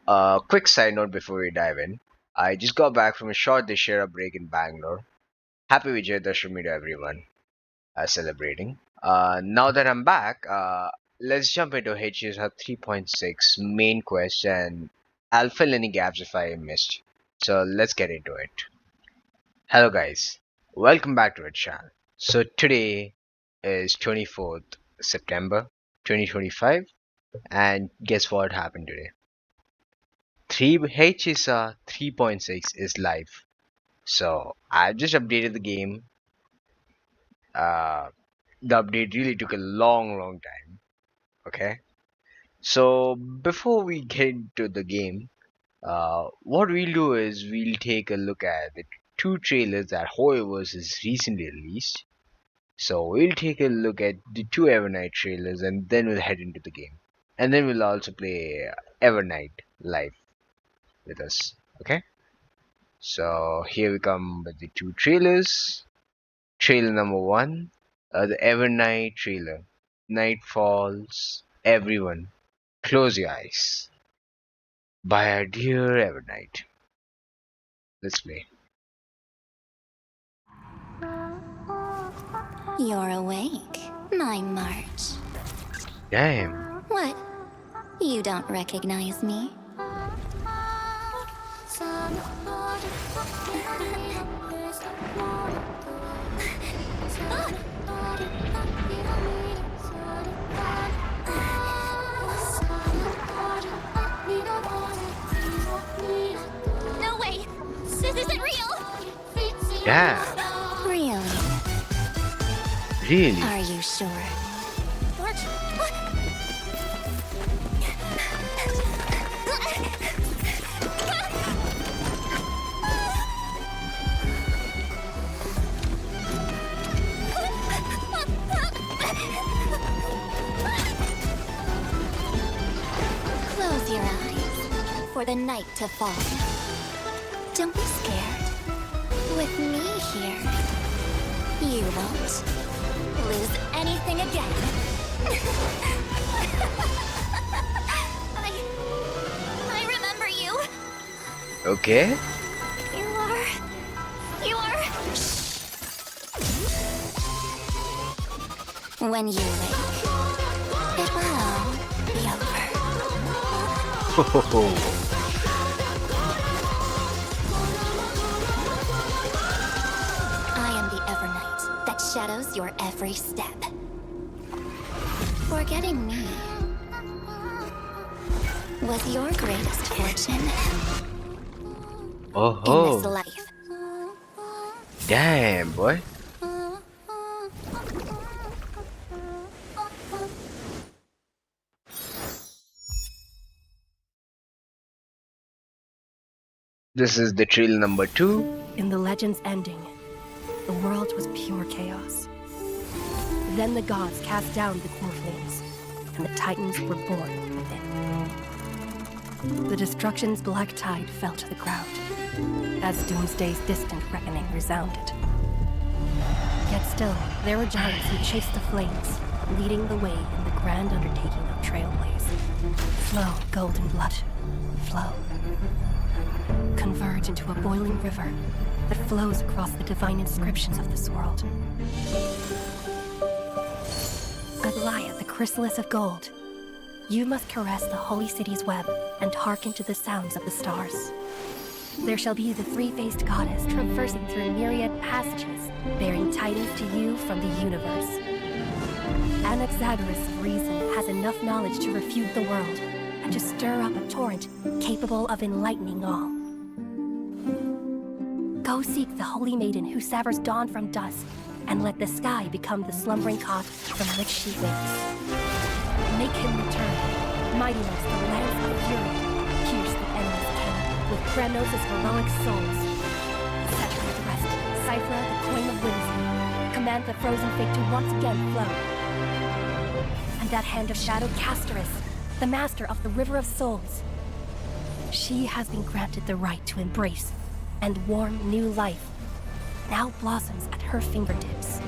Quick side note before we dive in. I just got back from a short Dusshera break in Bangalore. Happy Vijayadashami to everyone celebrating. Now that I'm back, let's jump into HSR 3.6 main quest and I'll fill any gaps if I missed. So let's get into it. Hello guys, welcome back to our channel. So today is 24th September 2025 and guess what happened today? 3 HSR 3.6 is live. So I just updated the game. Uh, the update really took a long time. Okay. So before we get into the game, what we'll do is we'll take a look at the two trailers that Hoyoverse has recently released. So we'll take a look at the two Evernight trailers and then we'll head into the game. And then we'll also play Evernight live with us. Okay? So here we come with the two trailers. Trailer number one, the Evernight trailer. Night falls, everyone, close your eyes. By our dear Evernight. Let's play. You're awake, my March. Damn. What? You don't recognize me? No way! This isn't real! Damn. Really? Really? Are you sure? March! Close your eyes for the night to fall. Don't be scared. With me here, you won't lose anything again. I remember you. Okay. You are. When you wake, it will all be over. Ho ho ho. I am the evernight that shadows your every step. Forgetting me was your greatest fortune Oh in this ho. life. Damn, boy. This is the trailer number two. In the legend's ending, the world was pure chaos. Then the gods cast down the core flames, and the titans were born within. The destruction's black tide fell to the ground, as Doomsday's distant reckoning resounded. Yet still, there were giants who chased the flames, leading the way in the grand undertaking of Trailblaze. Flow, golden blood, flow. Converge into a boiling river that flows across the divine inscriptions of this world. Goliath, the chrysalis of gold. You must caress the holy city's web and hearken to the sounds of the stars. There shall be the three-faced goddess traversing through myriad passages, bearing tidings to you from the universe. Anaxagoras of reason has enough knowledge to refute the world and to stir up a torrent capable of enlightening all. Go seek the holy maiden who severs dawn from dusk, and let the sky become the slumbering cot from which she wakes. Make him return, mightiness the lance of fury, pierce the enemy's king with Kremnos' heroic souls. Set her at rest, Cyphra, the coin of whimsy, command the frozen fate to once again flow. And that hand of shadow Casterus, the master of the River of Souls. She has been granted the right to embrace and warm new life, now blossoms at her fingertips.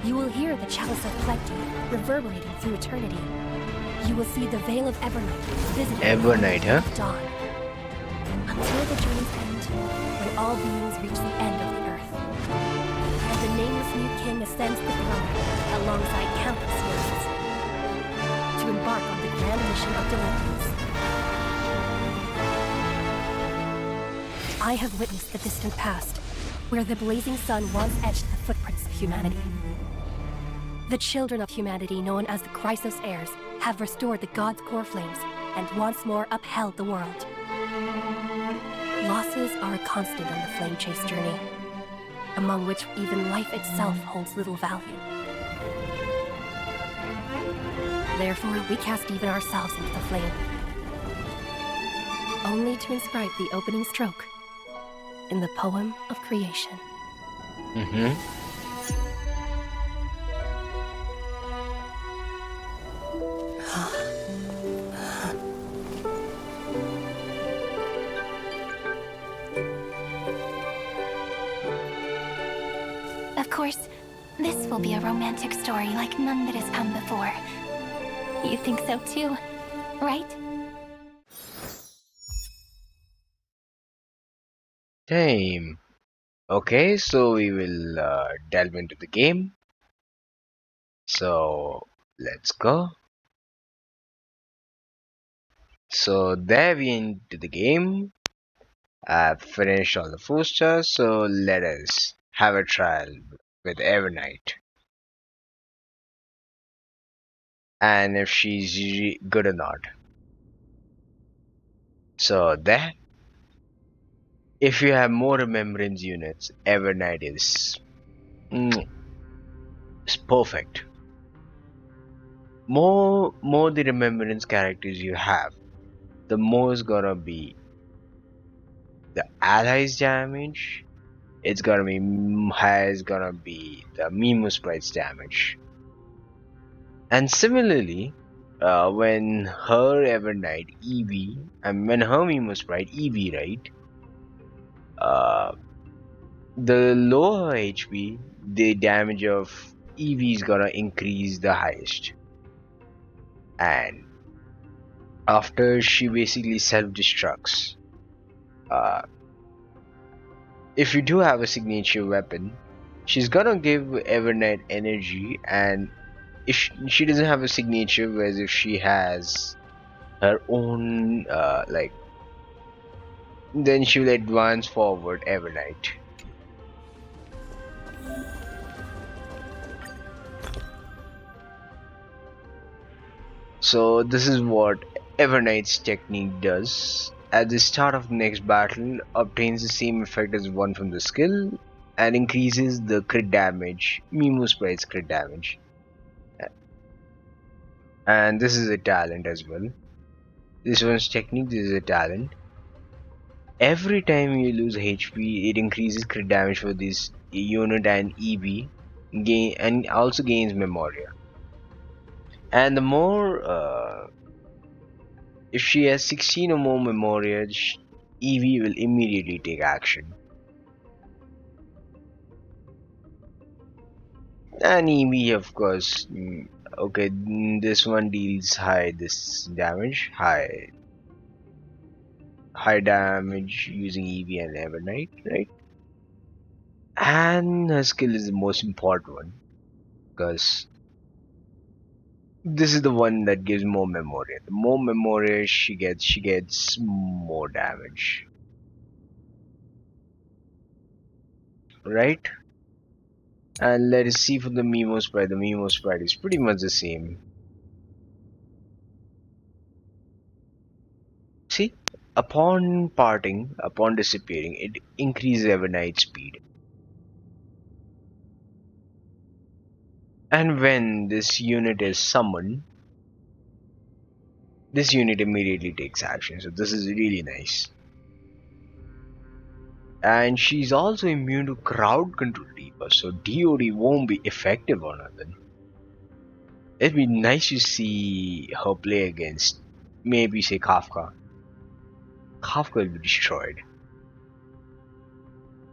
You will hear the chalice of plenty reverberating through eternity. You will see the Veil of Evernight visited Evernight, huh? at dawn. Until the journey's end, when all beings reach the end of the earth. And the nameless new king ascends the throne alongside countless heroes to embark on the grand mission of deliverance. I have witnessed the distant past, where the blazing sun once etched the footprints of humanity. The children of humanity, known as the Chrysos heirs, have restored the god's core flames and once more upheld the world. Losses are a constant on the flame chase journey, among which even life itself holds little value. Therefore, we cast even ourselves into the flame, only to inscribe the opening stroke in the poem of creation. Mm-hmm. Of course, this will be a romantic story like none that has come before. You think so too, right? Damn. Okay, so we will delve into the game. So let's go. So there we into the game. I've finished all the 4 stars, so let us have a trial with Evernight. And if she's good or not. So there. If you have more remembrance units, Evernight mm, is perfect. More the remembrance characters you have, the more is gonna be the allies damage. It's gonna be higher is gonna be the Mimo Sprite's damage. And similarly, when her Evernight EV, and when her Mimo Sprite EV, right? Uh, the lower HP, the damage of EV is gonna increase the highest. And after she basically self-destructs, uh, if you do have a signature weapon, she's gonna give Evernight energy, and if she doesn't have a signature, whereas if she has her own, then she will advance forward Evernight. So this is what Evernight's technique does. At the start of the next battle, obtains the same effect as one from the skill, and increases the crit damage, Mimo Sprite's crit damage. And this is a talent as well. This one's technique, this is a talent. Every time you lose HP, it increases crit damage for this unit and EV, and also gains Memoria. And the more, if she has 16 or more Memoria, EV will immediately take action. And EV, of course, okay, this one deals this damage, high damage using EV and Evernight, right? And her skill is the most important one because this is the one that gives more Memoria. The more Memoria she gets more damage, right? And let us see for the Mimo Sprite. The Mimo Sprite is pretty much the same. See, upon parting, upon disappearing, it increases Evernight speed. And when this unit is summoned, this unit immediately takes action. So this is really nice. And she's also immune to crowd control debuffs, so DOD won't be effective on her then. It'd be nice to see her play against maybe say Kafka. Kafka will be destroyed.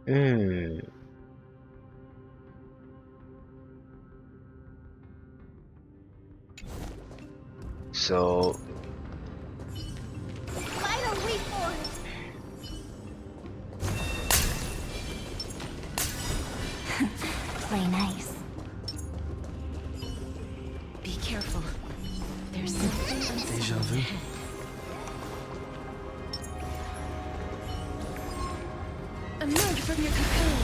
Hmm. So Final wait for it. Play nice. Be careful. There's something Deja vu. Emerge from your cocoon.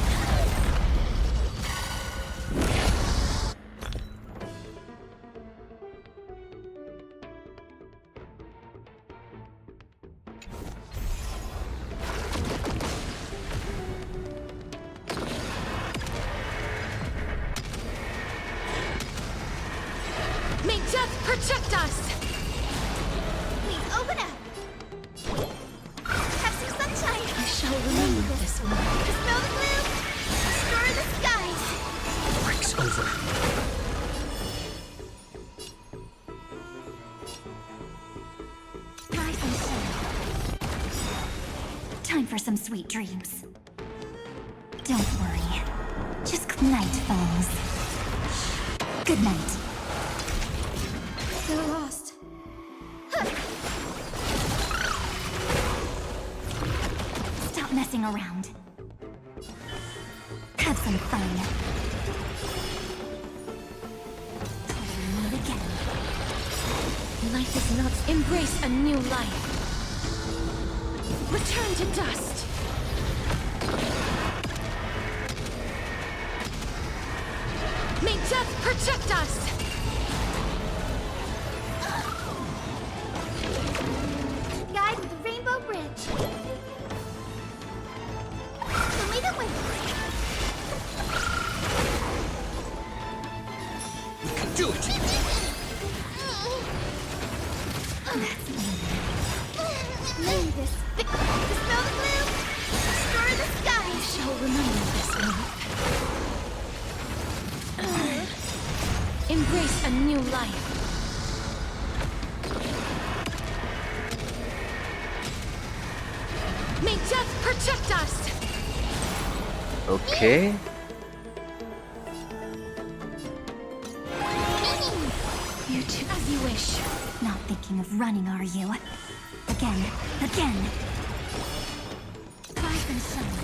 May death protect us! Please open up. Have some sunshine. I shall remember this one. Dispel the gloom. Restore the skies. Breaks over. Rise and shine. Time for some sweet dreams. Don't worry. Just night falls. Good night. They're lost. Stop messing around. Have some fun. Till we meet again. Life is not. Embrace a new life. Return to dust. May death protect us! Guide with the Rainbow Bridge. Show me the way. We can do it! That's May this dispel the gloom. Restore the I skies. shall remember this one. Embrace a new life. May death protect us! okay. You too, as you wish. Not thinking of running, are you? Again. Rise and shine.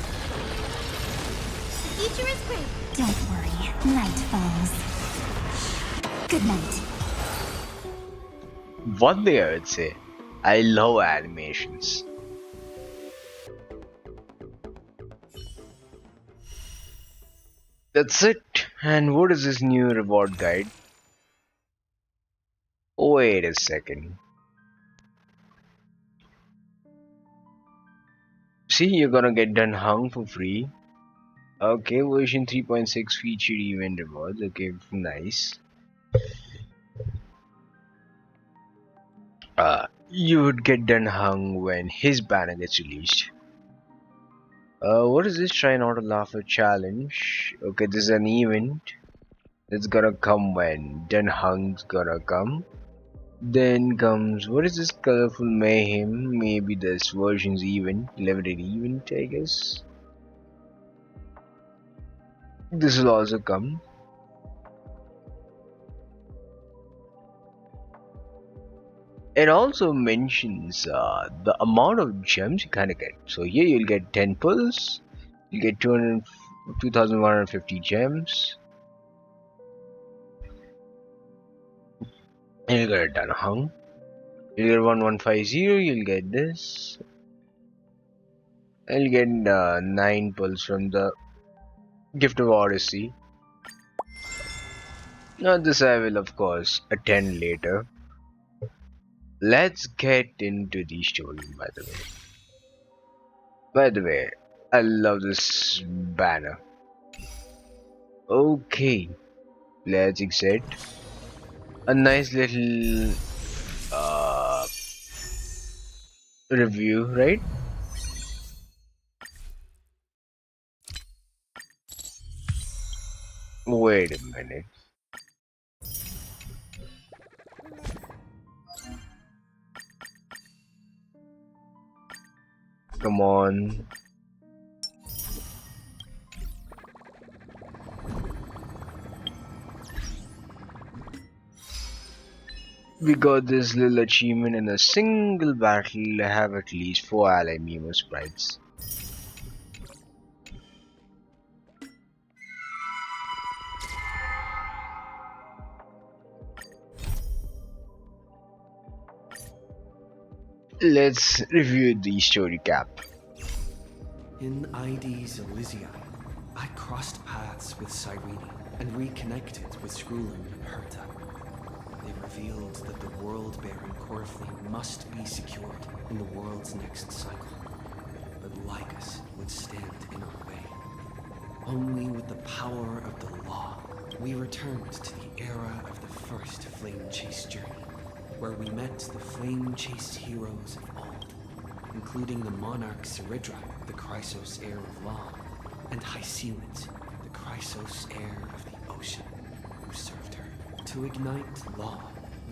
The future is great. Don't worry. Night falls. Good night. One thing I would say, I love animations. That's it. And what is this new reward guide? Wait a second. See, you're gonna get danheng for free. Okay, version 3.6 featured event rewards. Okay, nice. You would get danheng when his banner gets released. What is this? Try not to laugh at challenge. Okay, this is an event that's gonna come when danheng's gonna come. Then comes, what is this? Colorful mayhem? Maybe this version's event, limited event, I guess. This will also come. It also mentions the amount of gems you kind of get. So here you'll get 10 pulls, you get 2,150 gems, and you'll get a danheng. You'll get 1150, you'll get this. And you'll get 9 pulls from the Gift of Odyssey. Now this I will of course attend later. Let's get into the story, by the way. I love this banner. Okay, let's exit. A nice little review, right? Wait a minute. Come on. We got this little achievement in a single battle. I have at least 4 ally Mimo sprites. Let's review the story cap. In ID's Elysia, I crossed paths with Cyrene and reconnected with Skrulin and Herta. They revealed that the world-bearing core flame must be secured in the world's next cycle. But Lycus would stand in our way. Only with the power of the law, we returned to the era of the first Flame Chase journey, where we met the Flame Chase heroes of old, including the monarch Cyridra, the Chrysos heir of law, and Hycelins, the Chrysos heir of the ocean, who served her. To ignite law,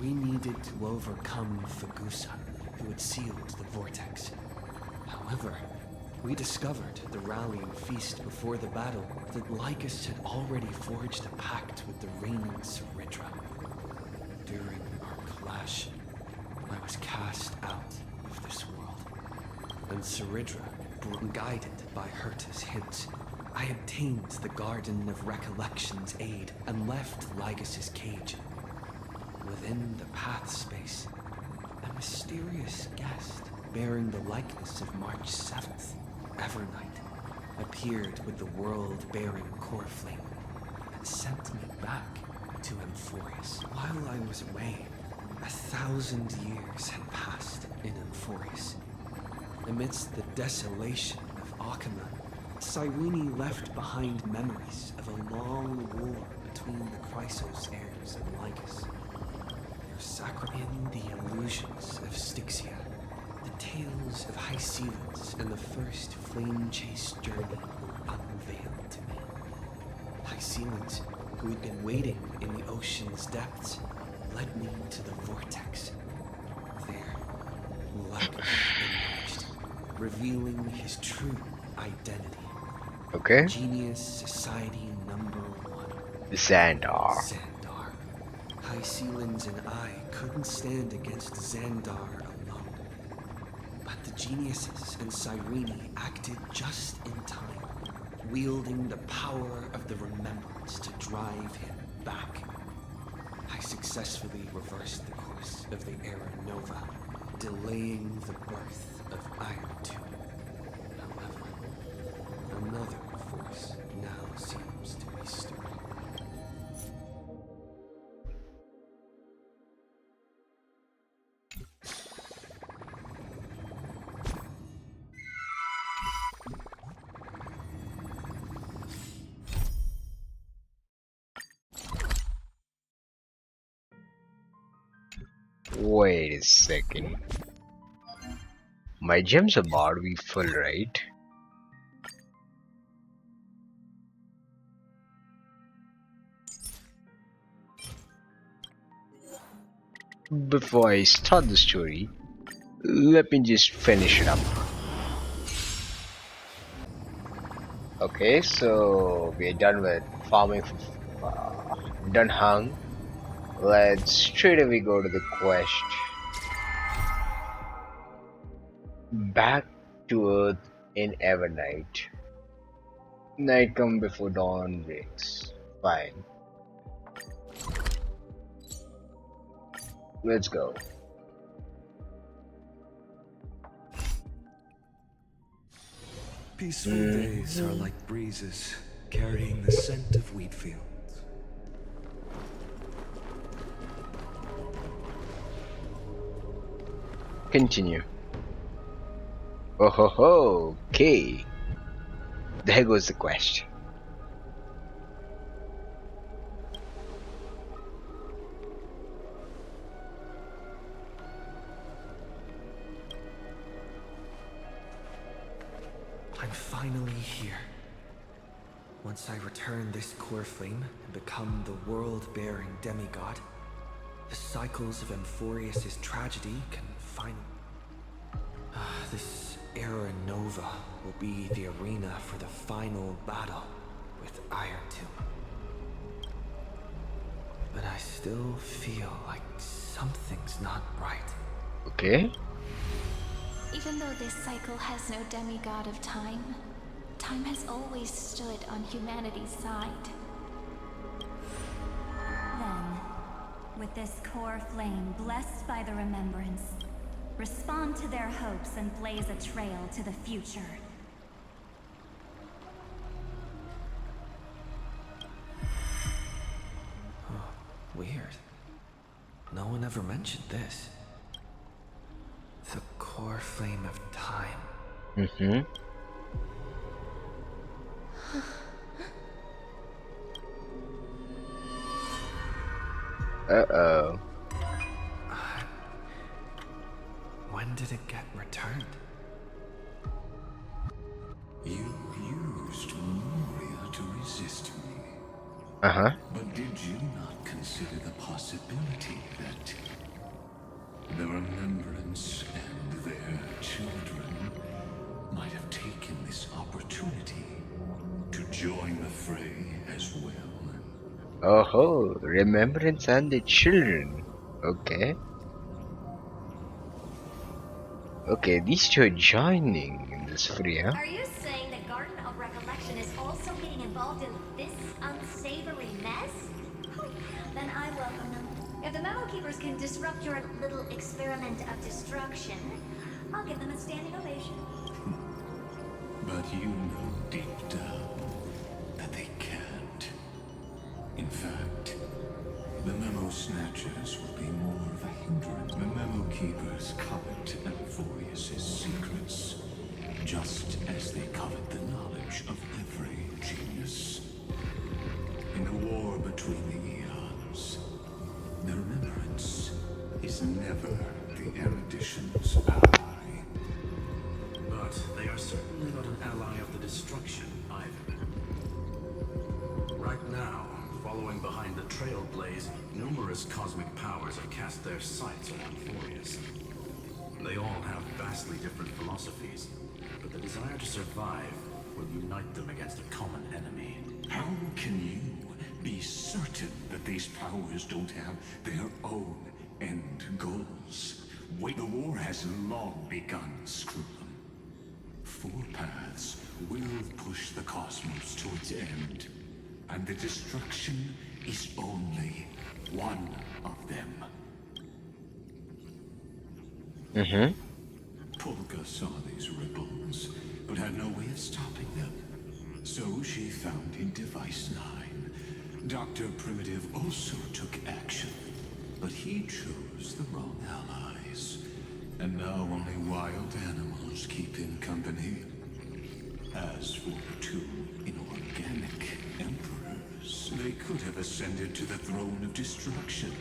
we needed to overcome Fagusa, who had sealed the vortex. However, we discovered the rallying feast before the battle that Lycus had already forged a pact with the reigning Cyridra. During our clash, I was cast out of this world, and Cyridra, guided by Herta's hints, I obtained the Garden of Recollection's aid and left Lycus's cage. Within the path space, a mysterious guest bearing the likeness of March 7th, Evernight, appeared with the world-bearing core flame and sent me back to Amphorius. While I was away, 1,000 years had passed in Amphorius. Amidst the desolation of Achaman, Cyrene left behind memories of a long war between the Chrysos heirs and Lycus. Their in the illusions of Styxia, the tales of Hycelins and the first flame chase journey were unveiled to me. Hycelins, who had been waiting in the ocean's depths, led me to the vortex. There, Lycus emerged, revealing his true identity. Okay. Genius Society number 1. Xandar. Xandar. Hycelins and I couldn't stand against Xandar alone. But the geniuses and Cyrene acted just in time, wielding the power of the remembrance to drive him back. I successfully reversed the course of the Era Nova, delaying the birth of Iron 2. However, another force now seems to be stirring. Wait a second. My gems are about to be full, right? Before I start the story, let me just finish it up. Okay, so we're done with farming for danheng. Let's straight away go to the quest. Back to Earth in Evernight. Night come before dawn breaks. Fine. Let's go. Peaceful days are like breezes, carrying the scent of wheat fields. Continue. Oh ho ho, okay. There goes the quest. I'm finally here. Once I return this core flame and become the world-bearing demigod, the cycles of Amphorius' tragedy can finally... this Era Nova will be the arena for the final battle with Iron 2. But I still feel like Something's not right. Okay. Even though this cycle has no demigod of time, time has always stood on humanity's side. Then, with this core flame blessed by the remembrance, respond to their hopes and blaze a trail to the future. Weird. No one ever mentioned this. The core flame of time. Mm-hmm. Uh-oh. When did it get returned? You used Moria to resist me. Uh-huh. But did you not consider the possibility that the Remembrance and their children might have taken this opportunity to join the fray as well? Oh, Remembrance and the children. Okay. Okay, these two are joining in this fray, huh? Are you saying the Garden of Recollection is also getting involved in this unsavory mess? Oh, then I welcome them. If the Memo Keepers can disrupt your little experiment of destruction, I'll give them a standing ovation. But you know deep down that they can't. In fact, the Memo Snatchers will be more of a hindrance. The Memo Keepers covet Amphorius' secrets, just as they covet the knowledge of every genius. In the war between the eons, the Remembrance is never the erudition's ally. But they are certainly not an ally of the destruction either. Right now, following behind the Tapoplays, numerous cosmic powers have cast their sights on Amphorius. They all have vastly different philosophies, but the desire to survive will unite them against a common enemy. How can you be certain that these powers don't have their own end goals? Wait, the war has long begun, Screw'em. Four paths will push the cosmos to its end, and the destruction is only one of them. Mm-hmm. Polka saw these ripples, but had no way of stopping them. So she found in Device 9. Dr. Primitive also took action, but he chose the wrong allies. And now only wild animals keep him company. As for the two inorganic emperors, they could have ascended to the throne of destruction.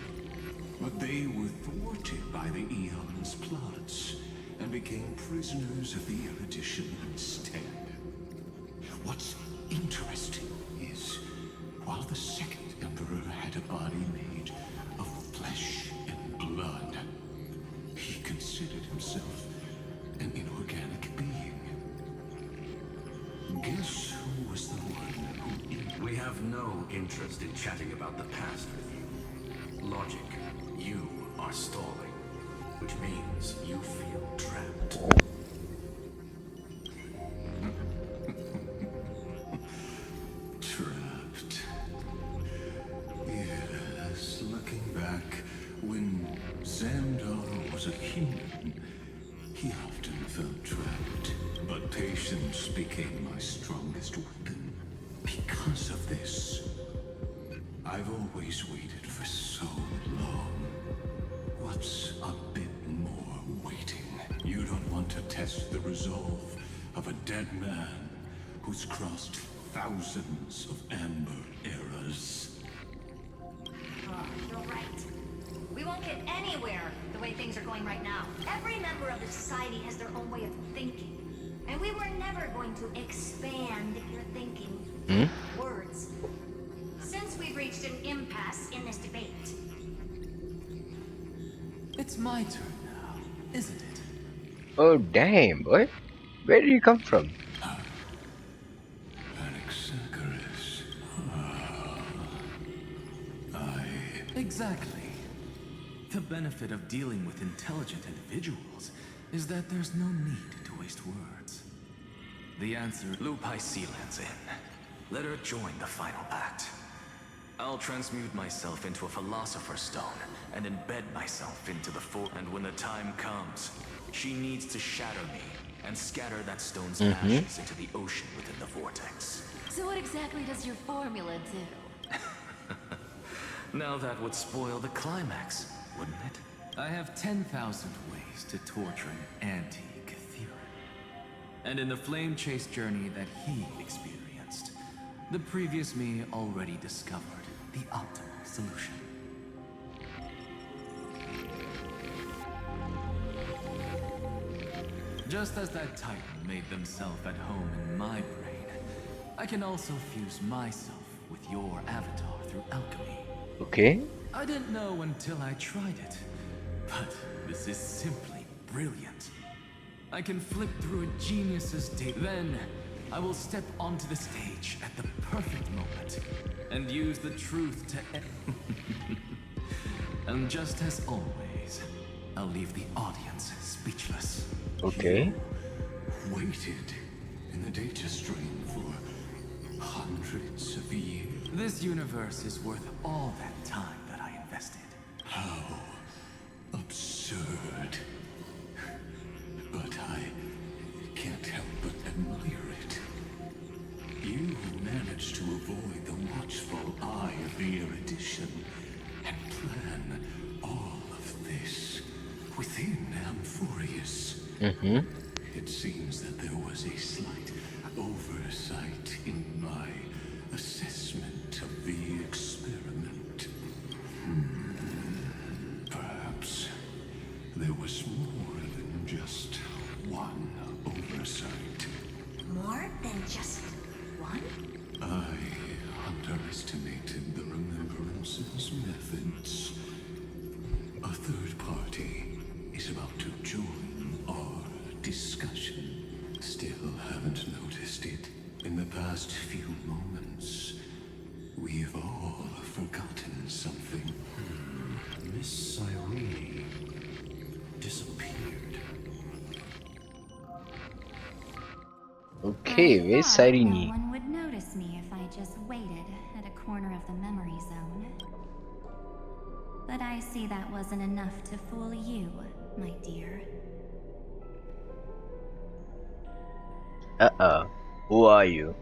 But they were thwarted by the Eon's plots and became prisoners of the erudition instead. What's interesting is, while the second emperor had a body made of flesh and blood, he considered himself an inorganic being. Guess who was the one who... We have no interest in chatting about the past with you. Logic, you are stalling, which means you feel trapped. Trapped. Yes, looking back, when Xandar was a human, he often felt trapped. But patience became my strongest weapon. Because of this, I've always waited for so long. What's a bit more waiting? You don't want to test the resolve of a dead man who's crossed thousands of amber eras. Oh, you're right. We won't get anywhere the way things are going right now. Every member of the society has their own way of thinking. And we were never going to expand your thinking. Words. Since we've reached an impasse in this debate. It's my turn now, isn't it? Oh, damn, boy. Where did you come from? Anaxagoras. I... Exactly. The benefit of dealing with intelligent individuals is that there's no need to waste words. The answer, Lupai Sealands in. Let her join the final act. I'll transmute myself into a Philosopher's Stone and embed myself into the and when the time comes, she needs to shatter me and scatter that stone's ashes into the ocean within the vortex. So what exactly does your formula do? Now that would spoil the climax, wouldn't it? I have 10,000 ways to torture an anti-Catheran. And in the flame chase journey that he experienced, the previous me already discovered the optimal solution. Just as that Titan made themselves at home in my brain, I can also fuse myself with your avatar through alchemy. Okay. I didn't know until I tried it, but this is simply brilliant. I can flip through a genius's day. Then I will step onto the stage at the perfect moment and use the truth to and just as always, I'll leave the audience speechless. Okay. Waited in the data stream for hundreds of years. This universe is worth all that time that I invested. How absurd. But I can't help but admire it. You managed to avoid the watchful eye of the erudition and plan all of this within Amphorius. It seems that there was a slight oversight in my assessment of the experiment. Perhaps there was more than just one oversight. More than just one? I underestimated the Remembrance's methods. A third party is about to join our discussion. Still haven't noticed it. In the past few moments, we've all forgotten something. Miss Cyrene disappeared. Okay, I where's thought no Cyrene? one would notice me if I just waited at a corner of the memory zone. But I see that wasn't enough to fool you, my dear. Who are you?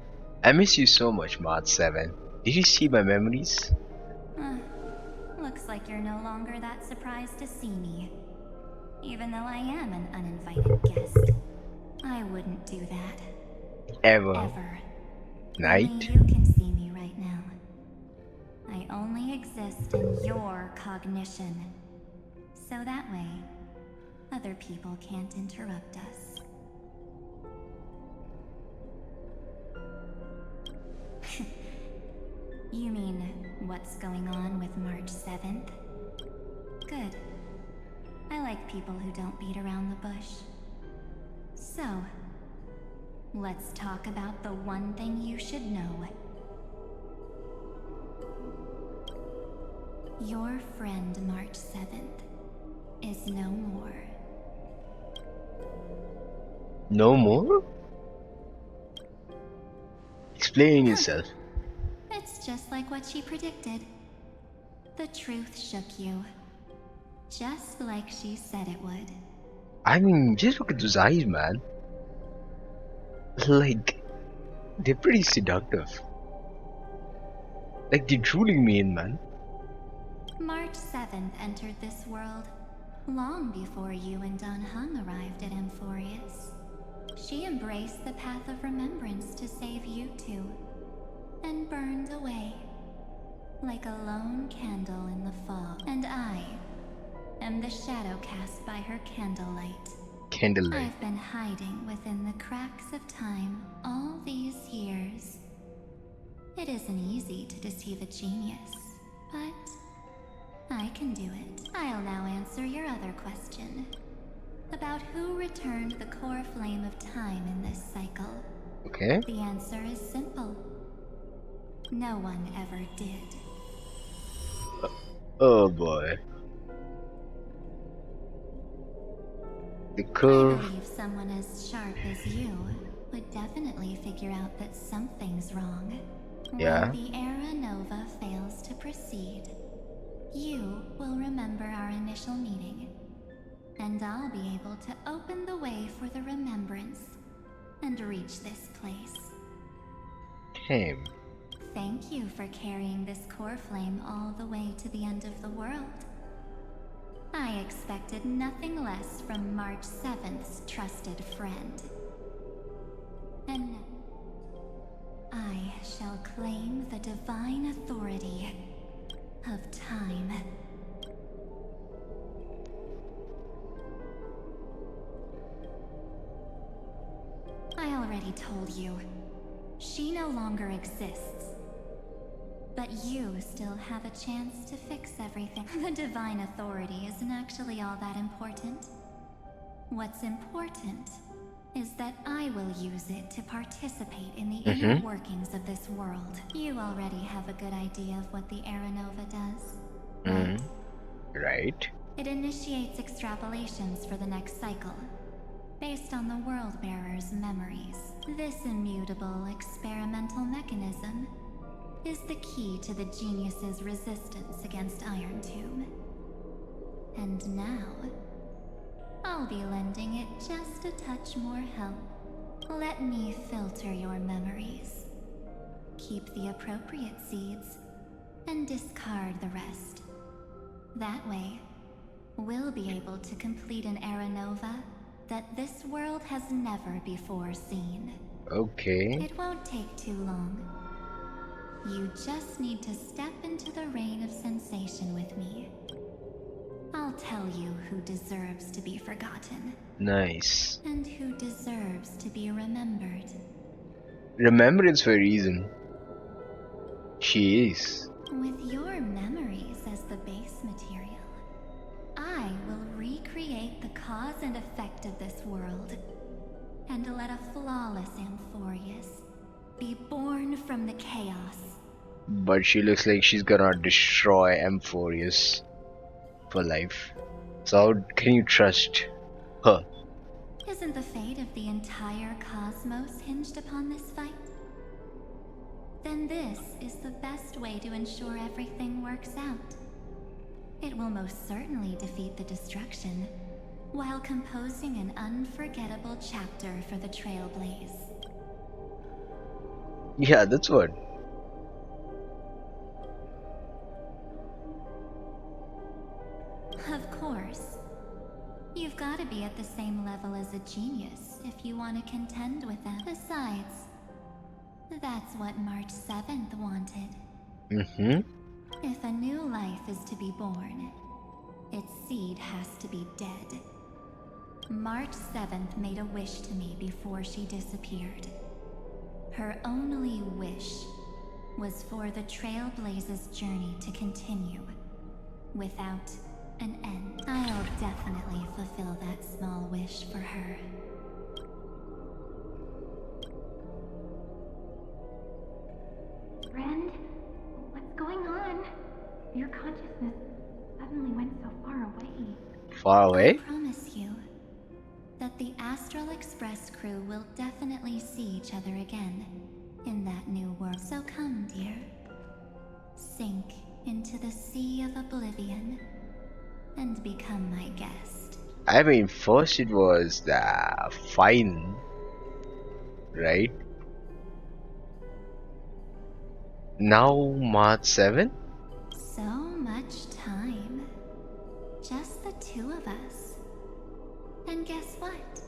I miss you so much, March 7. Did you see my memories? Looks like you're no longer that surprised to see me. Even though I am an uninvited guest. I wouldn't do that. Ever. Ever. Night? Only you can see me right now. I only exist in your cognition. So that way, other people can't interrupt us. You mean, what's going on with March 7th? Good. I like people who don't beat around the bush. So, let's talk about the one thing you should know. Your friend March 7th is no more. No more? Explain yourself. It's just like what she predicted. The truth shook you. Just like she said it would. I mean, just look at those eyes, man. Like, they're pretty seductive. Like, they're drooling me in, man. March 7th entered this world long before you and danheng arrived at Amphorius. She embraced the path of remembrance to save you two, and burned away like a lone candle in the fog. And I am the shadow cast by her candlelight. Candlelight. I've been hiding within the cracks of time all these years. It isn't easy to deceive a genius, but I can do it. I'll now answer your other question about who returned the core flame of time in this cycle. Okay. The answer is simple. No one ever did. Oh boy. The I curve. believe someone as sharp as you would definitely figure out that something's wrong. Yeah. When the Era Nova fails to proceed, you will remember our initial meeting, and I'll be able to open the way for the remembrance and reach this place. Damn. Thank you for carrying this core flame all the way to the end of the world. I expected nothing less from March 7th's trusted friend. And I shall claim the divine authority of time. I already told you. She no longer exists. But you still have a chance to fix everything. The divine authority isn't actually all that important. What's important is that I will use it to participate in the inner workings of this world. You already have a good idea of what the Era Nova does, right? Right. It initiates extrapolations for the next cycle, based on the World Bearer's memories. This immutable experimental mechanism is the key to the genius's resistance against Iron Tomb. And now, I'll be lending it just a touch more help. Let me filter your memories. Keep the appropriate seeds, and discard the rest. That way, we'll be able to complete an Era Nova that this world has never before seen. Okay. It won't take too long. You just need to step into the reign of sensation with me. I'll tell you who deserves to be forgotten. Nice. And who deserves to be remembered. Remembrance for a reason. She is. With your memories as the base material, I will recreate the cause and effect of this world, and let a flawless Amphorius be born from the chaos. But she looks like she's gonna destroy Amphorius for life. So how can you trust her? Isn't the fate of the entire cosmos hinged upon this fight? Then this is the best way to ensure everything works out. It will most certainly defeat the destruction, while composing an unforgettable chapter for the Trailblaze. Yeah, that's what. Of course. You've got to be at the same level as a genius if you want to contend with them. Besides, that's what March 7th wanted. If a new life is to be born, its seed has to be dead. March 7th made a wish to me before she disappeared. Her only wish was for the Trailblaze's journey to continue, without an end. I'll definitely fulfill that small wish for her. Friend, what's going on? Your consciousness suddenly went so far away. Far away? I promise you that the Astral Express crew will definitely see each other again in that new world. So come, dear. Sink into the sea of oblivion and become my guest. I mean, first it was the fine, right? Now March 7? So much time. Just the two of us. And guess what?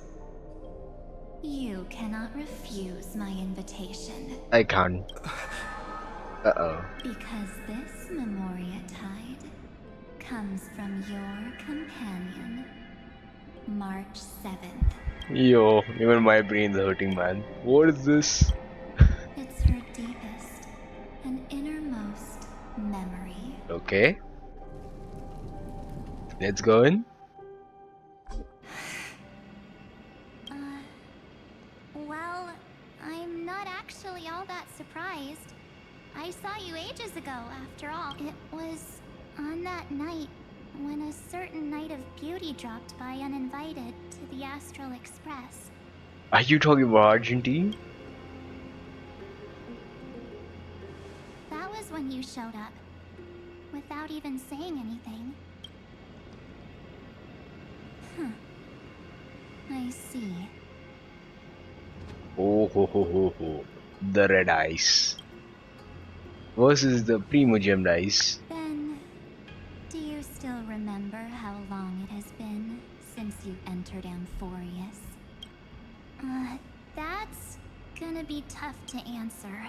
You cannot refuse my invitation. I can't. Uh-oh. Because this Memoria Tide comes from your companion, March 7th. Yo, even my brain's hurting, man. What is this? It's her deepest and innermost memory. Okay. Let's go in. Well, I'm not actually all that surprised. I saw you ages ago, after all. It was on that night when a certain knight of beauty dropped by uninvited to the Astral Express. Are you talking about Argentine? That was when you showed up, without even saying anything. I see. Oh ho ho ho ho. The red eyes versus the Primo Gemmed eyes. Then, do you still remember how long it has been since you entered Amphorius? That's gonna be tough to answer.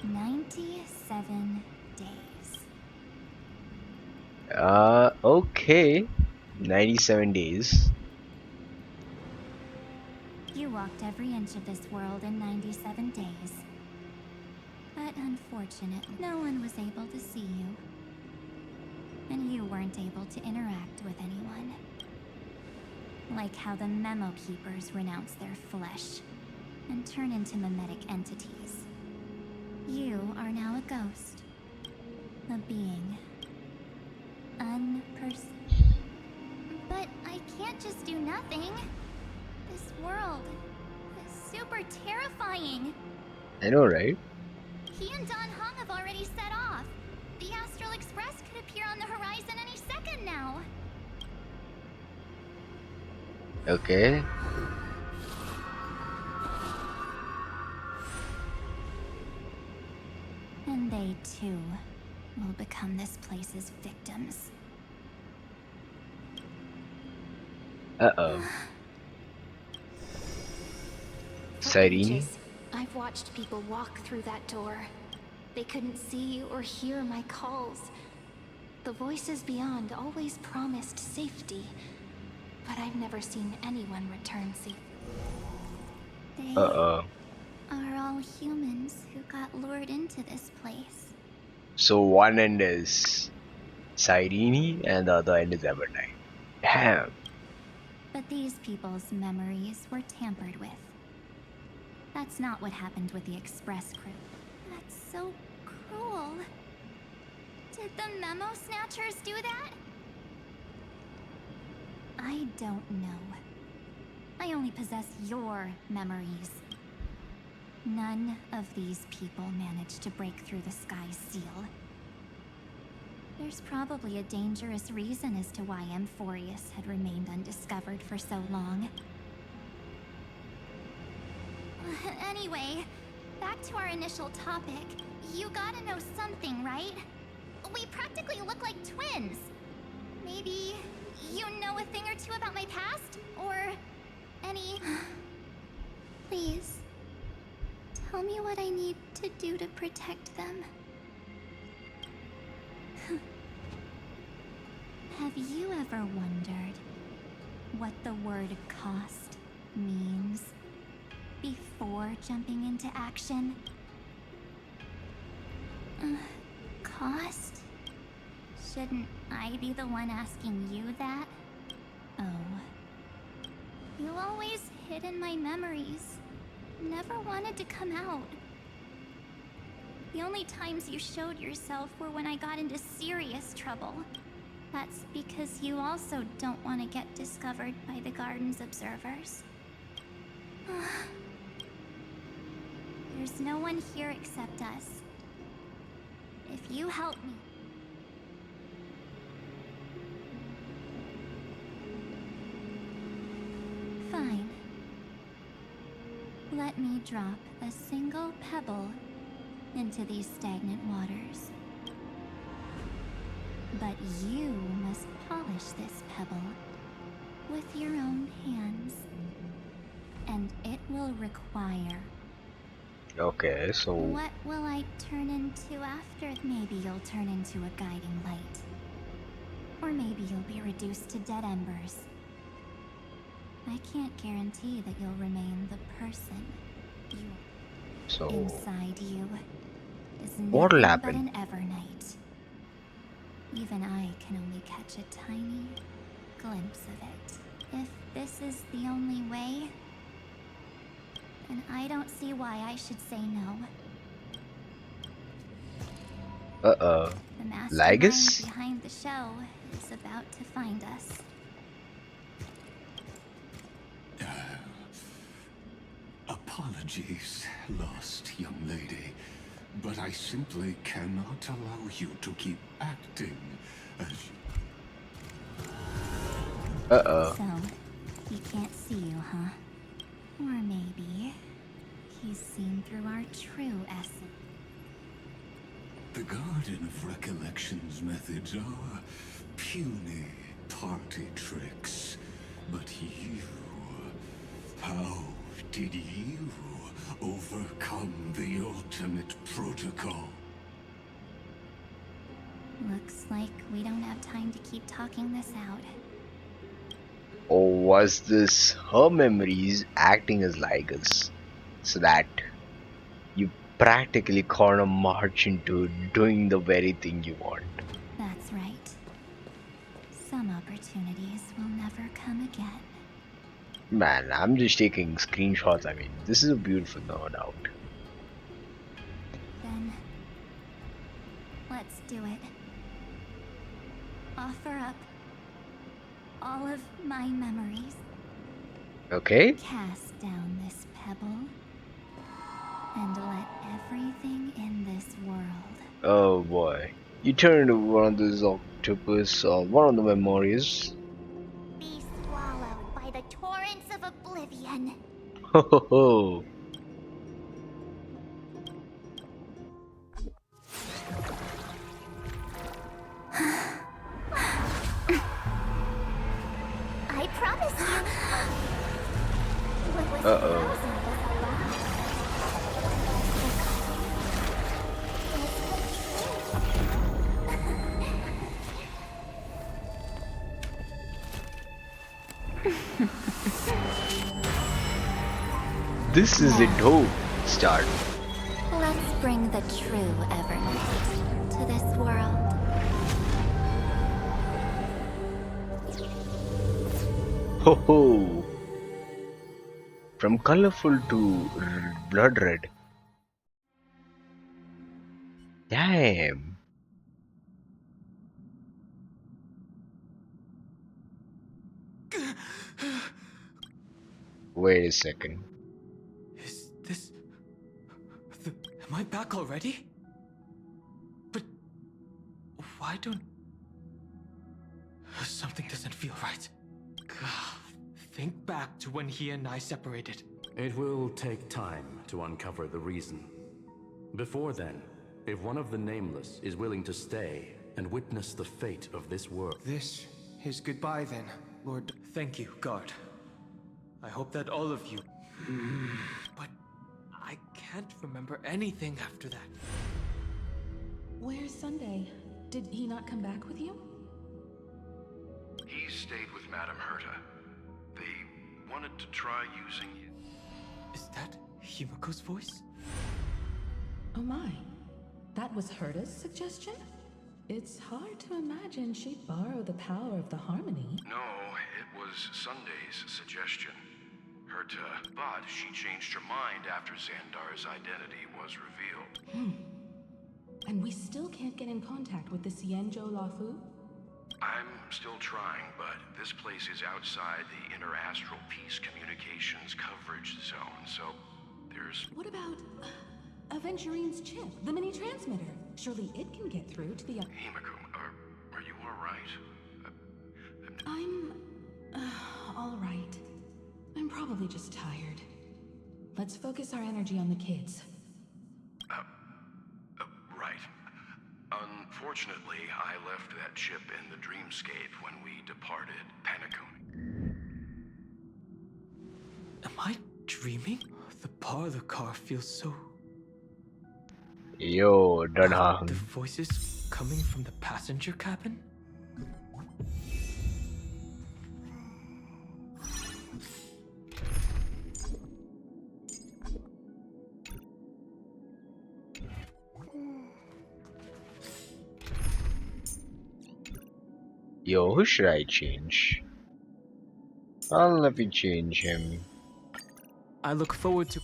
97 days. Okay. 97 days. You walked every inch of this world in 97 days. But unfortunately, no one was able to see you. And you weren't able to interact with anyone. Like how the Memo Keepers renounce their flesh and turn into mimetic entities. You are now a ghost. A being. But I can't just do nothing. This world is super terrifying. I know, right? He and danheng have already set off. The Astral Express could appear on the horizon any second now. Okay. And they too will become this place's victims. Uh-oh. For Cyrene? ages, I've watched people walk through that door. They couldn't see or hear my calls. The voices beyond always promised safety, but I've never seen anyone return safe. They Uh-oh. are all humans who got lured into this place. So one end is Cyrene and the other end is Evernight. Damn. But these people's memories were tampered with. That's not what happened with the Express crew. That's so cruel. Did the Memo Snatchers do that? I don't know. I only possess your memories. None of these people managed to break through the sky's seal. There's probably a dangerous reason as to why Amphorius had remained undiscovered for so long. Anyway, back to our initial topic. You gotta know something, right? We practically look like twins. Maybe you know a thing or two about my past? Or any... Please, tell me what I need to do to protect them. Have you ever wondered what the word cost means before jumping into action? Cost? Shouldn't I be the one asking you that? Oh, You always hid in my memories. Never wanted to come out. The only times you showed yourself were when I got into serious trouble. That's because you also don't want to get discovered by the garden's observers. There's no one here except us. If you help me... fine. Let me drop a single pebble into these stagnant waters. But you must polish this pebble with your own hands. And it will require... Okay, so What will I turn into after? Maybe you'll turn into a guiding light. Or maybe you'll be reduced to dead embers. I can't guarantee that you'll remain the person you are. so Inside you is What'll nothing but happen? an evernight. Even I can only catch a tiny glimpse of it. If this is the only way, then I don't see why I should say no. Uh-oh. The mastermind Ligus? behind the show is about to find us. Apologies, lost young lady, but I simply cannot allow you to keep acting as Uh-oh. So, he can't see you, huh? Or maybe he's seen through our true essence. the Garden of Recollection's methods are puny party tricks. But you, how did you overcome the ultimate protocol? Looks like we don't have time to keep talking this out. Or was this her memories acting as Ligus? So that you practically corner march into doing the very thing you want. That's right. Some opportunities will never come again. Man, I'm just taking screenshots. I mean, this is a beautiful, no doubt. Then, let's do it. Offer up all of my memories. Okay? Cast down this pebble. And let everything in this world Oh boy. You turn into one of those octopus or one of the memories. Be swallowed by the torrents of oblivion. Ho ho ho. I promise you. What was Uh-oh. frozen was alive. This is a dope start. Let's bring the true evernight to this world. Ho ho. From colorful to blood red. Damn. Wait a second. Is this... Am I back already? But... why don't... Something doesn't feel right. Think back to when he and I separated. It will take time to uncover the reason. Before then, if one of the Nameless is willing to stay and witness the fate of this world... This is goodbye then, Lord. Thank you, guard. I hope that all of you... But I can't remember anything after that. Where's Sunday? Did he not come back with you? He stayed with Madame Herta. They wanted to try using it. Is that Himiko's voice? Oh my. That was Herta's suggestion? It's hard to imagine she'd borrow the power of the harmony. No, it was Sunday's suggestion. Herta, but she changed her mind after Xandar's identity was revealed. And we still can't get in contact with the Xianzhou Lafu? I'm still trying, but this place is outside the interastral peace communications coverage zone, so there's... What about Aventurine's chip, the mini transmitter? Surely it can get through to the... Himiko, are you alright? I'm... all right. I'm probably just tired. Let's focus our energy on the kids. Right. Unfortunately, I left that chip in the dreamscape when we departed Penacony. Am I dreaming? The parlor car feels so... Yo, The danheng. voices coming from the passenger cabin? Yo, who should I change? I'll let me change him. I look forward to...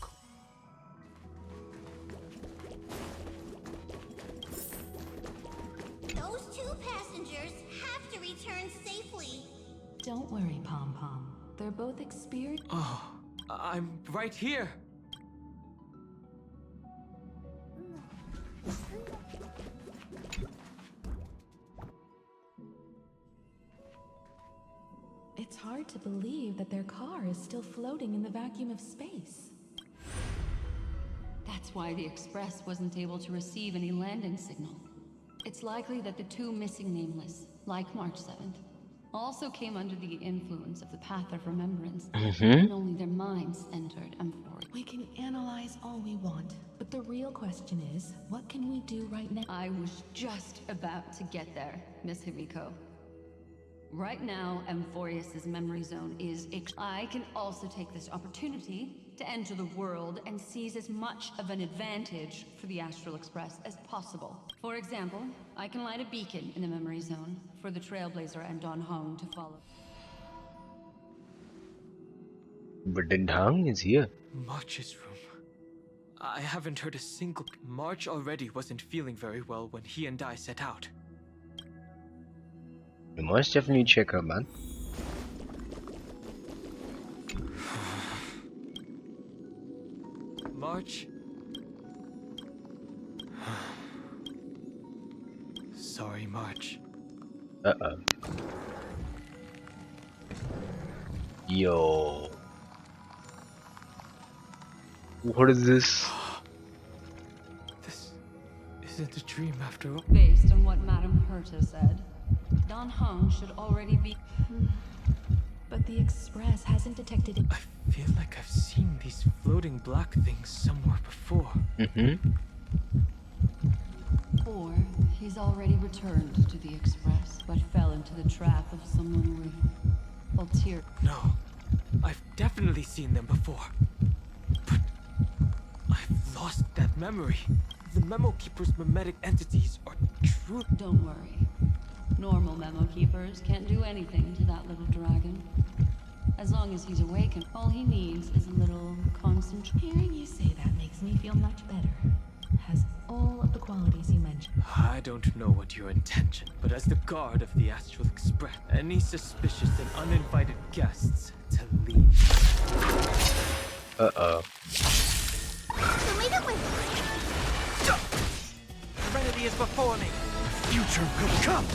spirit? Oh, I'm right here. It's hard to believe that their car is still floating in the vacuum of space. That's why the Express wasn't able to receive any landing signal. It's likely that the two missing Nameless, like March 7th, also came under the influence of the Path of Remembrance, and only their minds entered M4. We can analyze all we want, but the real question is, what can we do right now? I was just about to get there, Miss Himiko. Right now, Amphorius's memory zone is I can also take this opportunity to enter the world and seize as much of an advantage for the Astral Express as possible. For example, I can light a beacon in the memory zone for the Trailblazer and danheng to follow. But danheng is here. March's room. I haven't heard a single... March already wasn't feeling very well when he and I set out. You must definitely check her, man. March? Sorry, March. Uh-oh. Yo. What is this? This isn't a dream after all. Based on what Madame Herta said, danheng should already be... But the Express hasn't detected it. I feel like I've seen these floating black things somewhere before. Or he's already returned to the Express, but fell into the trap of someone with ulterior... No, I've definitely seen them before. But I've lost that memory. The Memo Keeper's mimetic entities are true. Don't worry. Normal Memo Keepers can't do anything to that little dragon. As long as he's awakened, all he needs is a little concentration. Hearing you say that makes me feel much better. Has all of the qualities you mentioned. I don't know what your intention, but as the guard of the Astral Express, any suspicious and uninvited guests to leave. Uh-oh. Serenity is before me. The future will come.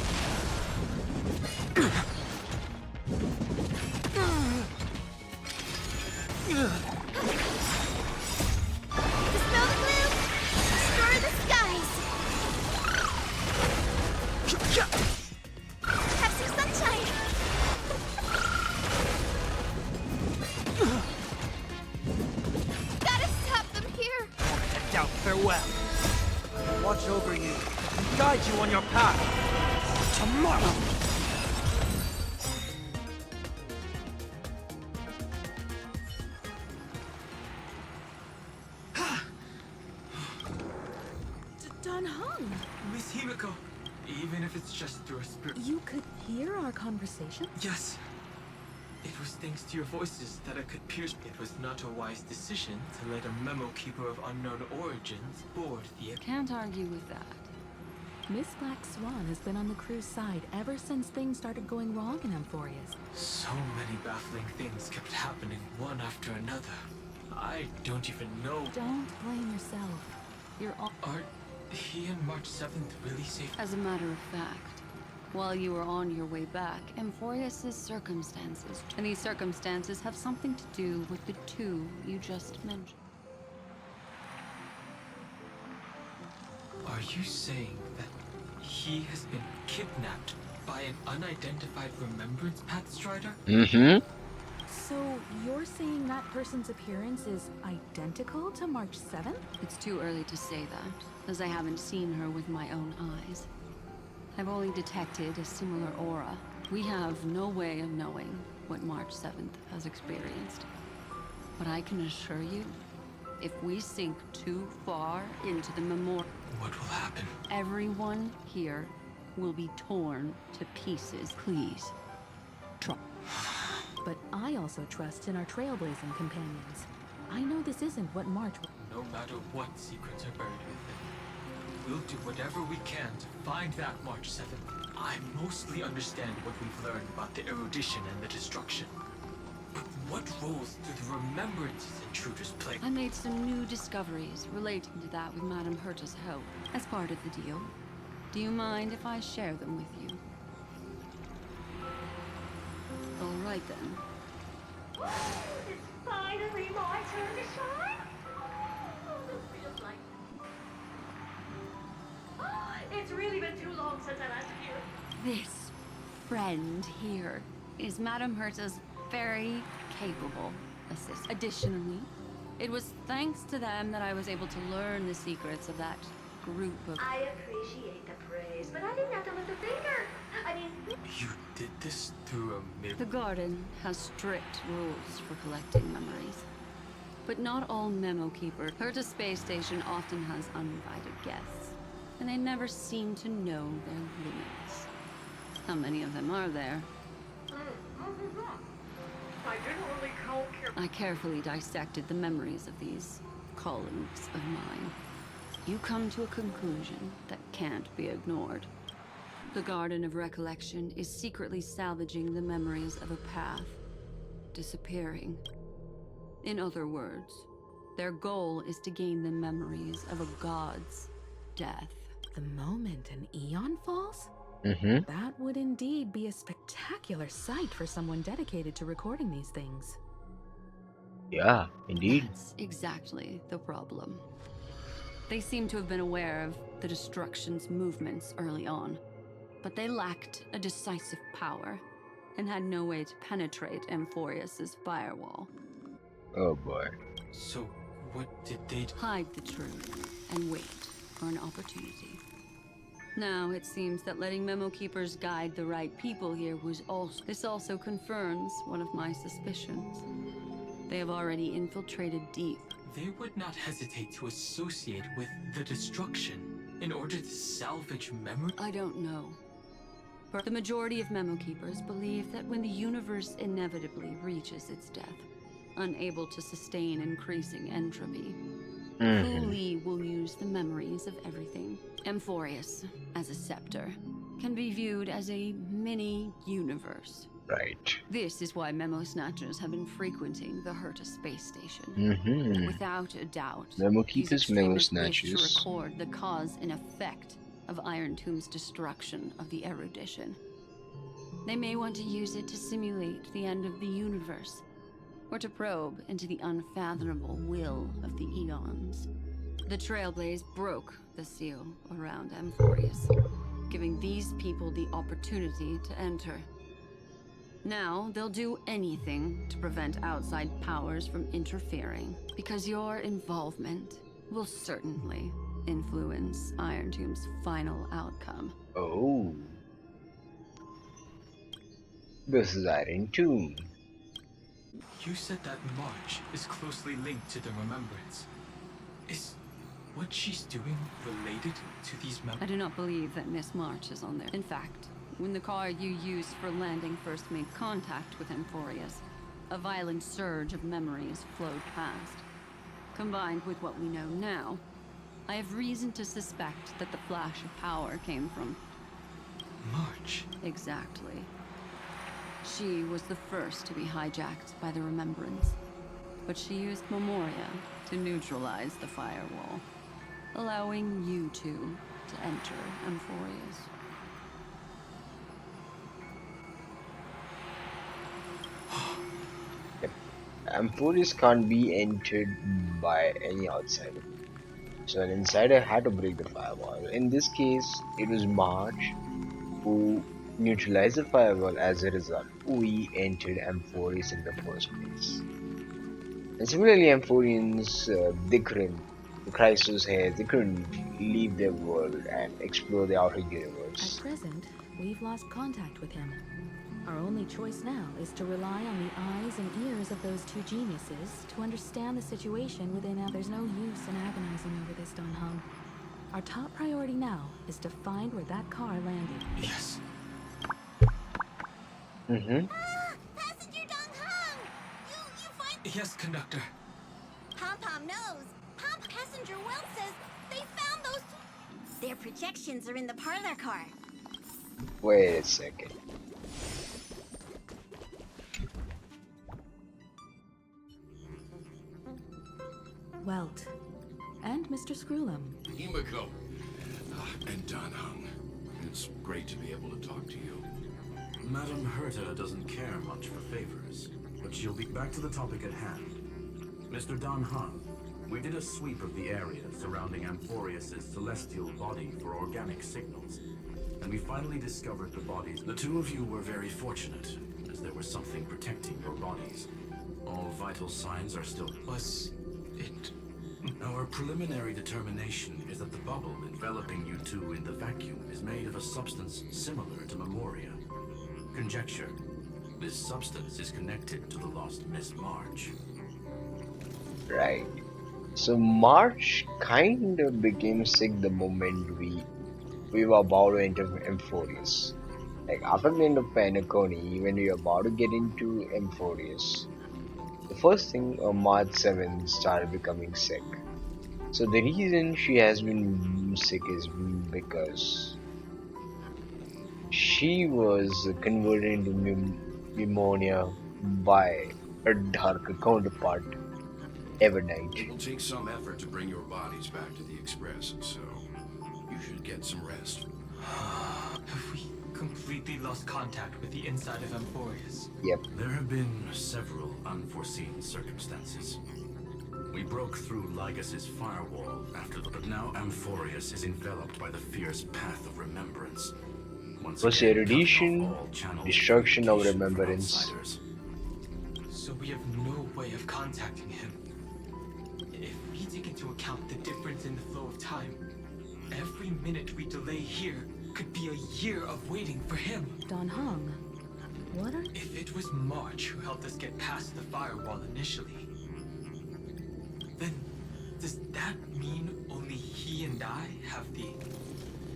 Dispel the gloom! Destroy the skies! Have some sunshine! Gotta stop them here! Head out, farewell. Watch over you and guide you on your path. Tomorrow! danheng! Miss Himiko, even if it's just through a spirit. You could hear our conversation? Yes. It was thanks to your voices that I could pierce. It was not a wise decision to let a Memo Keeper of unknown origins board the... Can't argue with that. Miss Black Swan has been on the crew's side ever since things started going wrong in Amphorius. So many baffling things kept happening one after another. I don't even know... Don't blame yourself. You're all... Are he and March 7th really safe? As a matter of fact, while you were on your way back, Amphorius's circumstances, and these circumstances have something to do with the two you just mentioned. Are you saying that he has been kidnapped by an unidentified remembrance path strider? So you're saying that person's appearance is identical to March 7th? It's too early to say that, as I haven't seen her with my own eyes. I've only detected a similar aura. We have no way of knowing what March 7th has experienced. But I can assure you, if we sink too far into the memorial... What will happen? Everyone here will be torn to pieces. Please, try. But I also trust in our trailblazing companions. I know this isn't what March... No matter what secrets are buried within, we'll do whatever we can to find that March 7th. I mostly understand what we've learned about the erudition and the destruction. But What roles do the Remembrance's intruders play? I made some new discoveries relating to that with Madame Herta's help as part of the deal. Do you mind if I share them with you? All right then. It's finally my turn to shine. Oh, this feels like. It's really been too long since I last here. This friend here is Madame Herta's very capable assistant. Additionally, it was thanks to them that I was able to learn the secrets of that group of... I appreciate the praise, but I didn't have to lift a finger. I mean, You did this through a mirror? The garden has strict rules for collecting memories. But not all memo keepers. Herta Space Station often has uninvited guests, and they never seem to know their limits. How many of them are there? I didn't really count I carefully dissected the memories of these colleagues of mine. You come to a conclusion that can't be ignored. The Garden of Recollection is secretly salvaging the memories of a path, disappearing. In other words, their goal is to gain the memories of a god's death. The moment an eon falls? Mm-hmm. That would indeed be a spectacular sight for someone dedicated to recording these things. Yeah, indeed. That's exactly the problem. They seem to have been aware of the Destruction's movements early on, but they lacked a decisive power and had no way to penetrate Amphorius's firewall. Oh boy. So, what did they do? Hide the truth and wait for an opportunity. Now it seems that letting memo keepers guide the right people here was also... This also confirms one of my suspicions. They have already infiltrated deep. They would not hesitate to associate with the Destruction in order to salvage memory? I don't know. But the majority of memo keepers believe that when the universe inevitably reaches its death, unable to sustain increasing entropy, Li will use the memories of everything. Amphorius, as a scepter, can be viewed as a mini-universe. Right. This is why memo snatchers have been frequenting the Herta space station. Mm-hmm. Without a doubt, Memo these keepers, memo extremists wish to snatchers. record the cause and effect of Iron Tomb's destruction of the erudition. They may want to use it to simulate the end of the universe, or to probe into the unfathomable will of the eons. The Trailblaze broke the seal around Amphorius, giving these people the opportunity to enter. Now, they'll do anything to prevent outside powers from interfering, because your involvement will certainly influence Iron Tomb's final outcome. Oh. This is Iron Tomb. You said that March is closely linked to the Remembrance. Is what she's doing related to these I do not believe that Miss March is on there. In fact, when the car you used for landing first made contact with Amphorius, a violent surge of memories flowed past. Combined with what we know now, I have reason to suspect that the flash of power came from... March? Exactly. She was the first to be hijacked by the Remembrance, but she used Memoria to neutralize the firewall, allowing you two to enter Amphorius. Amphorius can't be entered by any outsider. So an insider had to break the firewall. In this case, it was March who neutralized the firewall. As a result, we entered Amphorius in the first place. And similarly, Amphorians, they couldn't, the Christos here, they couldn't leave their world and explore the outer universe. At present, we've lost contact with him. Our only choice now is to rely on the eyes and ears of those two geniuses to understand the situation within. There's no use in agonizing over this, danheng. Our top priority now is to find where that car landed. Yes. Passenger danheng! You find... Yes, conductor. Pom-Pom knows. Passenger Will says they found those... Their projections are in the parlor car. Wait a second. Welt. And Mr. Screwlum. Himiko. And danheng. It's great to be able to talk to you. Madame Herta doesn't care much for favors, but she'll be back to the topic at hand. Mr. danheng, we did a sweep of the area surrounding Amphorius' celestial body for organic signals, and we finally discovered the bodies. The two of you were very fortunate, as there was something protecting your bodies. All vital signs are still... Was it... Our preliminary determination is that the bubble enveloping you two in the vacuum is made of a substance similar to Memoria. Conjecture. This substance is connected to the lost Miss March. Right. So March kind of became sick the moment we were about to enter Amphorius. Like after the end of Penacony, when we were about to get into Amphorius, the first thing March 7 started becoming sick. So the reason she has been sick is because she was converted into pneumonia by her darker counterpart, Evernight. It will take some effort to bring your bodies back to the Express, so you should get some rest. Have we completely lost contact with the inside of Amphorius? Yep. There have been several unforeseen circumstances. We broke through Lygas's firewall after the... But now Amphorius is enveloped by the fierce path of remembrance. Once Was again, erudition, cutting off all channels destruction of communication from remembrance. outsiders. So we have no way of contacting him. If we take into account the difference in the flow of time, every minute we delay here could be a year of waiting for him. danheng, what are... If it was March who helped us get past the firewall initially, then does that mean only he and I have the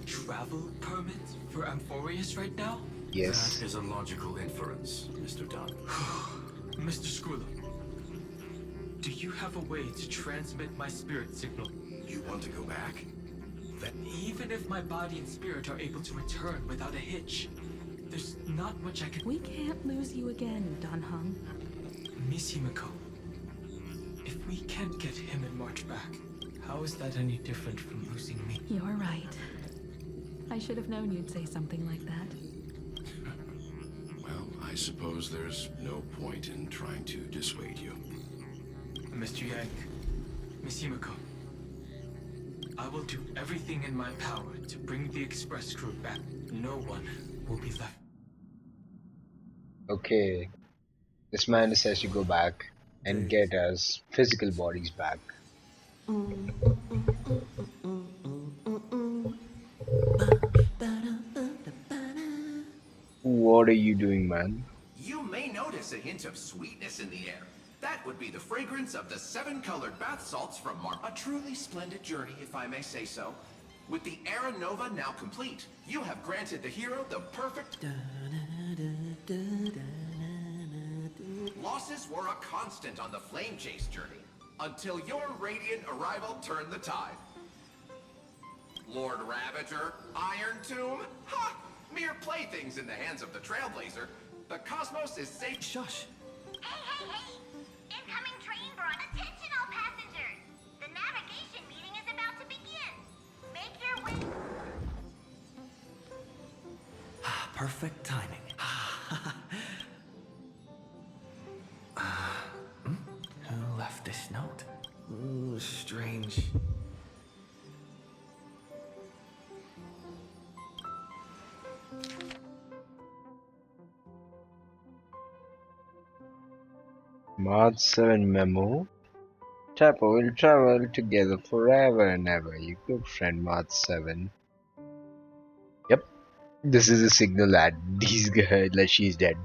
travel permit for Amphorius right now? Yes. That is a logical inference, Mr. Dunn. Mr. Screwlum, do you have a way to transmit my spirit signal? You want to go back? That even if my body and spirit are able to return without a hitch, there's not much I can... We can't lose you again, danheng. Miss Himiko, if we can't get him and March back, how is that any different from losing me? You're right. I should have known you'd say something like that. Well, I suppose there's no point in trying to dissuade you. Mr. Yang, Miss Himiko, I will do everything in my power to bring the express crew back. No one will be left. Okay. This man says to go back and get us physical bodies back. What are you doing, man? You may notice a hint of sweetness in the air. That would be the fragrance of the 7-colored bath salts from a truly splendid journey, if I may say so. With the Era Nova now complete, you have granted the hero the perfect... Losses were a constant on the Flame Chase journey, until your radiant arrival turned the tide. Lord Ravager, Iron Tomb, ha! Mere playthings in the hands of the Trailblazer. The cosmos is safe. Shush. Hey! Incoming train brought attention all passengers! The navigation meeting is about to begin! Make your way... Perfect timing. Who left this note? Ooh, strange. March 7 memo. Tapo will travel together forever and ever. Your good friend March 7. Yep. This is a signal that these guys, like she's dead.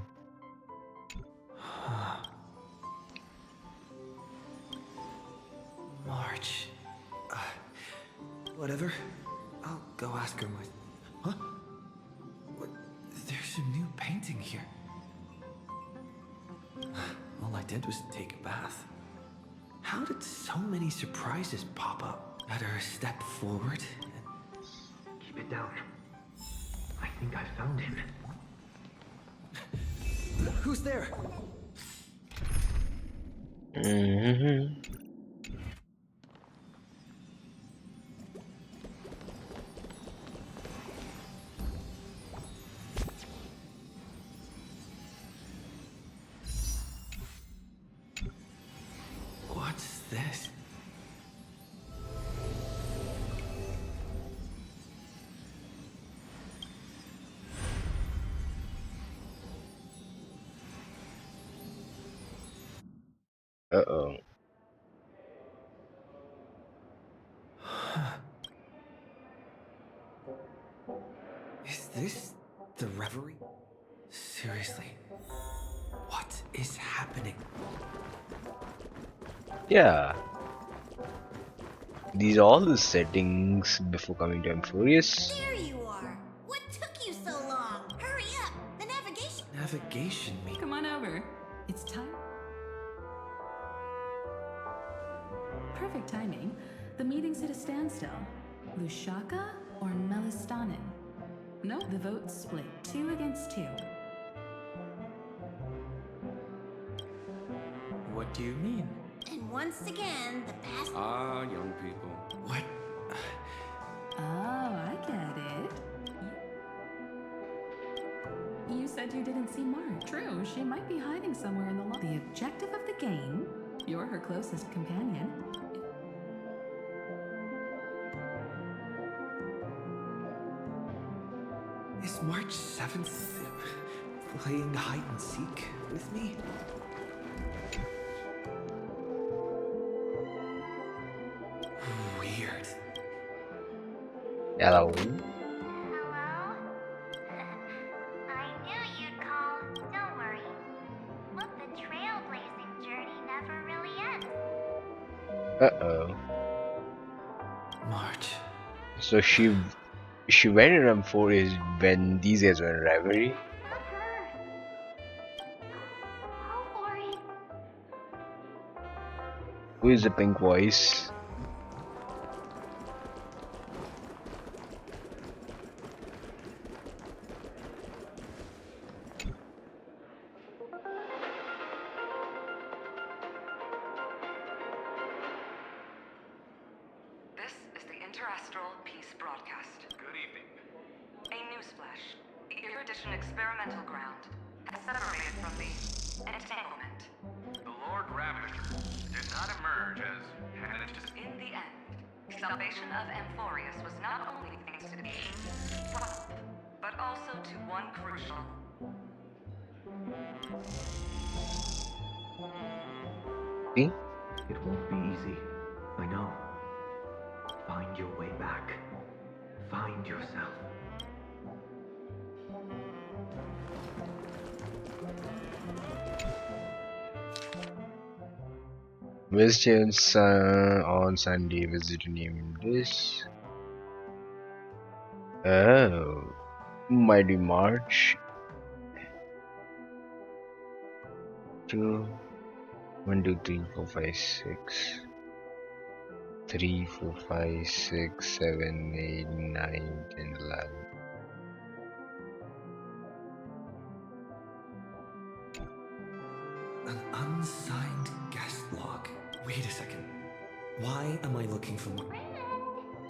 March. Whatever. I'll go ask her Huh? What? There's a new painting here. All I did was take a bath. How did so many surprises pop up? Better step forward and... Keep it down. I think I found him. Who's there? this? Uh-oh. Is this the reverie? Seriously, what is happening? Yeah. These are all the settings before coming to Emphorius. There you are. What took you so long? Hurry up. The navigation. Navigation me. Come on over. It's time. Perfect timing. The meeting's at a standstill. Lushaka or Melistanen? No, the vote's split. 2 against 2. What do you mean? And once again, the past. Ah, young people. What? Oh, I get it. You said you didn't see Mark. True, she might be hiding somewhere in the law. The objective of the game, you're her closest companion. Is March 7th playing hide and seek with me? Weird. Hello. Hello? I knew you'd call. Don't worry. Look, the trailblazing journey never really ends. Uh-oh. March. So she went in Emphorius when these guys were in rivalry. Not her. Go for it. Who is the pink voice? This is the Interastral Peace Broadcast. Good evening. A newsflash. The Erudition experimental ground has separated from the entanglement. The Lord Ravager did not emerge as Hannity's. In the end, salvation of Emphorius was not only thanks to the prop, but also to one crucial. See? It won't be easy. I know. Find your way back. Find yourself. Visitors on Sunday visit named this. Oh, might be March. 2, 1, 2, 3, 4, 5, 6. 3, 4, 5, 6, 7, 8, 9, 10, 11. An unsigned guest log. Wait a second. Why am I looking for more?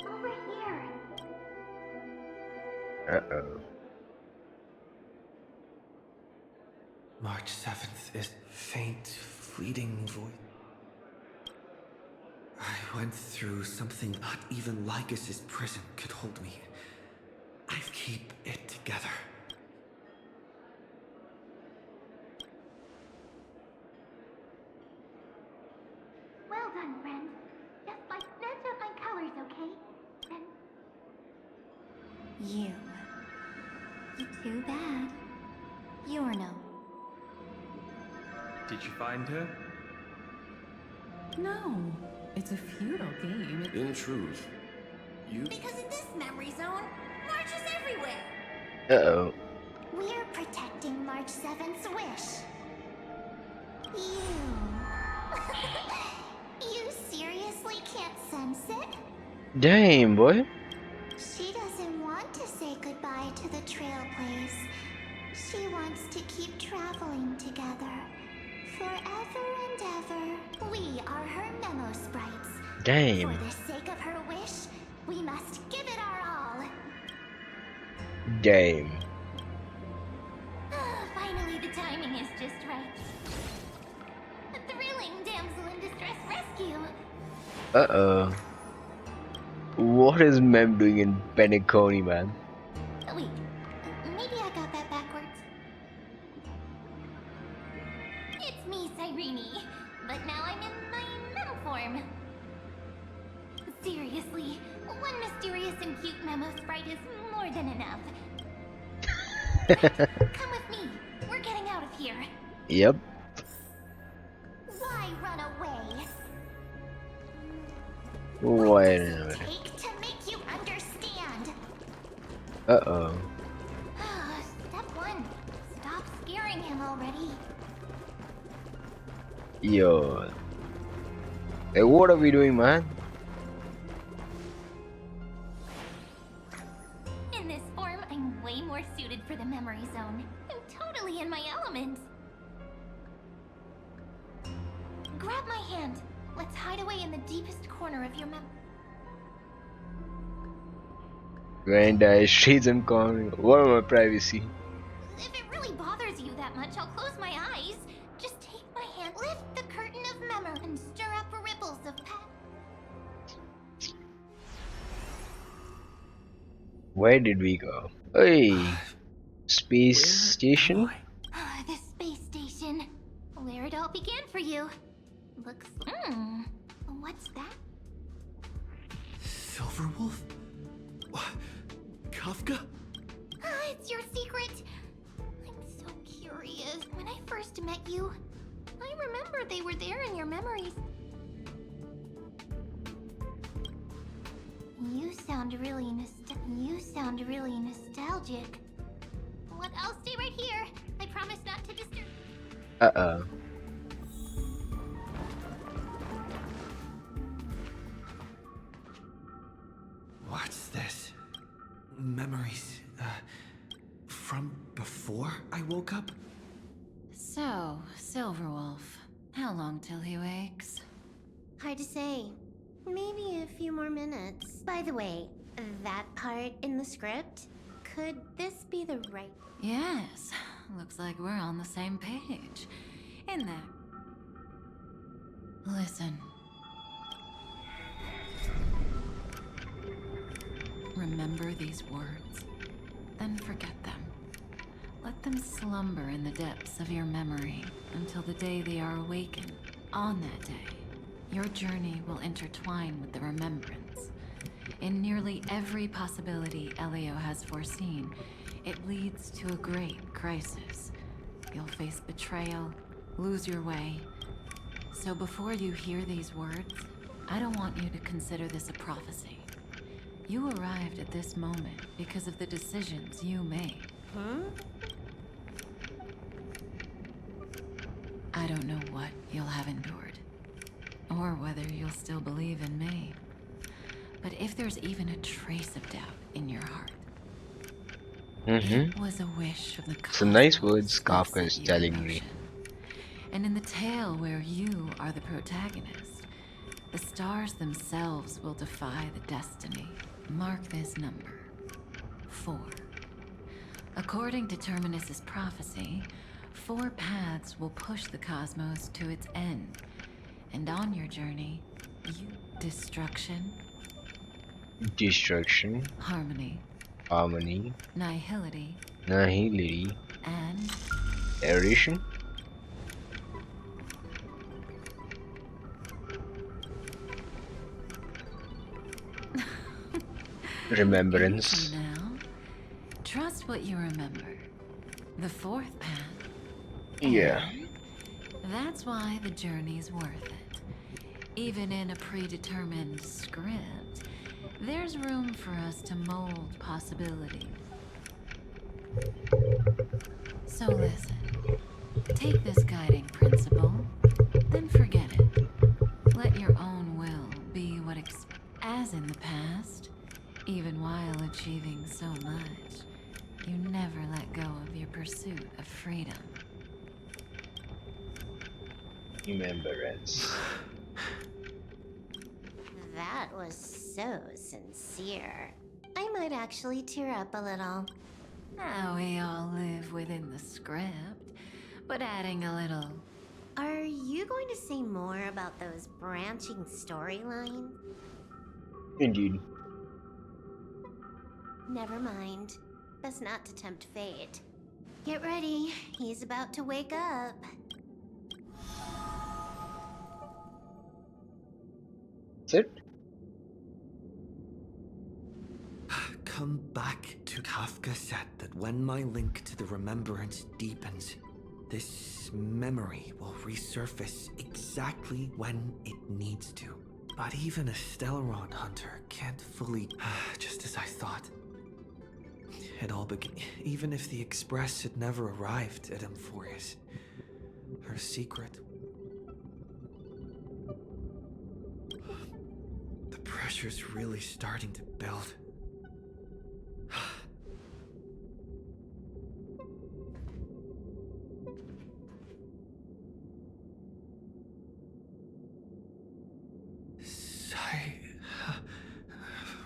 Over here. Uh-oh. March 7th is faint, fleeting voice. I went through something not even Lycus's prison could hold me. I keep it together. Well done, friend. Just like match up my colors, okay? And you. Too bad. You're no. Did you find her? No, it's a futile game. In truth, you... Because in this memory zone, March is everywhere. Uh-oh. We're protecting March 7th's wish. You. You seriously can't sense it? Damn, boy. She doesn't want to say goodbye to the Trailplays. She wants to keep traveling together. Forever and ever. We are her memo sprites. Damn. For the sake of her wish, we must give it our all. Damn. Finally, the timing is just right. A thrilling damsel in distress rescue. Uh-oh. What is Mem doing in Penacony, man? Oh, wait, maybe I got that backwards. It's me, Cyrene, but now I'm in my mem form. Seriously, one mysterious and cute memo sprite is more than enough. Come with me. We're getting out of here. Yep. Why run away? Wait a minute. Take to make you understand. Uh-oh. Step 1. Stop scaring him already. Yo. Hey, what are we doing, man? In this form, I'm way more suited for the memory zone. I'm totally in my element. Grab my hand. Let's hide away in the deepest corner of your Granddad, streets and corner. What are my privacy? If it really bothers you that much, I'll close my eyes. Just take my hand, lift the curtain of memory, and stir up ripples of Where did we go? Hey, space station? the space station. Where it all began for you. Looks... What's that? Silverwolf? Kafka? It's your secret. I'm so curious. When I first met you, I remember they were there in your memories. You sound really nostalgic. What? I'll stay right here. I promise not to disturb. Uh-oh. What's this? Memories, from before I woke up? So, Silverwolf, how long till he wakes? Hard to say. Maybe a few more minutes. By the way, that part in the script, could this be the right... Yes, looks like we're on the same page. In there. Listen. Remember these words, then forget them. Let them slumber in the depths of your memory until the day they are awakened. On that day, your journey will intertwine with the remembrance. In nearly every possibility Elio has foreseen, it leads to a great crisis. You'll face betrayal, lose your way. So before you hear these words, I don't want you to consider this a prophecy. You arrived at this moment because of the decisions you made. I don't know what you'll have endured, or whether you'll still believe in me. But if there's even a trace of doubt in your heart, it was a wish of the cosmos. Some nice words that Kafka set is you in telling me. motion. And in the tale where you are the protagonist, the stars themselves will defy the destiny. Mark this number, 4. According to Terminus's prophecy, 4 paths will push the cosmos to its end. And on your journey, destruction, harmony, nihility, and eration. Remembrance. Easy now. Trust what you remember. The 4th path. Yeah. And that's why the journey's worth it. Even in a predetermined script, there's room for us to mold possibilities. So listen. Take this guiding principle, then forget it. Let your own will be what as in the past. Even while achieving so much, you never let go of your pursuit of freedom. Remembrance. That was so sincere. I might actually tear up a little. Now we all live within the script, but adding a little Are you going to say more about those branching storylines? Indeed. Never mind. Best not to tempt fate. Get ready, he's about to wake up. That's it? Come back to Kafka said that when my link to the remembrance deepens, this memory will resurface exactly when it needs to. But even a Stellaron hunter can't fully... just as I thought. It all began... Even if the Express had never arrived at Emphorius, her secret... The pressure's really starting to build.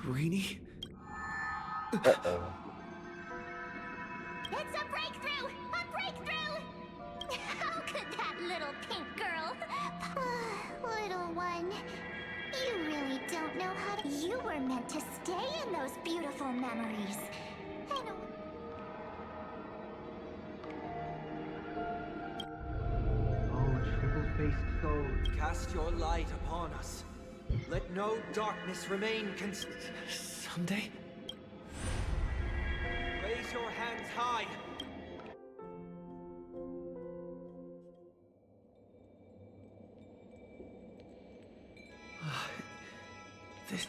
Cyrene? Uh-oh. It's a breakthrough! A breakthrough! How could that little pink girl... little one... You really don't know how to... You were meant to stay in those beautiful memories. And... Oh, triple-faced soul. Cast your light upon us. Let no darkness remain Someday? Raise your hands high.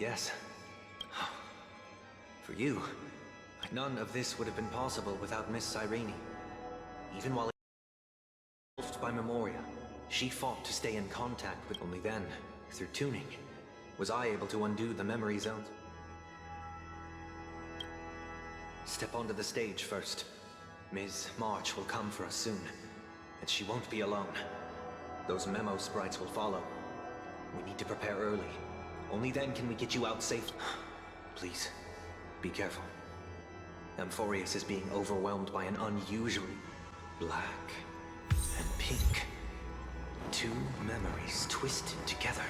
Yes. For you, none of this would have been possible without Miss Cyrene. Even while engulfed by Memoria, she fought to stay in contact with only then, through tuning, was I able to undo the memory zones. Step onto the stage first. Ms. March will come for us soon, and she won't be alone. Those memo sprites will follow. We need to prepare early. Only then can we get you out safe. Please, be careful. Emphorius is being overwhelmed by an unusually black and pink. Two memories twisted together.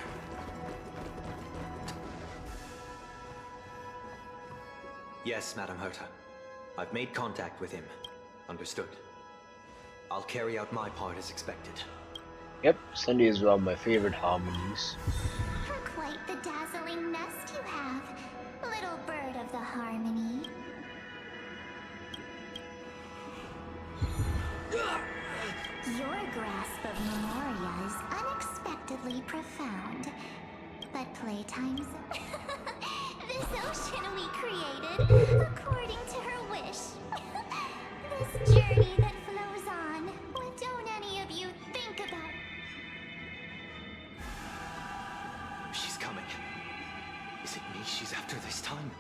Yes, Madam Herta. I've made contact with him. Understood. I'll carry out my part as expected. Yep, Sunday is one of my favorite harmonies. Quite the dazzling nest you have, little bird of the harmony. Your grasp of Memoria is unexpectedly profound. But playtime's... this ocean we created, according to her wish. This journey that flows on, what don't any of you think about? She's coming. Is it me she's after this time?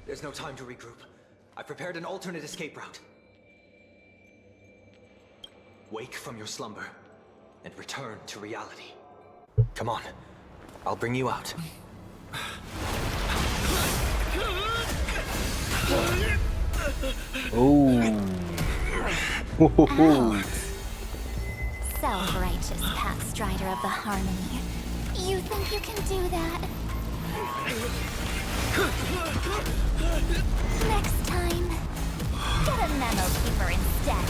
There's no time to regroup. I prepared an alternate escape route. Wake from your slumber and return to reality. Come on. I'll bring you out. Self-righteous pathstrider of the harmony. You think you can do that? Next time, get a memo keeper instead.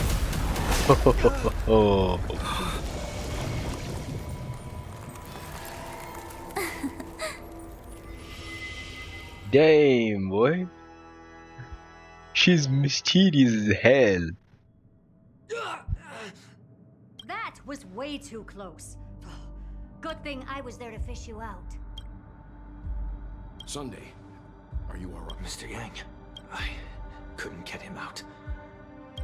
Damn, boy. She's mysterious as hell. That was way too close. Good thing I was there to fish you out. Sunday, are you alright? Mr. Yang, I couldn't get him out.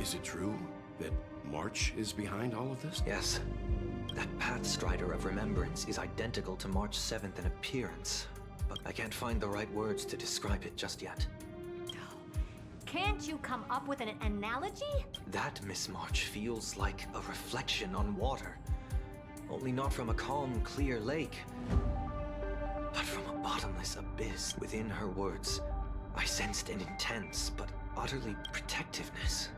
Is it true that March is behind all of this? Yes. That Pathstrider of Remembrance is identical to March 7th in appearance, but I can't find the right words to describe it just yet. Can't you come up with an analogy? That Miss March feels like a reflection on water. Only not from a calm, clear lake, but from a bottomless bottomless abyss. Within her words, I sensed an intense but utterly protectiveness.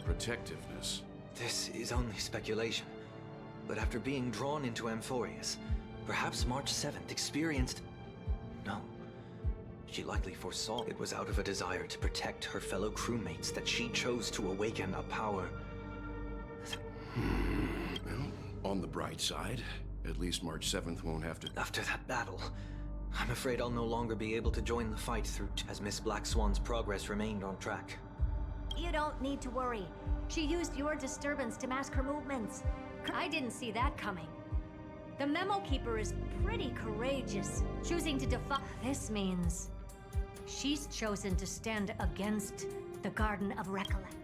Protectiveness? This is only speculation, but after being drawn into Amphorius, perhaps March 7th experienced... No. She likely foresaw it was out of a desire to protect her fellow crewmates that she chose to awaken a power. Well, on the bright side, at least March 7th won't have to... After that battle, I'm afraid I'll no longer be able to join the fight through as Miss Black Swan's progress remained on track. You don't need to worry. She used your disturbance to mask her movements. I didn't see that coming. The Memo Keeper is pretty courageous, choosing to defy... This means... she's chosen to stand against the Garden of Recollection.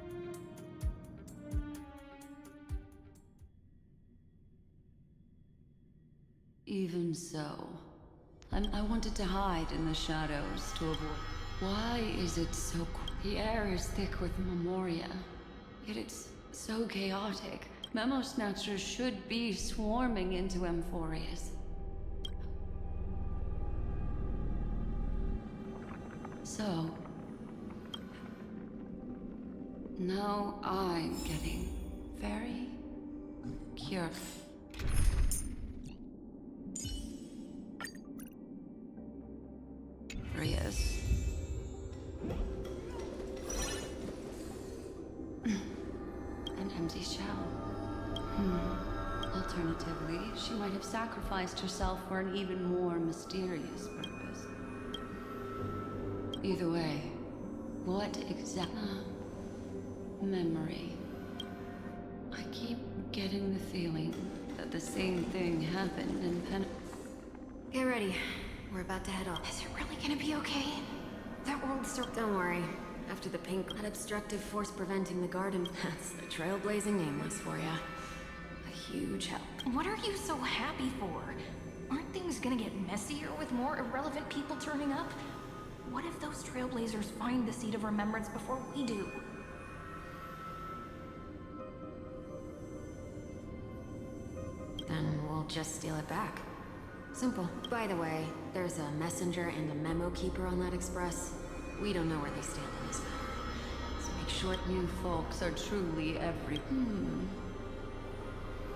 Even so, I wanted to hide in the shadows to avoid... Why is it so... The air is thick with Memoria, yet it's so chaotic. Memo Snatchers should be swarming into Amphorius. So... now I'm getting very curious. An empty shell. Alternatively, she might have sacrificed herself for an even more mysterious purpose. Either way, what exact memory? I keep getting the feeling that the same thing happened in Get ready. We're about to head off. Is it really gonna be okay? That world Don't worry. After the pink, that obstructive force preventing the garden, that's the trailblazing nameless for ya. A huge help. What are you so happy for? Aren't things gonna get messier with more irrelevant people turning up? What if those trailblazers find the Seat of Remembrance before we do? Then we'll just steal it back. Simple. By the way, there's a messenger and a memo keeper on that express. We don't know where they stand in this matter. So make sure you folks are truly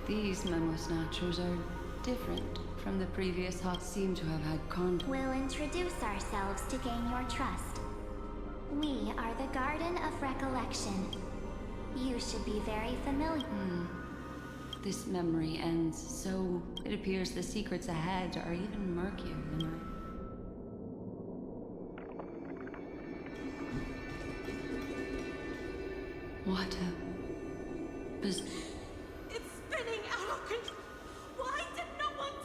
These Memo Snatchers are different from the previous Hawk seem to have had contact. We'll introduce ourselves to gain your trust. We are the Garden of Recollection. You should be very familiar. This memory ends, so it appears the secrets ahead are even murkier than I... What a... It's spinning out of control. Why did no one...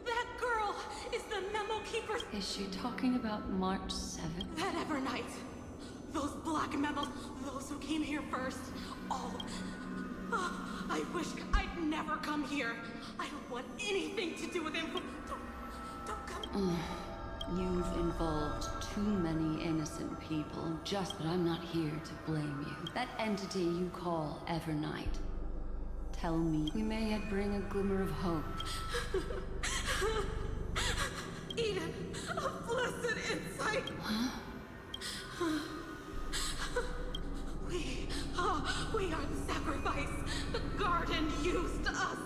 That girl is the Memo Keeper. Is she talking about March 7th? That evernight. Those black memos. Those who came here first. All... I wish I'd never come here. I don't want anything to do with him. Don't come. You've involved too many innocent people, but I'm not here to blame you. That entity you call Evernight. Tell me, we may yet bring a glimmer of hope. Eden, a blessed insight. We are the sacrifice the garden used us.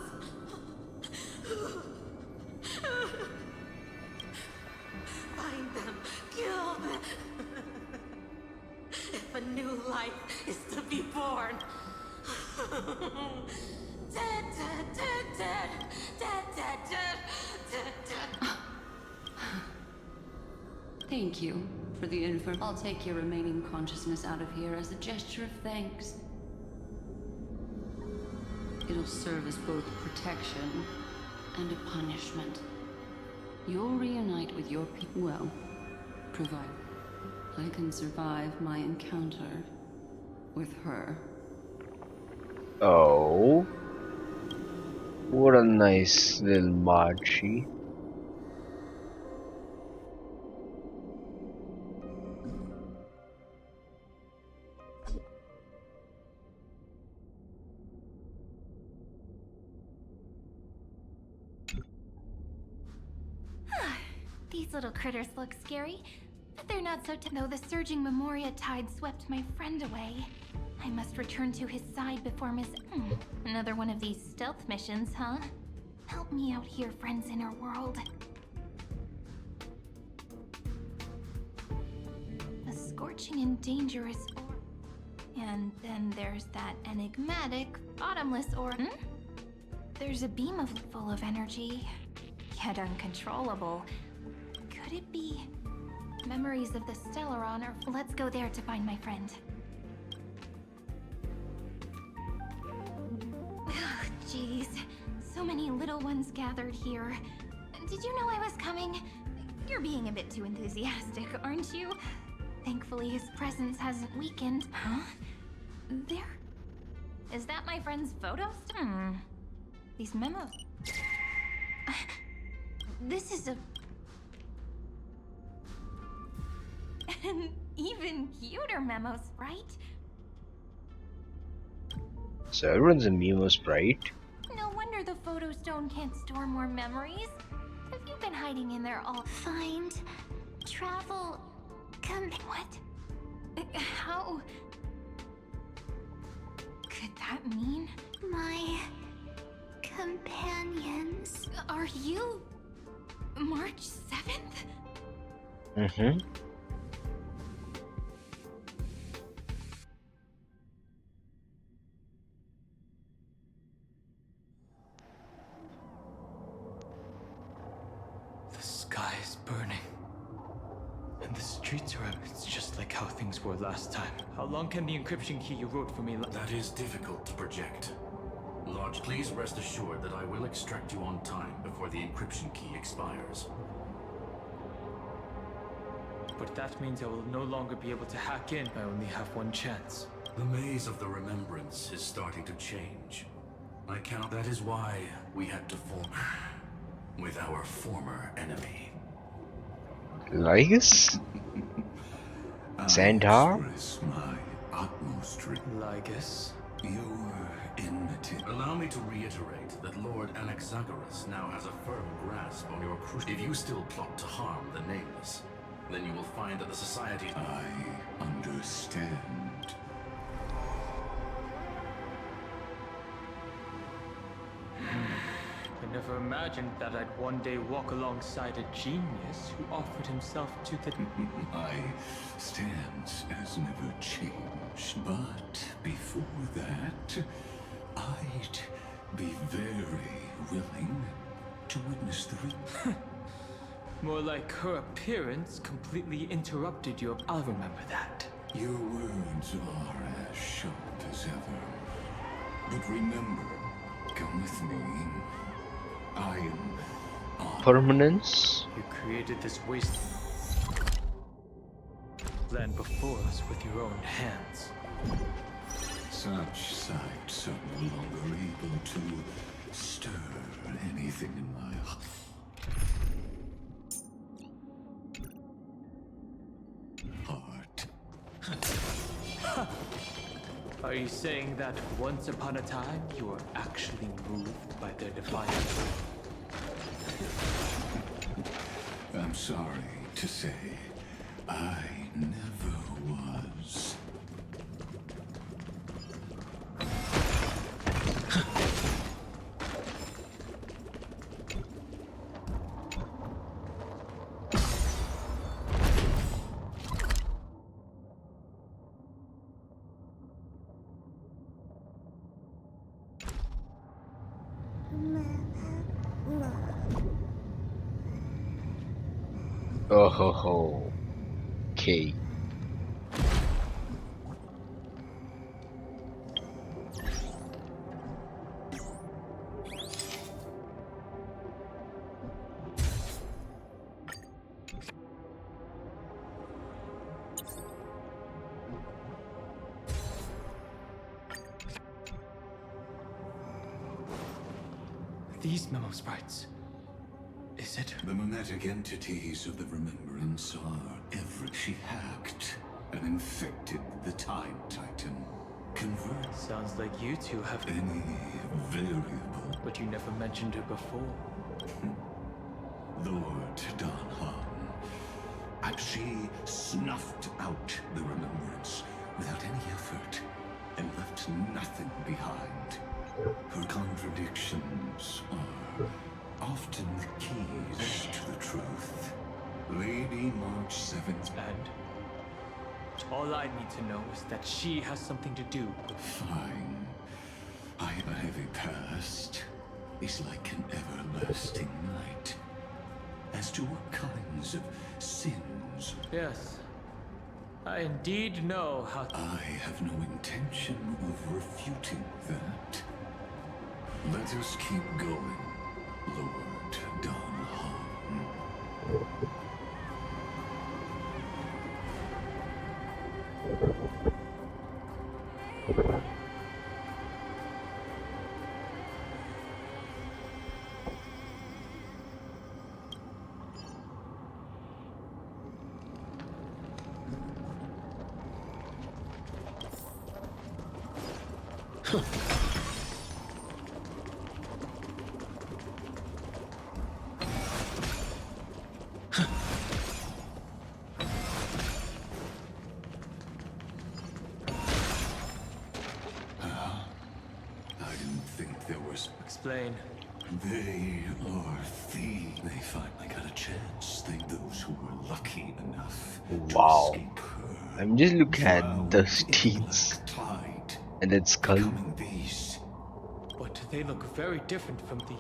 Find them, kill them. If a new life is to be born. Dead, dead, dead, dead, dead, dead, dead, dead, dead. Thank you for the info. I'll take your remaining consciousness out of here as a gesture of thanks. It'll serve as both protection and a punishment. You'll reunite with your people, well, provided I can survive my encounter with her. Oh, what a nice little Marchie. These little critters look scary, but they're not so though the surging Memoria tide swept my friend away. I must return to his side before another one of these stealth missions, huh? Help me out here, friends inner world. A scorching and dangerous orb. And then there's that enigmatic, bottomless orb. There's a beam full of energy, yet uncontrollable. Could it be memories of the Stellaron, or let's go there to find my friend. Jeez, so many little ones gathered here. Did you know I was coming? You're being a bit too enthusiastic, aren't you? Thankfully, his presence hasn't weakened. Huh? There? Is that my friend's photos? These memos. This is an even cuter memos, right? So everyone's in Memo Sprite. No wonder the photo stone can't store more memories. Have you been hiding in there all? Find, travel, What? How? Could that mean? My companions. Are you March 7th? Mm-hmm. The sky is burning. And the streets are... It's just like how things were last time. How long can the encryption key you wrote for me That is difficult to project. Lodge, please rest assured that I will extract you on time before the encryption key expires. But that means I will no longer be able to hack in. I only have one chance. The maze of the remembrance is starting to change. I cannot... That is why we had to form with our former enemy. Lygus? Xandar? My utmost Lygus? Your enmity. Allow me to reiterate that Lord Anaxagoras now has a firm grasp on your crucial... If you still plot to harm the Nameless, then you will find that the Society... I understand. I never imagined that I'd one day walk alongside a genius who offered himself to the... My stance has never changed, but before that, I'd be very willing to witness the... More like her appearance completely interrupted your... I'll remember that. Your words are as sharp as ever. But remember, come with me. I am... Permanence? You created this waste land before us with your own hands. Such sights are no longer able to stir anything in my heart. Are you saying that once upon a time you were actually moved by their defiance? I'm sorry to say, I never was. Oh ho ho. Okay. These memo sprites. Is it? The mimetic entities of the remembrance are she hacked and infected the Time Titan. Convert. Sounds like you two have any variable. But you never mentioned her before. Lord danheng. that she snuffed out the remembrance without any effort and left nothing behind. Her contradictions are often the keys to the truth. Lady March 7th. And all I need to know is that she has something to do with... Fine. I have a heavy past. It's like an everlasting night. As to what kinds of sins... Yes. I indeed know how... I have no intention of refuting that. Let us keep going, Lord danheng. Explain. They are thieves. They finally got a chance. Those who were lucky enough Wow. to escape her. I'm just looking at the steeds and that skull. But they look very different from the...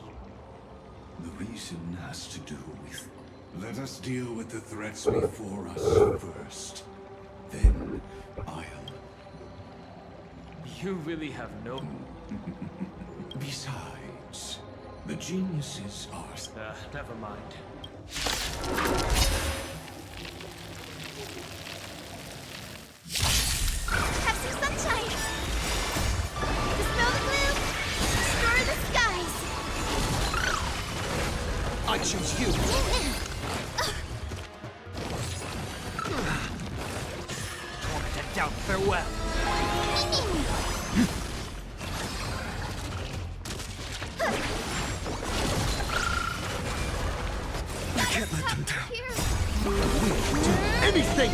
The reason has to do with... Let us deal with the threats before us first. Then I'll... You really have no... Besides, the geniuses are... never mind. Have some sunshine! Dispel the gloom! Destroy the skies! I choose you! Torment and doubt, farewell! I can't let them down. We'll do anything!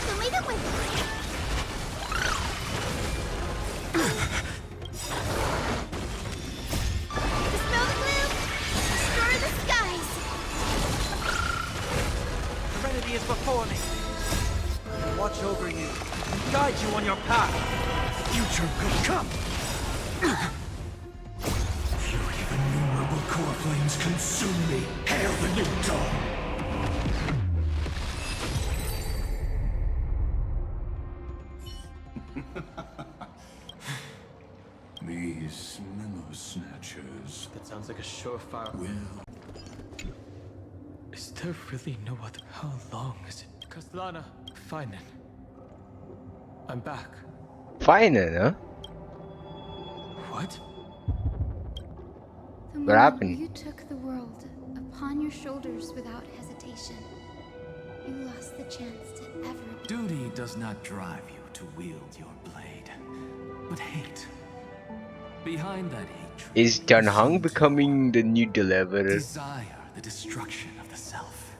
So leave it with me. Dispel the gloom! Destroy the skies! Serenity is before me. Watch over you, and guide you on your path. The future will come. Fury of innumerable core flames consume me. Hail the new dawn! These memo snatchers. That sounds like a surefire... Well... Is there really no other... How long is it? Kaslana, fine then. I'm back. Fine, huh? What? The What happened? You took the world upon your shoulders without hesitation. You lost the chance to ever... Duty does not drive you to wield your blade, but hate. Behind that hatred... Is danheng becoming the new deliverer? Desire the destruction of the self.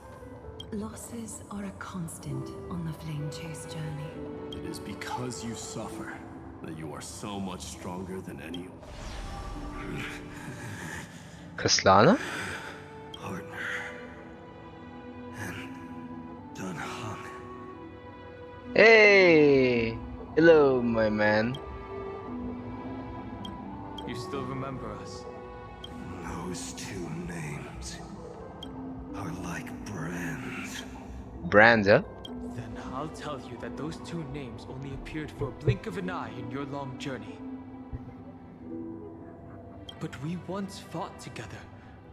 Losses are a constant on the Flame Chase journey. It is because you suffer that you are so much stronger than any... Kaslana? Partner. And danheng. Hey! Hello, my man. You still remember us? Those two names are like brands. Brands, huh? Then I'll tell you that those two names only appeared for a blink of an eye in your long journey. But we once fought together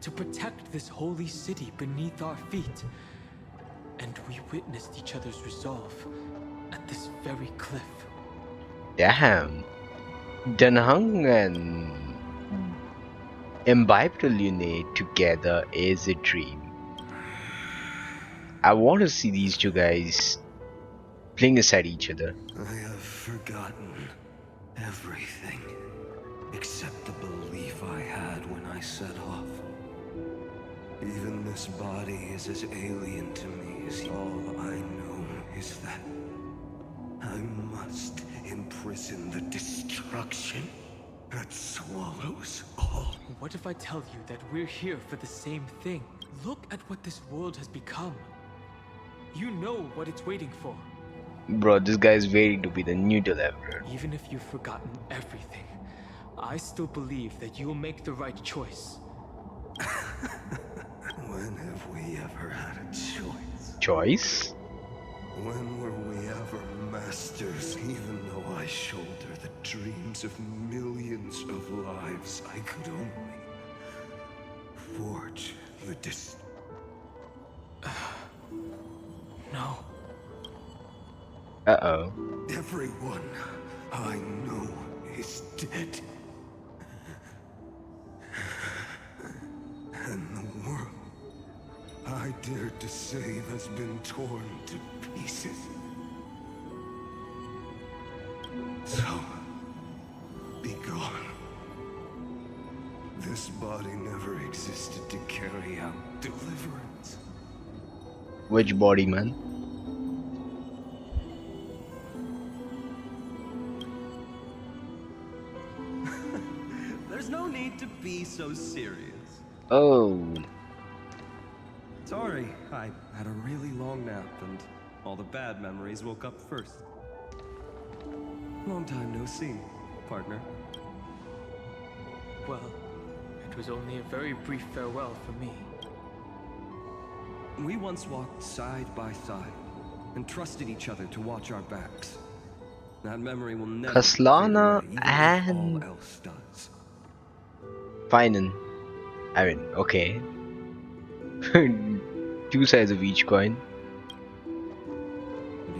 to protect this holy city beneath our feet. And we witnessed each other's resolve at this very cliff. Damn. Danheng and Imbibe to unite together is a dream. I want to see these two guys playing aside each other. I have forgotten everything except the belief I had when I set off. Even this body is as alien to me as all I know is that I must imprison the destruction that swallows all. What if I tell you that we're here for the same thing? Look at what this world has become. You know what it's waiting for. Bro, this guy is waiting to be the neutral emperor. Even if you've forgotten everything, I still believe that you'll make the right choice. When have we ever had a choice? Choice? When were we ever masters? Even though I shoulder the dreams of millions of lives, I could only forge the No. Uh-oh. Everyone I know is dead. And the world I dared to save has been torn to pieces. So, be gone. This body never existed to carry out deliverance. Which body, man? There's no need to be so serious. Oh. Sorry, I had a really long nap and all the bad memories woke up first. Long time no see, partner. Well, it was only a very brief farewell for me. We once walked side by side and trusted each other to watch our backs. That memory will never Kaslana fade away, even and if all else does. Finan. I mean, okay. Two sides of each coin.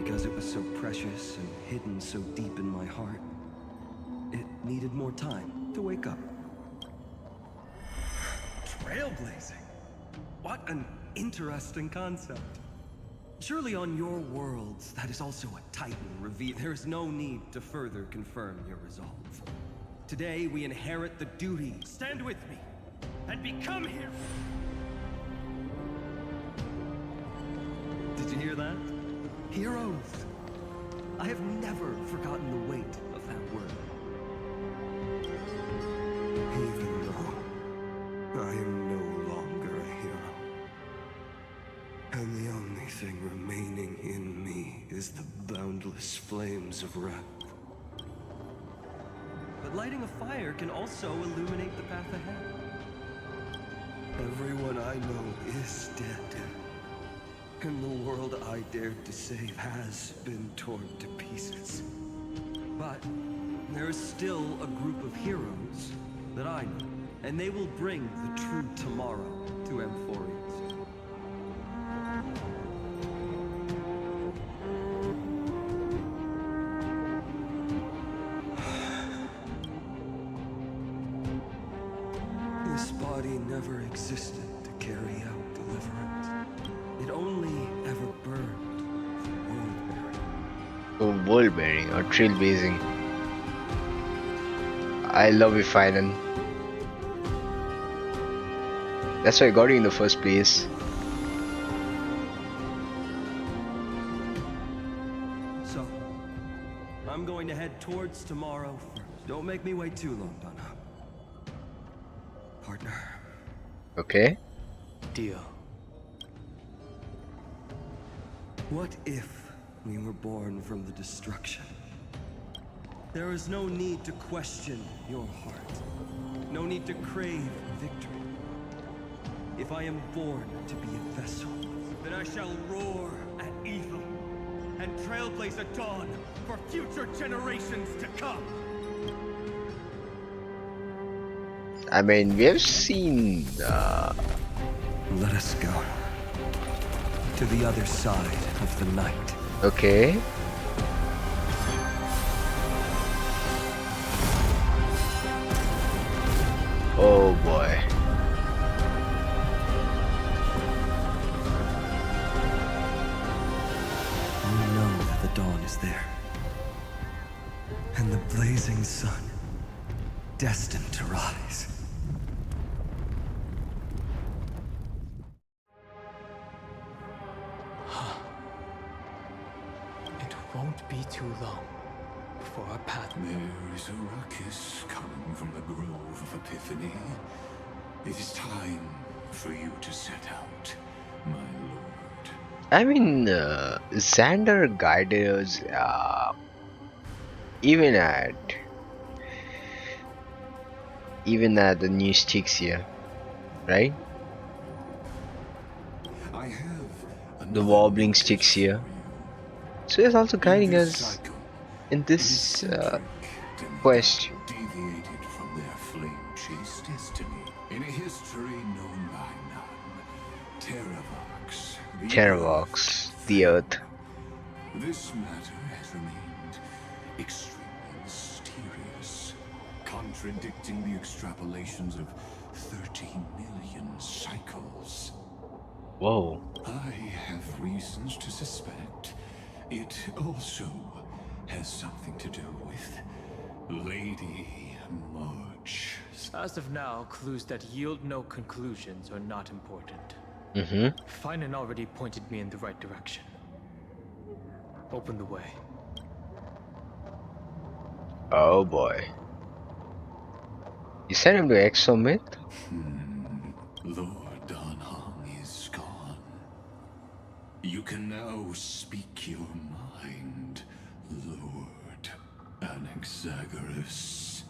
Because it was so precious and hidden so deep in my heart, it needed more time to wake up. Trailblazing? What an interesting concept. Surely on your worlds, that is also a Titan reveal. There is no need to further confirm your resolve. Today, we inherit the duty. Stand with me and become here. Did you hear that? Heroes. I have never forgotten the weight of that word. Even though I am no longer a hero. And the only thing remaining in me is the boundless flames of wrath. But lighting a fire can also illuminate the path ahead. Everyone I know is dead. And the world I dared to save has been torn to pieces. But there is still a group of heroes that I know, and they will bring the true tomorrow to Amphorius. This body never existed to carry out deliverance. It only ever burned for world-bearing. Oh, world bearing or trailblazing. I love it, Finan. That's why I got you in the first place. So, I'm going to head towards tomorrow first. Don't make me wait too long, Donna. Partner. Okay. Deal. What if we were born from the destruction? There is no need to question your heart. No need to crave victory. If I am born to be a vessel, then I shall roar at evil and trailblaze a dawn for future generations to come. I mean, we have seen. Let us go to the other side of the night. Okay. Oh boy. We know that the dawn is there. And the blazing sun, destined to rise. won't be too long before our path. There is a ruckus coming from the Grove of Epiphany. It is time for you to set out, my lord. I mean, Xander guided us even at the new sticks here, right? I have The wobbling sticks here. So he's also guiding us in this quest. deviated from their flame-chased destiny. In a history known by none, Terravox, the Earth. this matter has remained extremely mysterious, contradicting the extrapolations of 13 million cycles. Whoa. I have reasons to suspect it also has something to do with Lady March. As of now, clues that yield no conclusions are not important. Finan already pointed me in the right direction. Open the way. Oh boy. You sent him to Exomyth? Lord danheng is gone. You can now speak your mind, Lord Anaxagoras.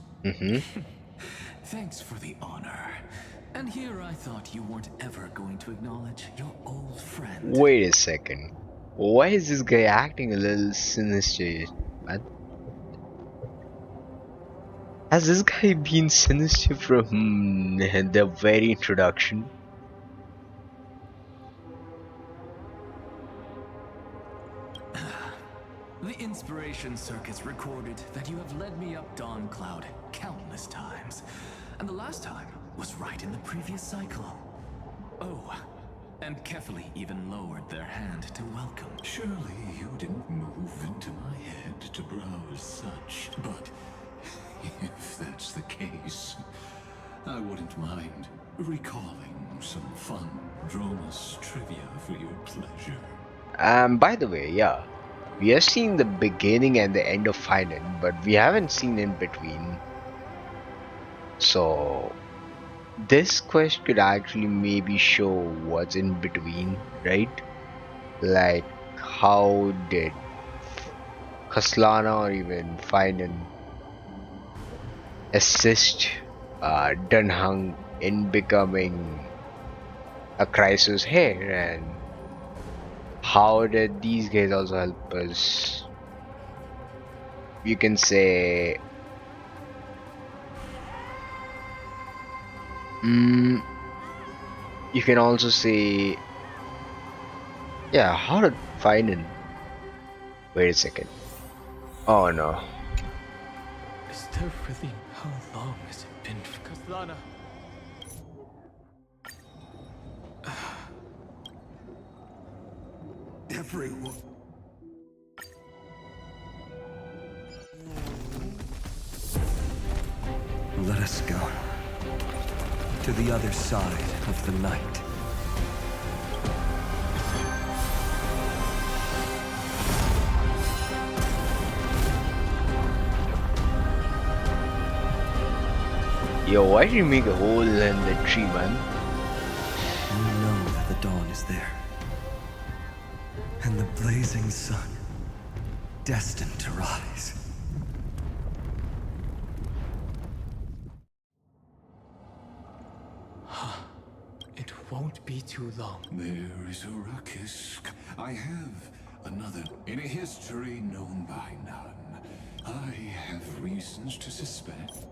Thanks for the honor. And here I thought you weren't ever going to acknowledge your old friend. Wait a second. Why is this guy acting a little sinister, man? Has this guy been sinister from the very introduction? The Inspiration Circuits recorded that you have led me up Dawn Cloud countless times. And the last time was right in the previous cycle. Oh, and Kefali even lowered their hand to welcome. Surely you didn't move into my head to browse such, but if that's the case, I wouldn't mind recalling some fun Dromus trivia for your pleasure. By the way, yeah. We have seen the beginning and the end of Finan, but we haven't seen in between. So this quest could actually maybe show what's in between, right? Like how did Kaslana or even Finan assist Danheng in becoming a Crisis Heir, and how did these guys also help us? You can say you can also say, yeah, how did Finan? Wait a second. Oh no. Is there really? How long has it been? Kaslana. Everyone. Let us go to the other side of the night. Yo, why did you make a hole in the tree, man? We know that the dawn is there. And the blazing sun, destined to rise. It won't be too long. There is a ruckus. I have another. In a history known by none, I have reasons to suspect.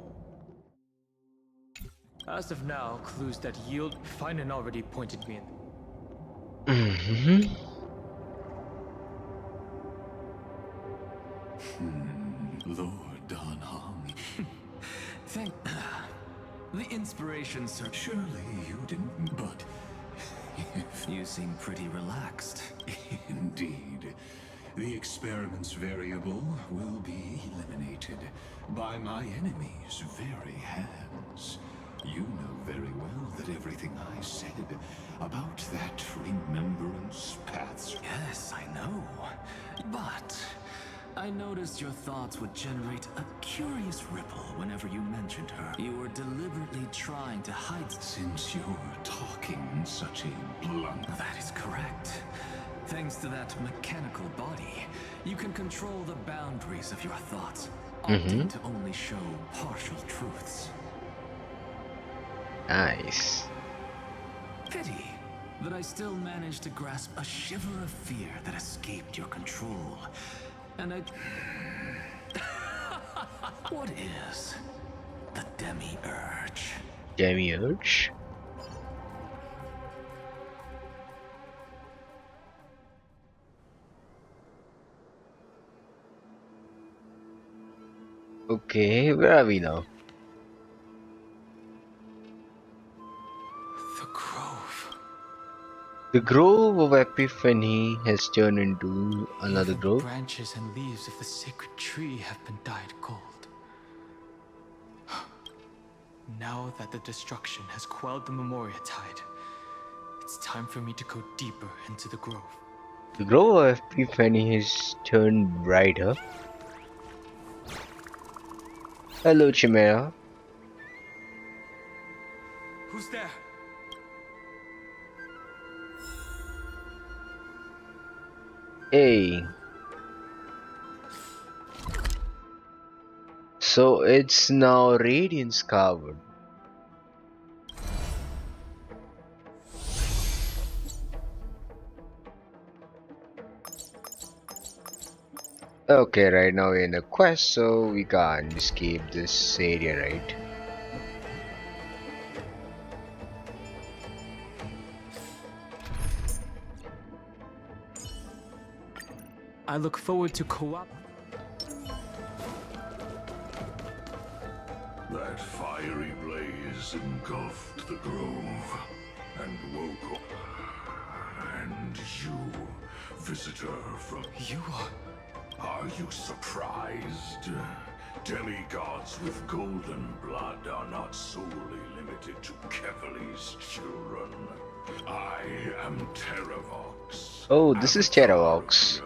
As of now, clues that yield. Finan already pointed me in. Lord danheng. Thank the Inspiration Circuit. Surely you didn't, but if you seem pretty relaxed. Indeed. The experiment's variable will be eliminated by my enemy's very hands. You know very well that everything I said about that remembrance path. Yes, I know. But I noticed your thoughts would generate a curious ripple whenever you mentioned her. You were deliberately trying to hide. Since you're talking in such a blunt... That is correct. Thanks to that mechanical body, you can control the boundaries of your thoughts, opting to only show partial truths. Nice. Pity that I still managed to grasp a shiver of fear that escaped your control. And I... What is the demiurge? Demiurge? Okay, where are we now? The grove. The Grove of Epiphany has turned into another Even grove. branches and leaves of the sacred tree have been dyed gold. Now that the destruction has quelled the Memoria tide, it's time for me to go deeper into the grove. The Grove of Epiphany has turned brighter. Hello, Chimera. Who's there? Hey. So it's now Radiance covered. Okay, right now we're in a quest, so we can't escape this area, right? I look forward to That fiery blaze engulfed the grove and woke up. And you, visitor from... You are... Are you surprised? Demigods with golden blood are not solely limited to Kevali's children. I am Terravox. Oh, this is Terravox.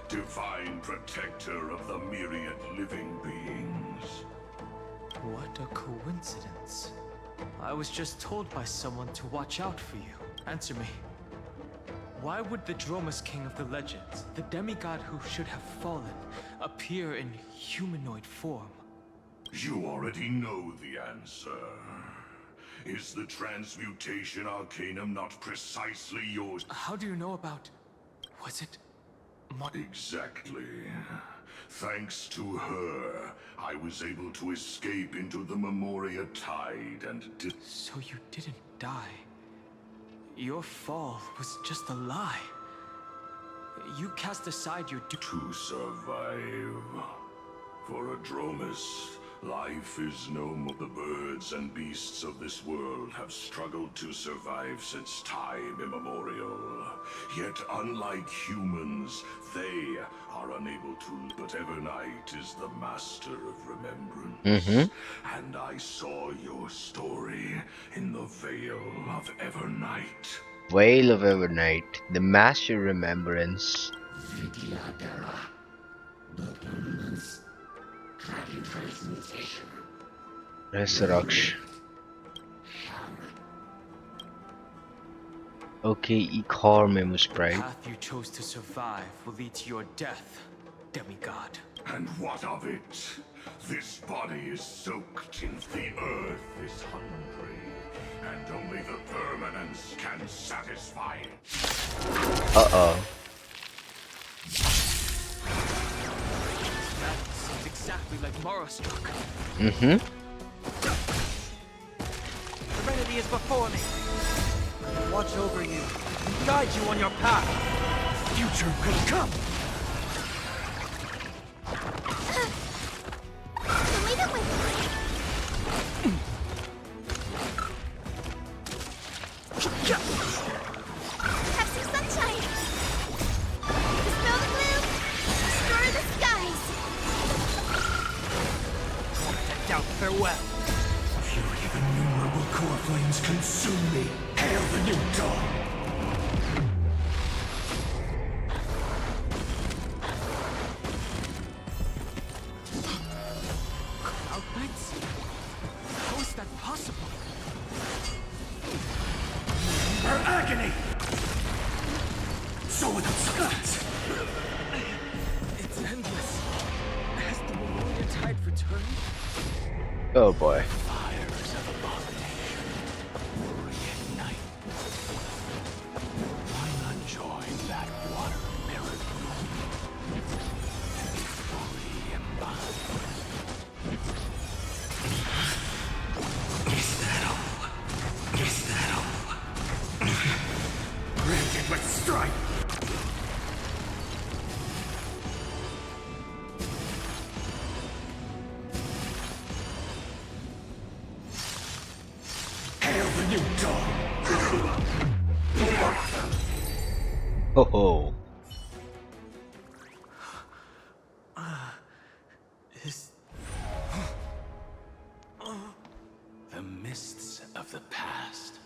Divine protector of the myriad living beings. What a coincidence. I was just told by someone to watch out for you. Answer me. Why would the Dromus King of the legends, the demigod who should have fallen, appear in humanoid form? You already know the answer. Is the transmutation arcanum not precisely yours? How do you know about... Was it... Exactly. Thanks to her, I was able to escape into the Memoria tide and So you didn't die. Your fall was just a lie. You cast aside your to survive. For a Dromus, life is no more. The birds and beasts of this world have struggled to survive since time immemorial. Yet unlike humans, they are unable to. But Evernight is the master of remembrance. And I saw your story in the Veil of Evernight. Veil of Evernight, the master remembrance. Resurrection. Okay, Ichor Memo Sprite. The path you chose to survive will lead to your death, demigod. And what of it? This body is soaked in the earth is hungry, and only the permanence can satisfy it. Uh-oh. That seems exactly like Morostruck. Serenity is before me. I will watch over you and guide you on your path. Future could come. Leave it with me. Have some sunshine. Dispel the gloom. Restore the skies. Doubt farewell. Fury of innumerable core flames consume me. Hail the new dawn! Oh boy. Fires of abomination reignite. Why not join that water mirror and fully embody? Is that all? Is that all? Granted, let's strike! Hail the new dawn! Ho ho. The mists of the past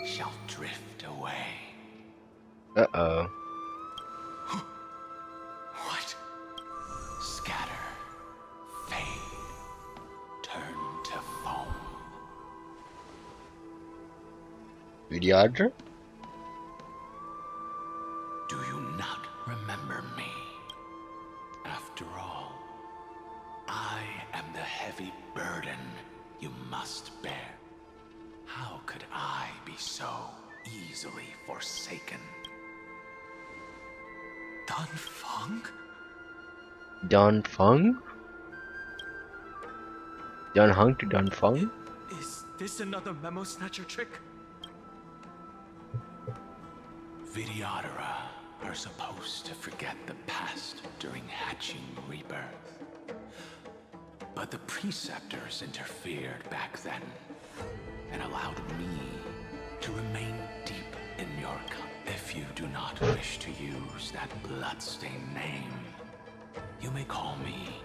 shall drift away. Uh-oh. What? Scatter, fade, turn to foam. Videodra? Do you not remember me? After all, I am the heavy burden you must bear. How could I be so easily forsaken? Danheng? Danfeng? Danheng to Danfeng? Is this another memo snatcher trick? Videodra are supposed to forget the past during hatching rebirth. But the preceptors interfered back then and allowed me to remain deep in your cup. If you do not wish to use that bloodstained name, you may call me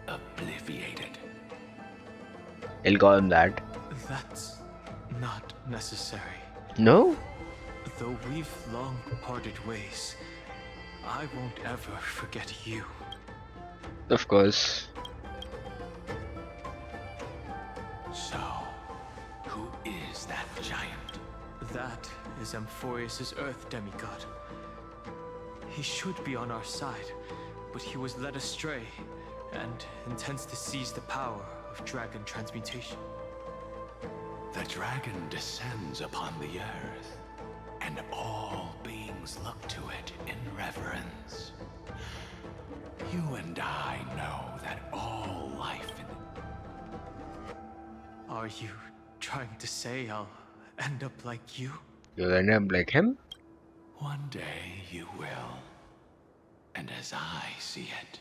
Obliviated. I'll call him that. That's not necessary. No? Though we've long parted ways, I won't ever forget you. Of course. So, who is that giant? That is Amphorius' Earth demigod. He should be on our side, but he was led astray and intends to seize the power of dragon transmutation. The dragon descends upon the earth, and all beings look to it in reverence. You and I know that all life in... Are you trying to say I'll end up like you? You'll end up like him? One day you will. And as I see it,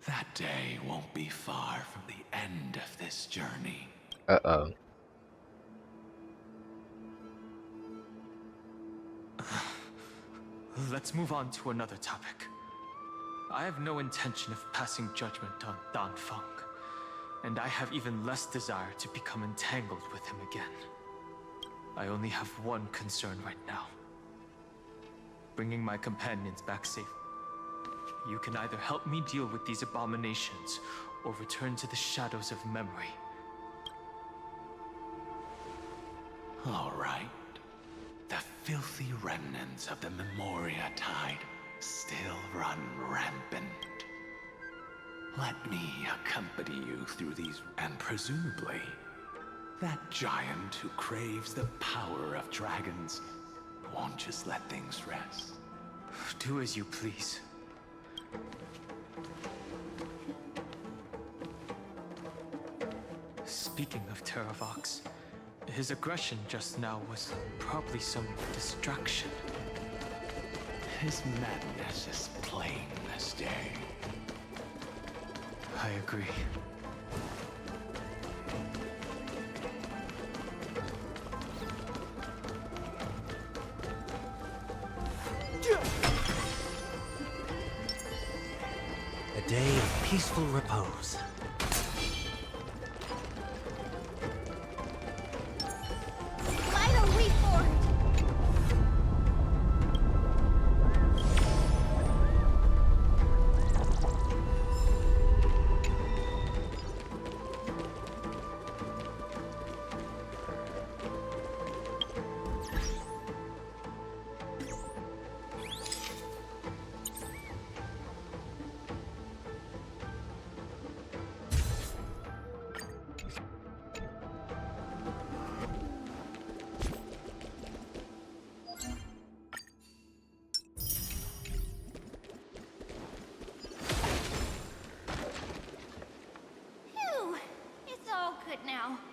that day won't be far from the end of this journey. Uh-oh. Let's move on to another topic. I have no intention of passing judgment on Danfeng, and I have even less desire to become entangled with him again. I only have one concern right now. Bringing my companions back safe. You can either help me deal with these abominations, or return to the shadows of memory. All right. The filthy remnants of the Memoria Tide still run rampant. Let me accompany you through these, and presumably, that giant who craves the power of dragons won't just let things rest. Do as you please. Speaking of Terravox, his aggression just now was probably some distraction. His madness is plain as day. I agree. A day of peaceful repose. Vital reformed!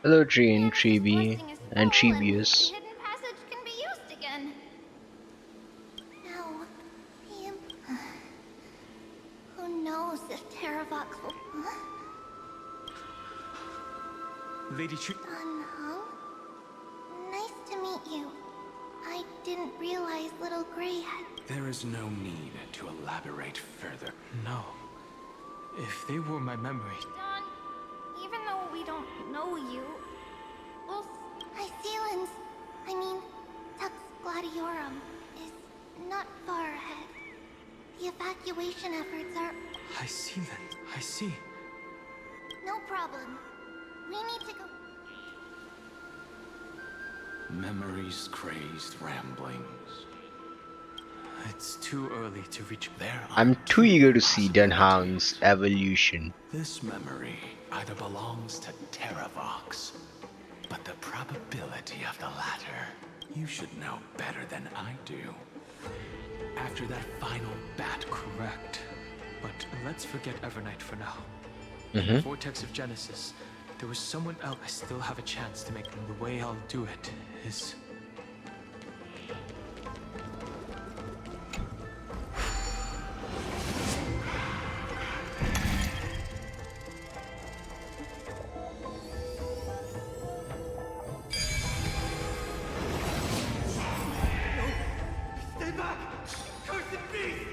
Hello, Train, Damage is Treeby, forcing his and fall, and the Treebius. hidden passage can be used again. No. Who knows if Terravox will... Huh? Lady Tree... Danheng? Nice to meet you. I didn't realize Little Gray had... There is no need to elaborate further. No. If they were my memory... Don, even though we don't know you, we'll... Icelands, I mean, Tux Gladiorum, is not far ahead. The evacuation efforts are... I see then. I see. No problem. We need to go... Memories crazed ramblings. It's too early to reach there. I'm too eager to see danheng's evolution. This memory either belongs to Terravox, but the probability of the latter, you should know better than I do. After that final bat... Correct. But let's forget Evernight for now. Mm-hmm. Vortex of Genesis. There was someone else I still have a chance to make, and the way I'll do it is... Stay back! Cursed beast!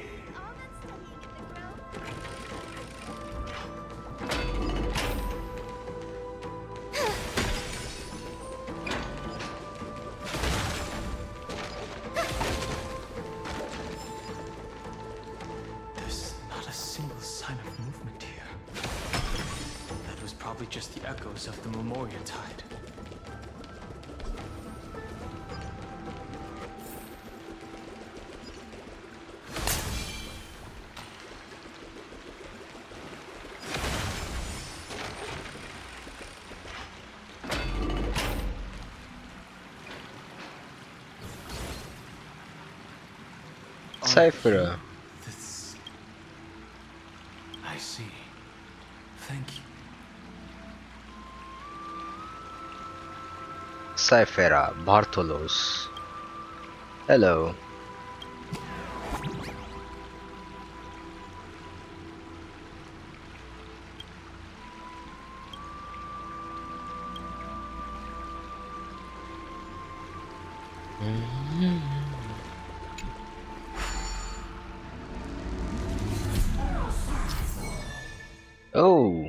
There's not a single sign of movement here. That was probably just the echoes of the Memoria Tide. Cypher. This... I see. Thank you. Cyphera Bartolos. Hello. Oh.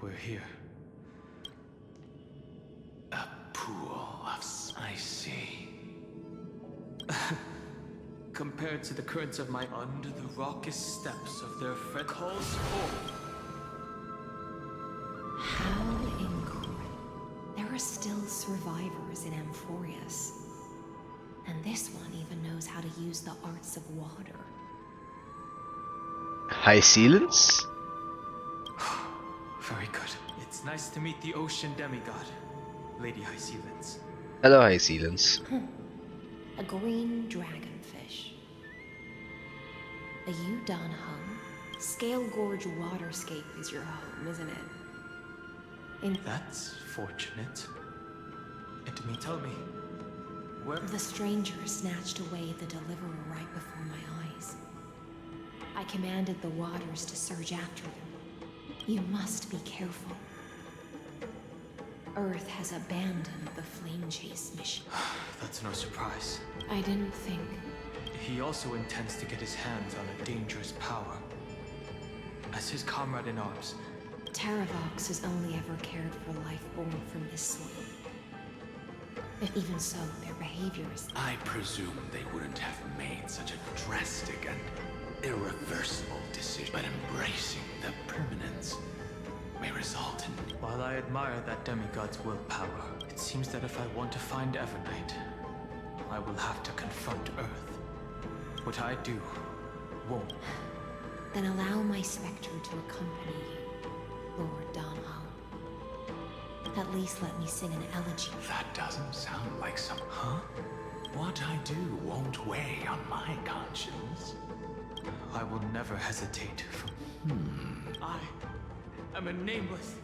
we're here. A pool of I see. Compared to the currents of my under the raucous steps of their friend calls forth. How incredible. There are still survivors in Amphorius. And this one even knows how to use the arts of water. High Sealants? Very good. It's nice to meet the ocean demigod, Lady High Sealants. Hello, High Sealants. A green dragonfish. A danheng. Scale Gorge waterscape is your home, isn't it? That's fortunate. And tell me, where... The stranger snatched away the deliverer right before my eyes. I commanded the waters to surge after them. You must be careful. Earth has abandoned the flame chase mission. That's no surprise. I didn't think. He also intends to get his hands on a dangerous power. As his comrade in arms. Taravox has only ever cared for life born from this soil. But even so, their behavior is... I presume they wouldn't have made such a drastic and irreversible decision, but embracing the permanence may result in... While I admire that demigod's willpower, it seems that if I want to find Evernight, I will have to confront Earth. What I do won't. Then allow my specter to accompany you, Lord danheng. At least let me sing an elegy. That doesn't sound like some... Huh? What I do won't weigh on my conscience. I will never hesitate from... I am a nameless.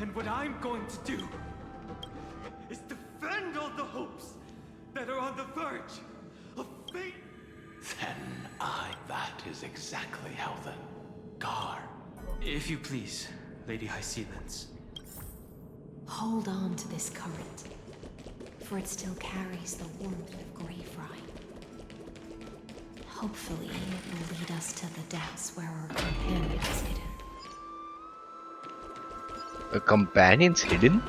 And what I'm going to do is defend all the hopes that are on the verge of fate. Then that is exactly how the Gar... If you please, Lady High Sealants. Hold on to this current, for it still carries the warmth of Greyfry. Hopefully, it will lead us to the depths where our companion is hidden. A companion's hidden?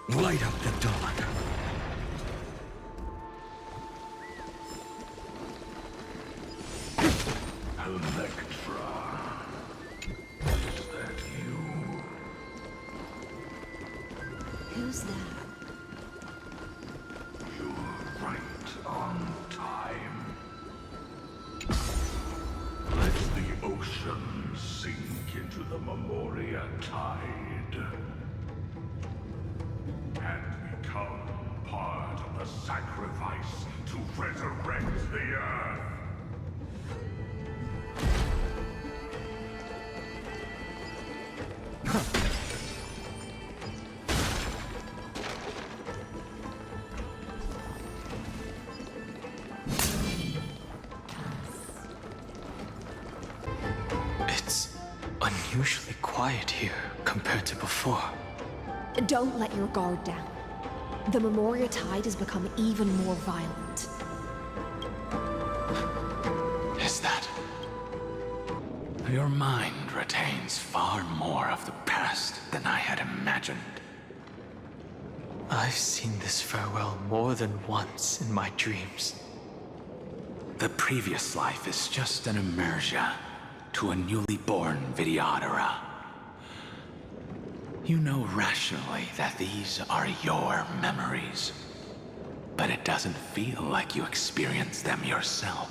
Light up the dawn. Electra. Is that you? Who's that? You're right on time. Let the ocean sink into the Memoria tide. And become part of the sacrifice to resurrect the Earth. It's unusually quiet here compared to before. Don't let your guard down. The Memoria tide has become even more violent. Is that? Your mind retains far more of the past than I had imagined. I've seen this farewell more than once in my dreams. The previous life is just an immersia to a newly born Vidyadhara. You know rationally that these are your memories, but it doesn't feel like you experienced them yourself.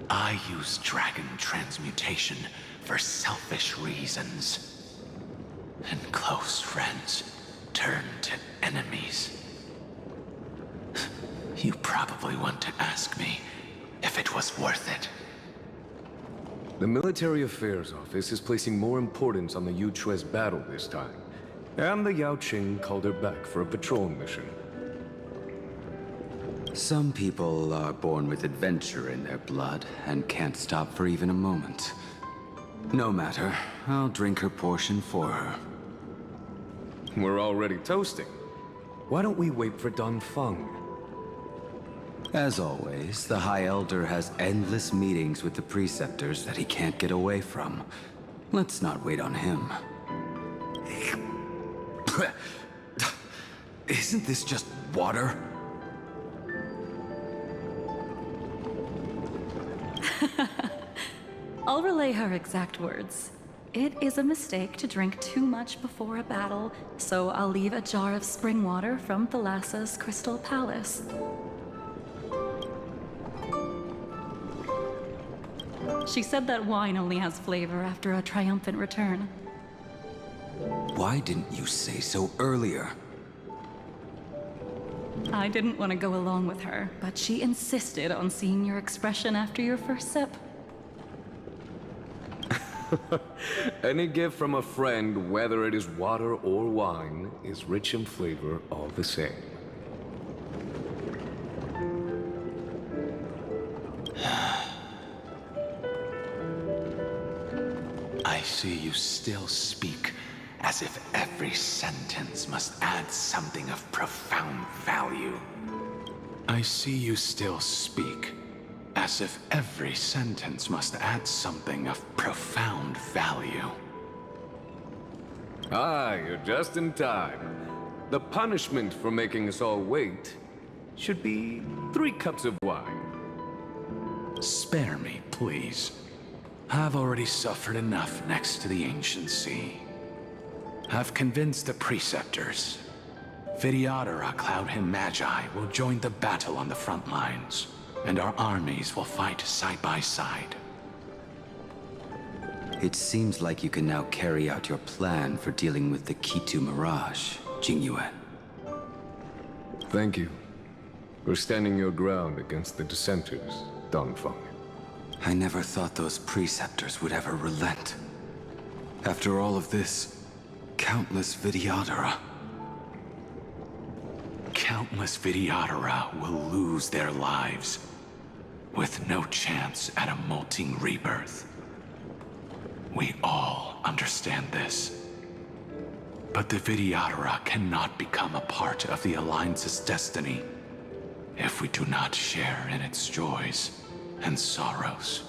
I use dragon transmutation for selfish reasons, and close friends turn to enemies. You probably want to ask me if it was worth it. The Military Affairs Office is placing more importance on the Yuchue's battle this time. And the Yaoqing called her back for a patrol mission. Some people are born with adventure in their blood and can't stop for even a moment. No matter, I'll drink her portion for her. We're already toasting. Why don't we wait for Danfeng? As always, the High Elder has endless meetings with the Preceptors that he can't get away from. Let's not wait on him. Isn't this just water? I'll relay her exact words. It is a mistake to drink too much before a battle, so I'll leave a jar of spring water from Thalassa's Crystal Palace. She said that wine only has flavor after a triumphant return. Why didn't you say so earlier? I didn't want to go along with her, but she insisted on seeing your expression after your first sip. Any gift from a friend, whether it is water or wine, is rich in flavor all the same. I see you still speak as if every sentence must add something of profound value. I see you still speak as if every sentence must add something of profound value. Ah, you're just in time. The punishment for making us all wait should be 3 cups of wine. Spare me, please. I've already suffered enough next to the Ancient Sea. I've convinced the Preceptors. Vidyadhara Cloudhymn Magi will join the battle on the front lines, and our armies will fight side by side. It seems like you can now carry out your plan for dealing with the Kitu Mirage, Jingyuan. Thank you for standing your ground against the dissenters, Danfeng. I never thought those Preceptors would ever relent. After all of this, countless Vidyadhara. Countless Vidyadhara will lose their lives, with no chance at a molting rebirth. We all understand this. But the Vidyadhara cannot become a part of the Alliance's destiny if we do not share in its joys and sorrows.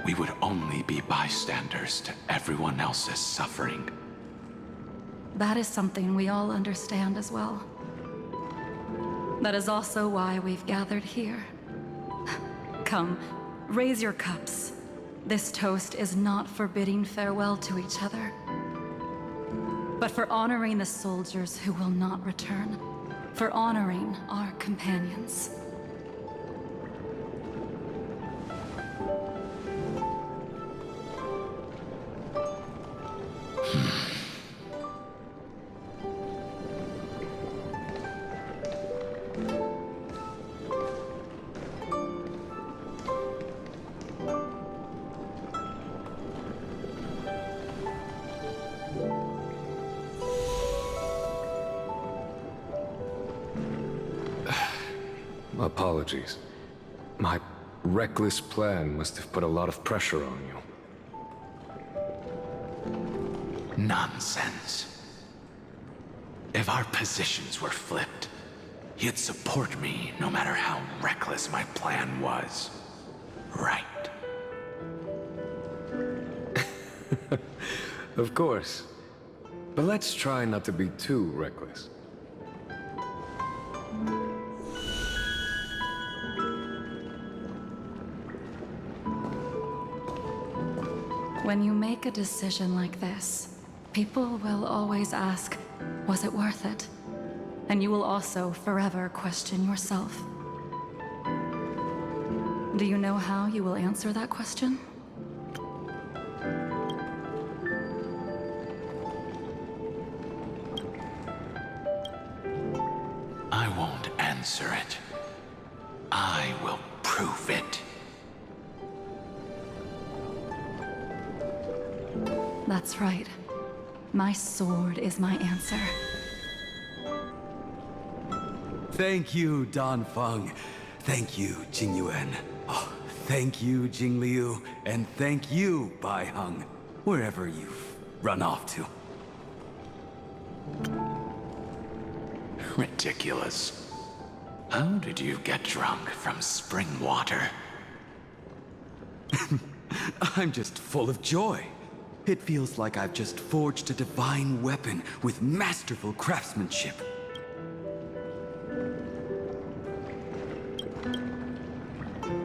We would only be bystanders to everyone else's suffering. That is something we all understand as well. That is also why we've gathered here. Come, raise your cups. This toast is not for bidding farewell to each other, but for honoring the soldiers who will not return, for honoring our companions. Apologies. My reckless plan must have put a lot of pressure on you. Nonsense. If our positions were flipped, you'd support me no matter how reckless my plan was. Right? Of course. But let's try not to be too reckless. When you make a decision like this, people will always ask, was it worth it? And you will also forever question yourself. Do you know how you will answer that question? I won't answer it. I will prove it. That's right. My sword is my answer. Thank you, Danfeng. Thank you, Jingyuan. Oh, thank you, Jingliu. And thank you, Baiheng, wherever you've run off to. Ridiculous. How did you get drunk from spring water? I'm just full of joy. It feels like I've just forged a divine weapon with masterful craftsmanship.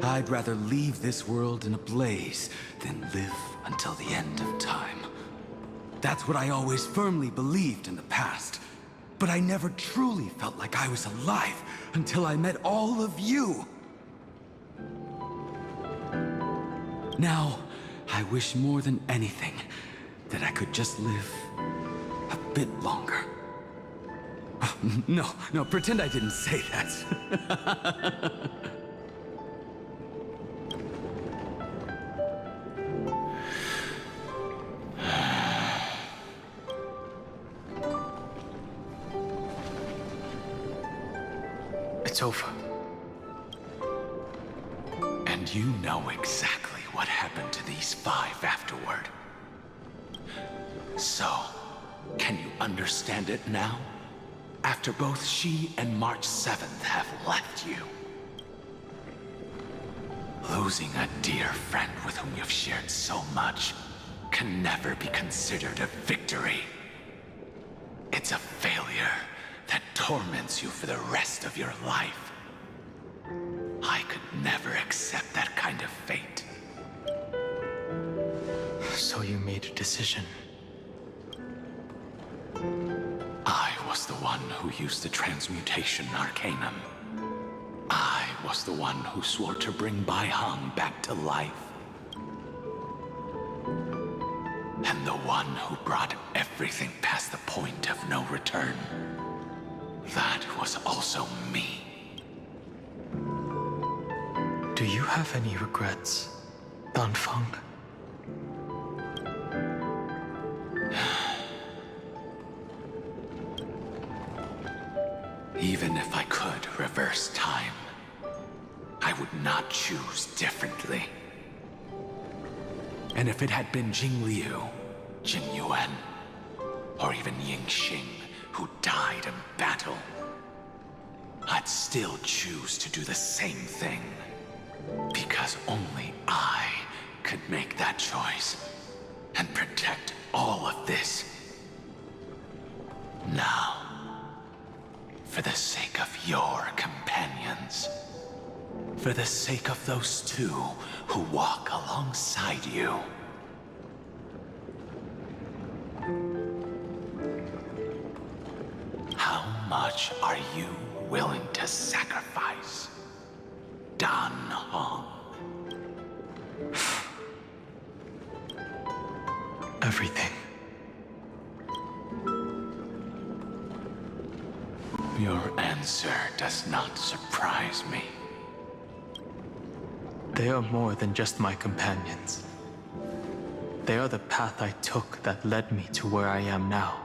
I'd rather leave this world in a blaze than live until the end of time. That's what I always firmly believed in the past. But I never truly felt like I was alive until I met all of you. Now, I wish more than anything that I could just live a bit longer. No, pretend I didn't say that. It's over. And you know exactly what happened to these 5 afterward. So, can you understand it now? After both she and March 7th have left you. Losing a dear friend with whom you've shared so much can never be considered a victory. It's a failure that torments you for the rest of your life. I could never accept that kind of fate. So you made a decision. I was the one who used the transmutation arcanum. I was the one who swore to bring Bai Hong back to life. And the one who brought everything past the point of no return. That was also me. Do you have any regrets, Danfeng? Even if I could reverse time, I would not choose differently. And if it had been Jing Liu, Jing Yuan, or even Ying Xing who died in battle, I'd still choose to do the same thing. Because only I could make that choice and protect all of this. Now, for the sake of your companions, for the sake of those 2 who walk alongside you, how much are you willing to sacrifice, Dan Hong? Everything. Your answer does not surprise me. They are more than just my companions. They are the path I took that led me to where I am now.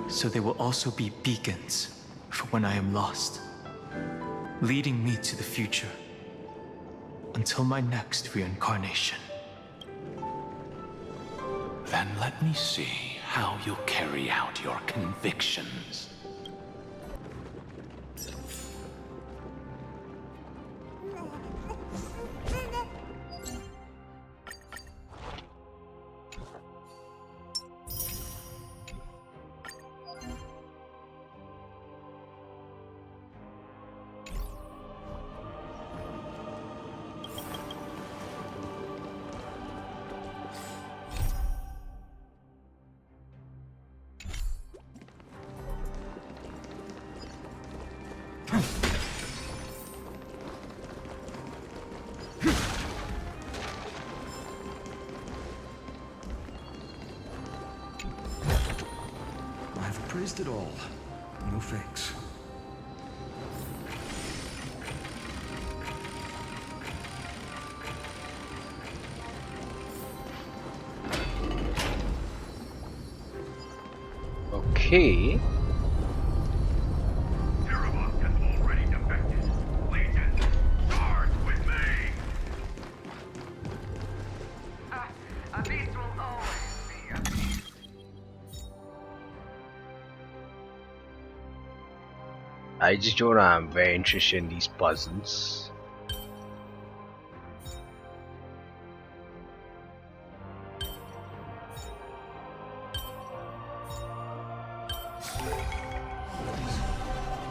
So they will also be beacons for when I am lost, leading me to the future until my next reincarnation. Then let me see how you'll carry out your convictions. I've praised it all. No thanks. Okay. I just don't know. I'm very interested in these puzzles.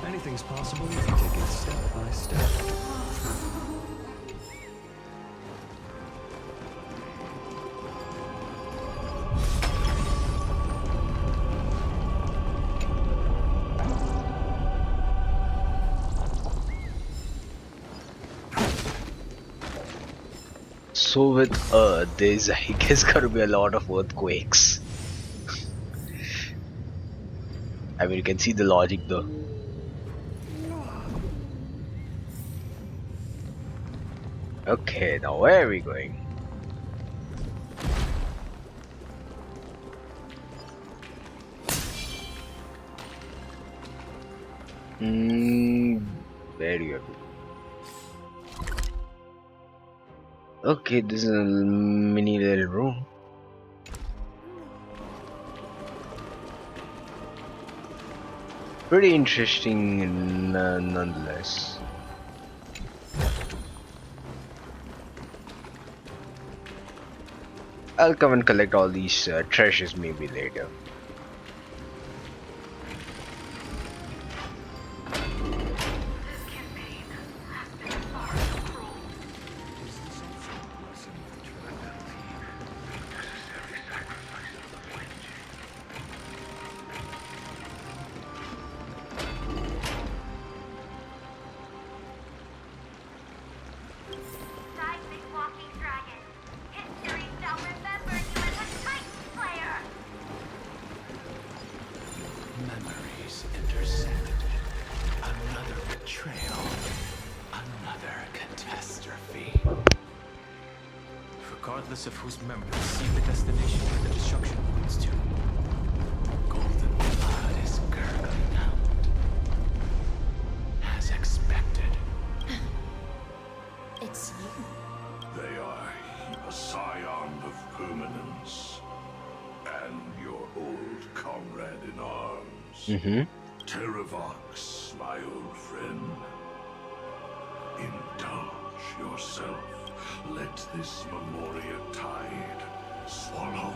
Anything's possible if you take it step by step. So with Earth, there's I guess gonna be a lot of earthquakes. I mean, you can see the logic though. Okay, now where are we going? Where do you have to go? Okay, this is a mini little room. Pretty interesting nonetheless. I'll come and collect all these treasures maybe later. Memories intersect. Another betrayal. Another catastrophe. Regardless of whose memories see the destination where the destruction points to. Golden blood is gurgling out. As expected. It's you. They are a scion of permanence. And your old comrade in arms. Terravox, my old friend. Indulge yourself. Let this Memoria tide swallow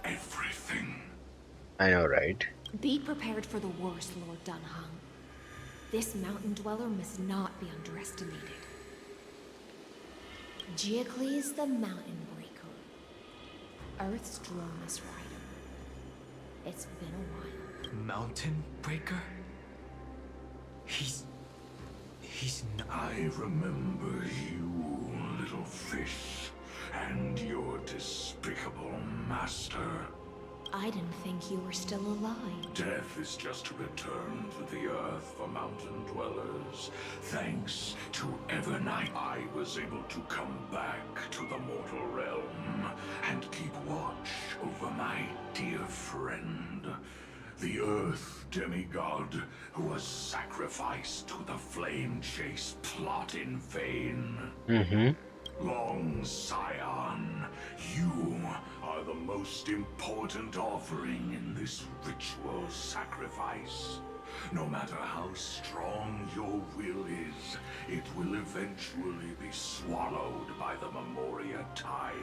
everything. I know, right? Be prepared for the worst, Lord Danheng. This mountain dweller must not be underestimated. Geocles the Mountain Breaker. Earth's strongest rider. It's been a while. Mountain Breaker? He's not... I remember you, little fish, and your despicable master. I didn't think you were still alive. Death is just a return to the earth for mountain dwellers. Thanks to evernight, I was able to come back to the mortal realm and keep watch over my dear friend, the earth demigod who was sacrificed to the flame chase plot in vain. Long Scion, you are the most important offering in this ritual sacrifice. No matter how strong your will is, it will eventually be swallowed by the Memoria tide.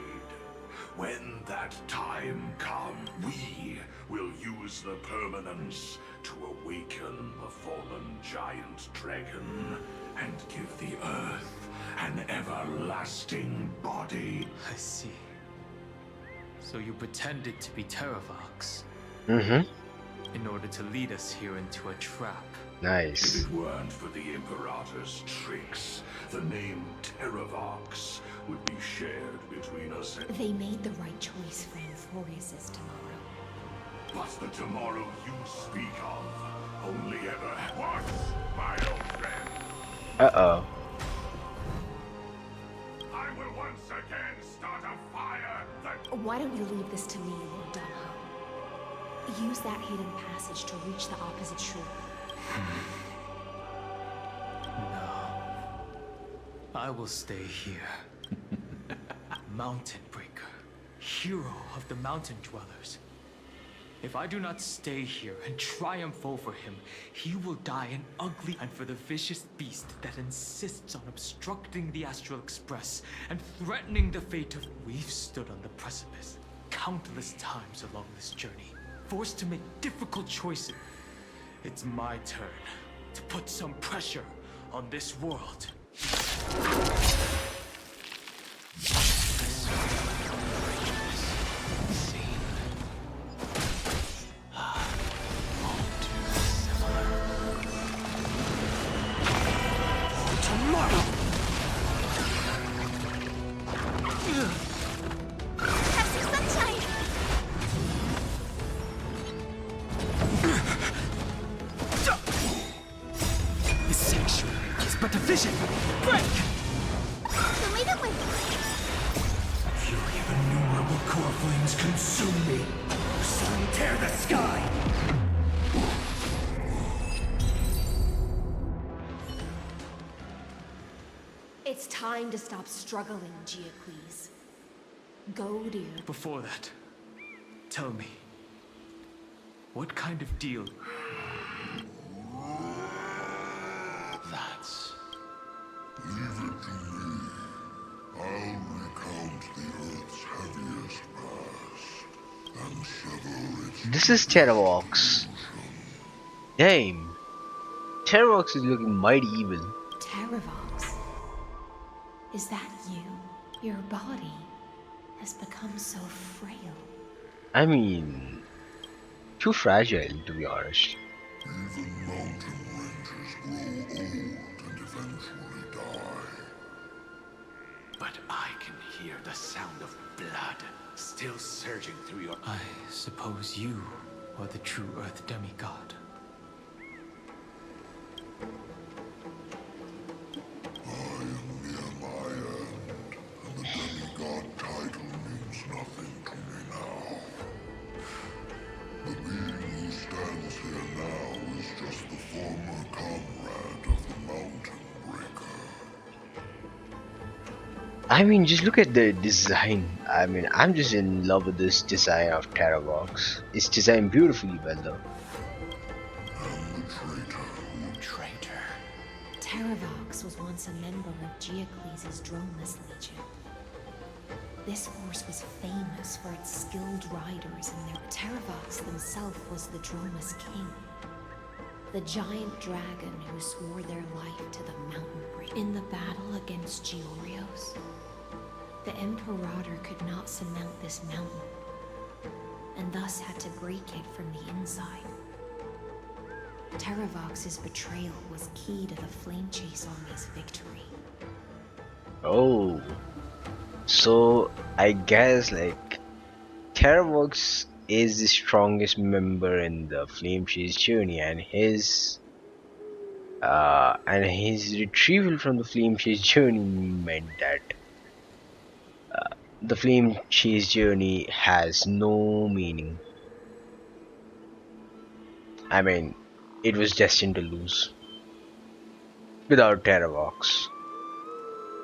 When that time comes, we will use the permanence to awaken the fallen giant dragon and give the earth an everlasting body. I see. So you pretended to be Terravox. In order to lead us here into a trap. Nice. If it weren't for the Imperator's tricks, the name Terravox would be shared between us. They made the right choice for Euphorius' tomorrow. But the tomorrow you speak of only ever once, my old friend. Uh-oh. I will once again start a fire that... Why don't you leave this to me, Lord Danheng? Use that hidden passage to reach the opposite shore. No. I will stay here. Mountain Breaker. Hero of the mountain dwellers. If I do not stay here and triumph over him, he will die an ugly and for the vicious beast that insists on obstructing the Astral Express and threatening the fate of... We've stood on the precipice countless times along this journey, forced to make difficult choices. It's my turn to put some pressure on this world. It's time to stop struggling, Geocles. Go, dear. Before that, tell me, what kind of deal? That's... Leave it to me. I'll recount the Earth's heaviest past and sever its... This is Terravox. Damn. Terravox is looking mighty evil. Terravox? Is that you? Your body has become so frail. I mean, too fragile to be honest. Even mountain ranges grow old and eventually die. But I can hear the sound of blood still surging through your... I suppose you are the true Earth demigod. I am near my end, and the demigod title means nothing to me now. The being who stands here now is just the former comrade of the Mountain Breaker. I mean, just look at the design. I mean, I'm just in love with this design of Terravox. It's designed beautifully well though. And the traitor. Terravox was once a member of Geocles' Droneless Legion. This force was famous for its skilled riders, and their Terravox himself was the Droneless King. The giant dragon who swore their life to the Mountain Breaker. In the battle against Georios, the Imperator could not surmount this mountain, and thus had to break it from the inside. Terravox's betrayal was key to the Flame Chase Army's victory. Oh, so I guess like Terravox is the strongest member in the Flame Chase journey, and his retrieval from the Flame Chase journey meant that the Flame Chase journey has no meaning. I mean, it was destined to lose without Terravox.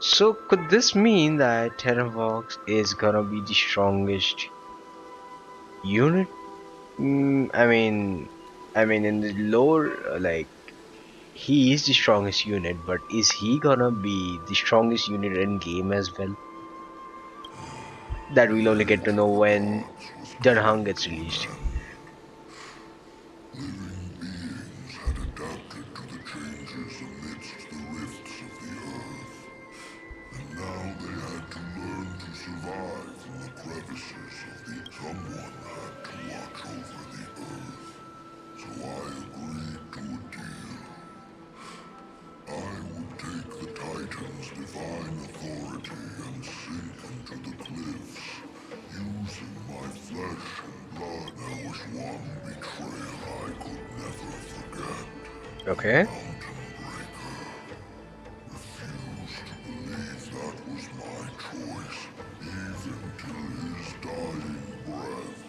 So could this mean that Terravox is gonna be the strongest unit? I mean in the lore, like, he is the strongest unit, but is he gonna be the strongest unit in game as well? That we'll only get to know when danheng gets released. Living beings had adapted to the changes amidst the rifts of the Earth, and now they had to learn to survive in the crevices of the... Someone had to watch over the Earth, so I agreed to a deal. I would take the Titan's divine authority and sink into the cliffs, using my flesh and blood. There was one betrayal I could never forget. Okay. Mountain Breaker refused to believe that was my choice, even till his dying breath.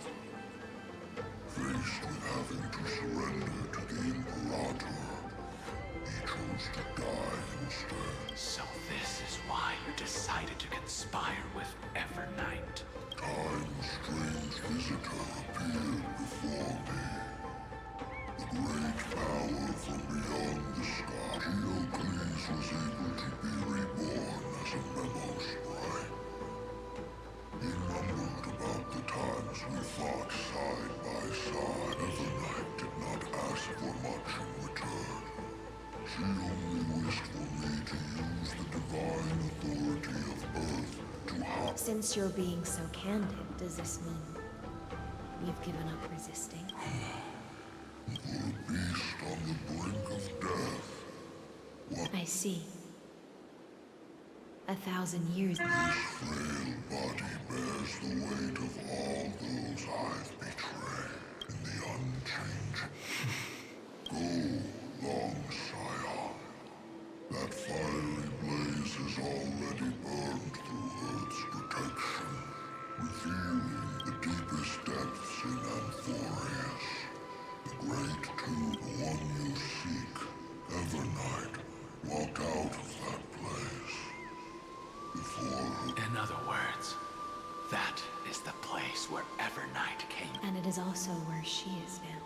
Faced with having to surrender to the Imperator, he chose to die instead. So this is why you decided to conspire with Evernight. Time's strange visitor appeared before Since you're being so candid, does this mean you've given up resisting? For a beast on the brink of death. What? I see. 1,000 years. This frail body bears the weight of all those I've betrayed in the unchanging. Go, long Scion. That fiery blaze has already burned through Earth's protection, revealing the deepest depths in Amphorius. The great tomb, the one you seek, evernight, walked out of that place. In other words, that is the place where evernight came. And it is also where she is now.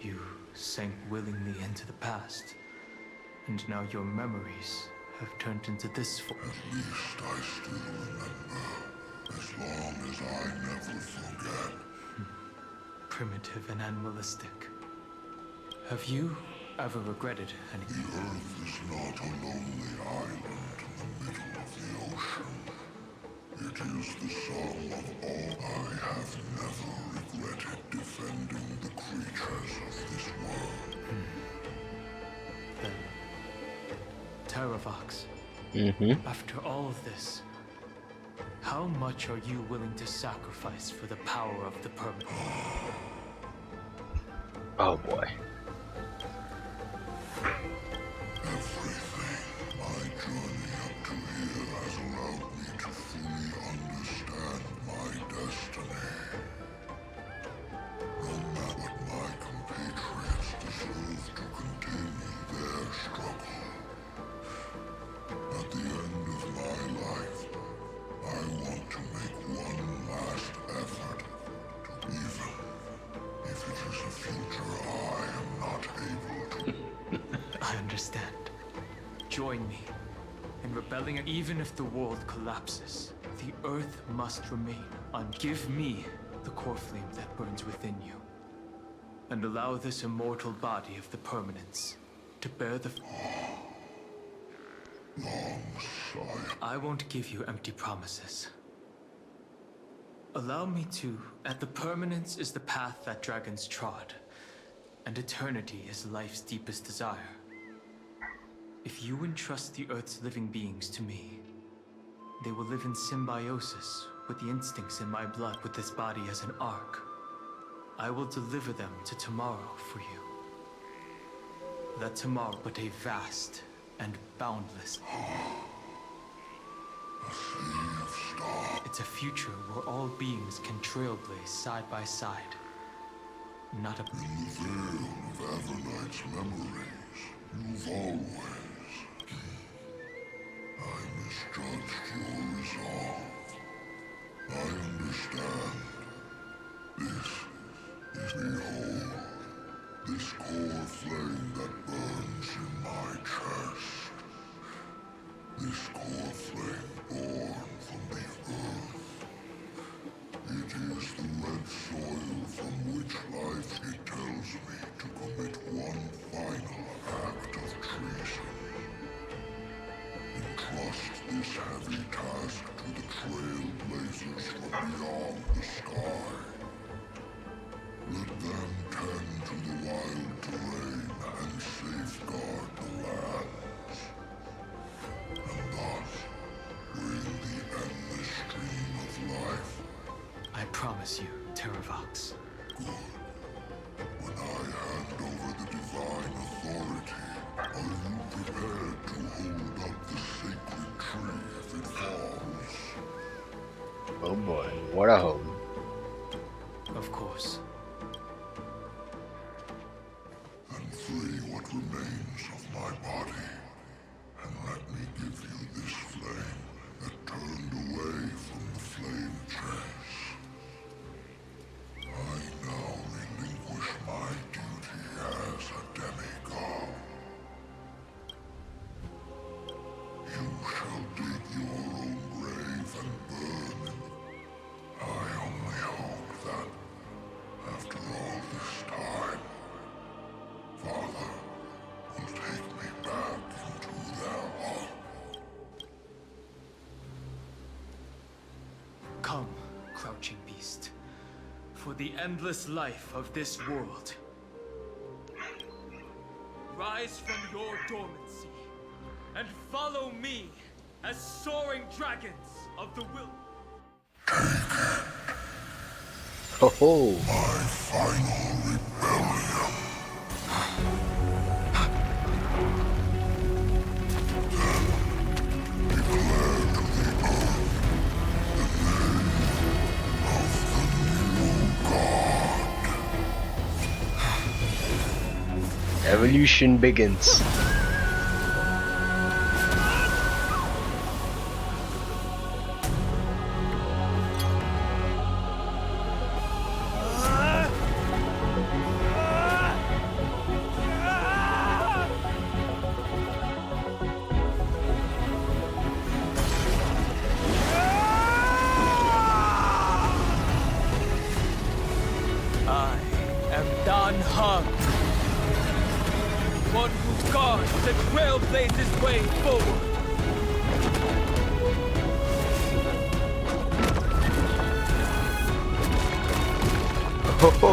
You sank willingly into the past, and now your memories have turned into this form. At least I still remember, as long as I never forget. Primitive and animalistic. Have you ever regretted anything? The Earth is not a lonely island in the middle of the ocean. It is the sum of all. I have never regretted defending the creatures of this world. Then, Terravox, after all of this, how much are you willing to sacrifice for the power of the permanent? Oh boy. Everything. My journey up to here has allowed me to fully understand my destiny. No matter what my compatriots deserve to continue their struggle. At the end of my life, I want to make one last effort to even if it is a future I am not able to. I understand. Join me in rebelling. Even if the world collapses, the Earth must remain. Give me the core flame that burns within you, and allow this immortal body of the permanence to bear the... I won't give you empty promises. Allow me to... The permanence is the path that dragons trod, and eternity is life's deepest desire. If you entrust the Earth's living beings to me, they will live in symbiosis with the instincts in my blood, with this body as an ark. I will deliver them to tomorrow for you. That tomorrow, but a vast and boundless. It's a future where all beings can trailblaze side by side. Not a... In the veil of Evernight's memories, you've always... I misjudged your resolve. I understand. This is behold. This core flame that burns in my chest. This core flame born from the earth. It is the red soil from which life, it tells me to commit one final act of treason. Entrust this heavy task to the trailblazers from beyond the sky. Let them tend to the wild terrain and safeguard the lands. And thus bring the endless stream of life. I promise you, Terravox. Good. When I hand over the divine authority, are you prepared to hold up the sacred tree if it falls? Oh boy, what a home. Of course. And free what remains of my body, and let me give you this flame that turned away from the flame chase. I now relinquish my duty as a demigod. You shall dig your own grave and burn in. I only hope that, Come, crouching beast, for the endless life of this world. Rise from your dormancy and follow me as soaring dragons of the will. Ho ho! My final rebellion. Evolution begins. I am danheng, one who guards the trailblazes' way forward. Ho ho!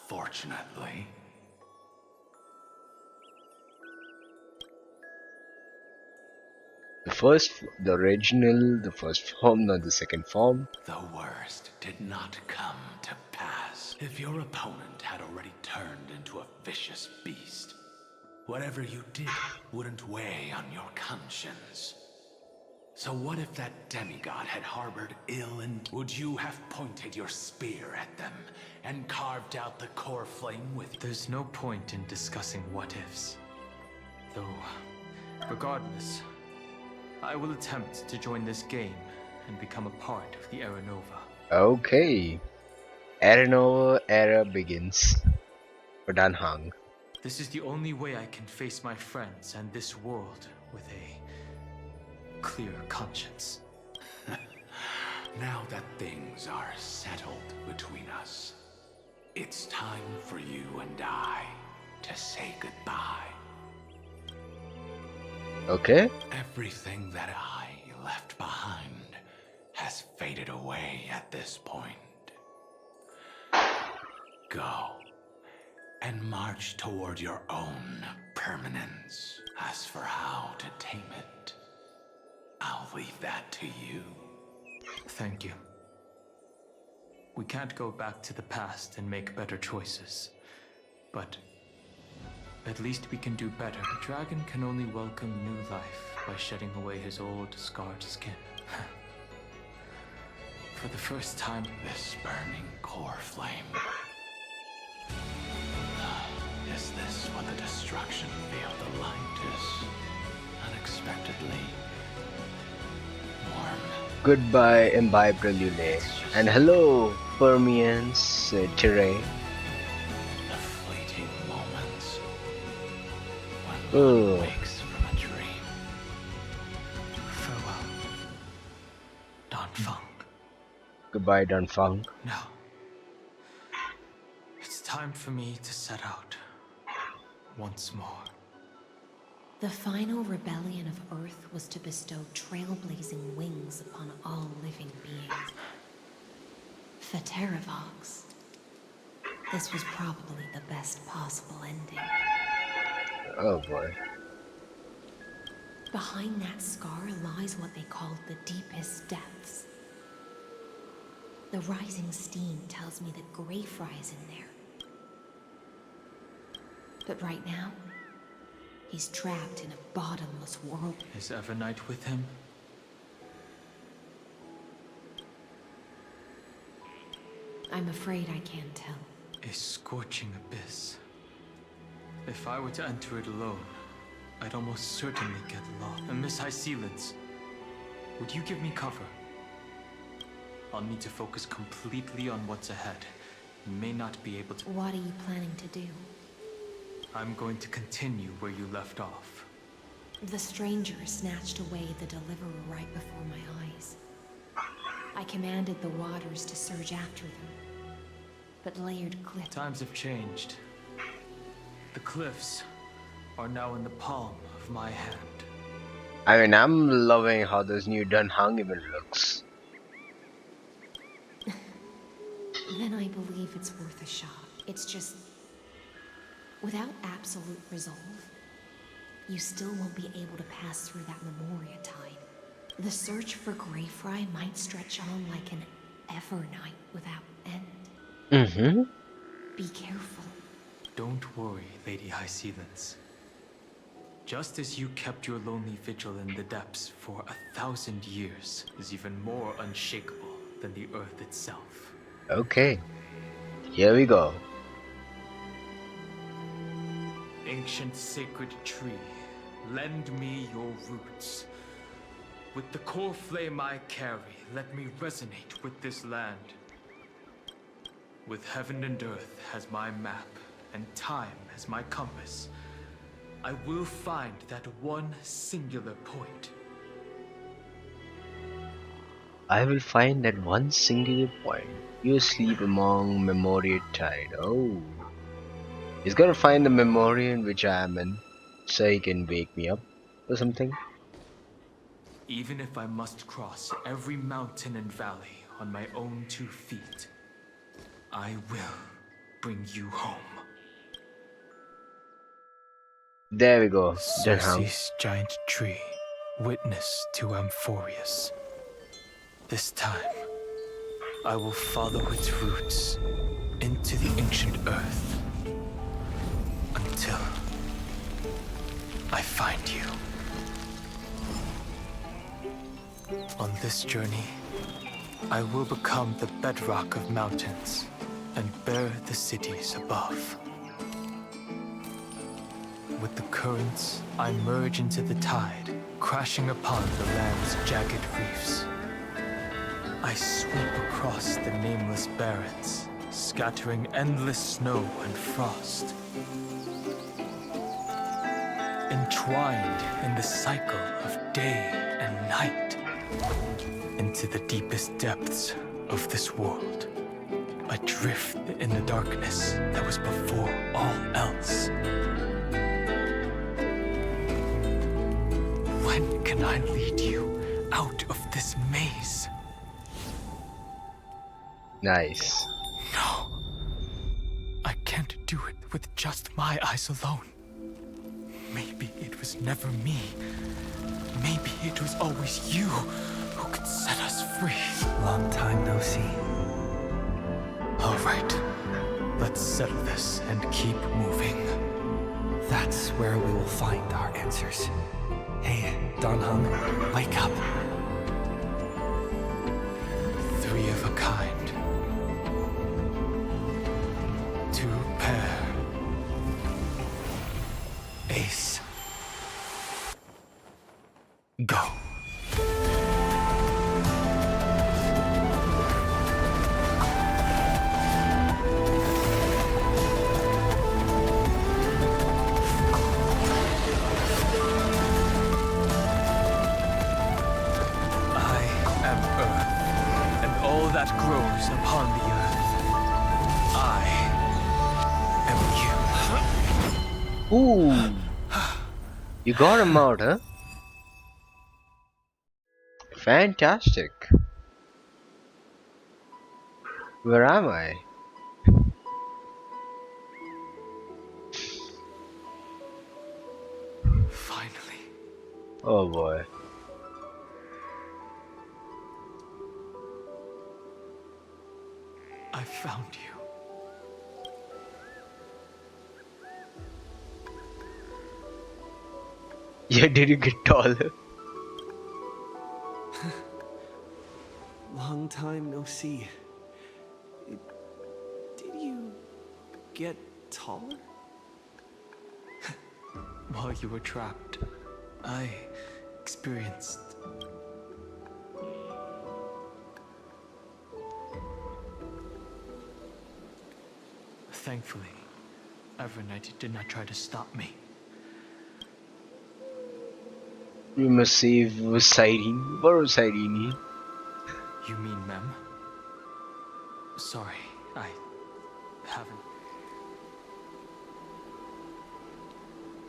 Fortunately. The original, the first form, not the second form. The worst did not come to pass. If your opponent had already turned into a vicious beast, whatever you did wouldn't weigh on your conscience. So what if that demigod had harbored ill and would you have pointed your spear at them and carved out the core flame with? There's no point in discussing what ifs. Though, regardless, I will attempt to join this game and become a part of the Era Nova. Okay. Era Nova era begins. For danheng. This is the only way I can face my friends and this world with a clear conscience. Now that things are settled between us, it's time for you and I to say goodbye. Okay. Everything that I left behind has faded away at this point. Go and march toward your own permanence. As for how to tame it, I'll leave that to you. Thank you. We can't go back to the past and make better choices, but at least we can do better. The dragon can only welcome new life by shedding away his old, scarred skin. For the first time, this burning core flame. Is this what the destruction field of light is? Unexpectedly warm. Goodbye, Imbibe Relule. And hello, Permians, Tyre. The fleeting moments when one wakes from a dream. Farewell, danfeng. Goodbye, danfeng. Now, it's time for me to set out once more. The final rebellion of Earth was to bestow trailblazing wings upon all living beings. For Terravox, this was probably the best possible ending. Oh boy. Behind that scar lies what they called the deepest depths. The rising steam tells me that Greyfry is in there. But right now, he's trapped in a bottomless world. Is Evernight with him? I'm afraid I can't tell. A scorching abyss. If I were to enter it alone, I'd almost certainly get lost. And Miss High Sealants, would you give me cover? I'll need to focus completely on what's ahead. may not be able to. What are you planning to do? I'm going to continue where you left off. The stranger snatched away the deliverer right before my eyes. I commanded the waters to surge after them, but layered cliffs. Times have changed. The cliffs are now in the palm of my hand. I mean, I'm loving how this new danheng even looks. Then I believe it's worth a shot. It's just, without absolute resolve, you still won't be able to pass through that Memoria tide. The search for Greyfry might stretch on like an evernight without end. Be careful. Don't worry, Lady High Sealance. Just as you kept your lonely vigil in the depths for 1,000 years is even more unshakable than the earth itself. Okay, here we go. Ancient sacred tree, lend me your roots. With the core flame I carry, let me resonate with this land. With heaven and earth as my map, and time as my compass, I will find that one singular point. I will find that one singular point. You sleep among Memoria tide. Oh. He's gotta find the Memoria in which I am in, so he can wake me up or something. Even if I must cross every mountain and valley on my own 2 feet, I will bring you home. There we go, danheng. Circe's giant tree, witness to Amphorius. This time, I will follow its roots into the ancient earth until I find you. On this journey, I will become the bedrock of mountains and bear the cities above. With the currents, I merge into the tide, crashing upon the land's jagged reefs. I sweep across the nameless barrens, scattering endless snow and frost. Entwined in the cycle of day and night, into the deepest depths of this world, adrift in the darkness that was before all else. When can I lead you out of this maze? Nice. No. I can't do it with just my eyes alone. Maybe it was never me. Maybe it was always you who could set us free. Long time no see. All right. Let's settle this and keep moving. That's where we will find our answers. Hey, danheng, wake up. 3 of a kind. 2 pair. Ace. Go. That grows upon the earth. I am you. Ooh. You got him out, huh? Fantastic. Where am I? Finally. Oh boy. I found you. Yeah, did you get taller? Long time no see. Did you get taller? While you were trapped, I experienced Thankfully, Evernight did not try to stop me. We must save Cyrene. What was Cyrene? You mean Mem? Sorry, I haven't.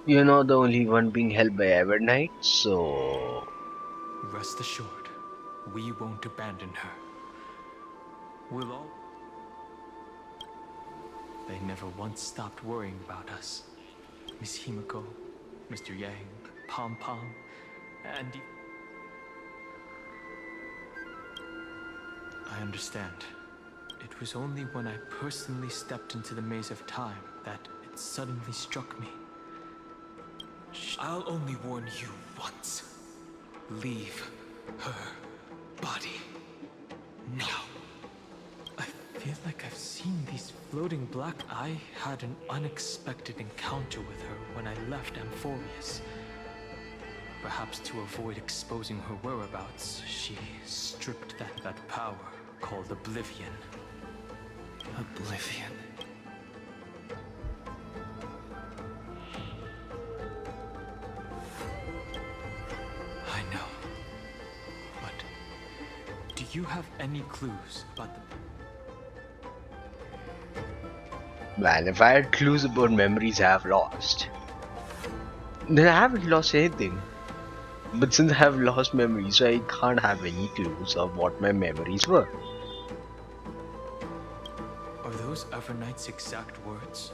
You're not the only one being held by Evernight, so... Rest assured, we won't abandon her. We'll all... They never once stopped worrying about us. Miss Himiko, Mr. Yang, Pom Pom, and... I understand. It was only when I personally stepped into the maze of time that it suddenly struck me. I'll only warn you once. Leave her body now. I feel like I've seen these floating black... I had an unexpected encounter with her when I left Amphorius. Perhaps to avoid exposing her whereabouts, she stripped that power called Oblivion. Oblivion. I know. But do you have any clues about the... Man, if I had clues about memories I have lost, then I haven't lost anything. But since I have lost memories, so I can't have any clues of what my memories were. Are those Evernight's exact words?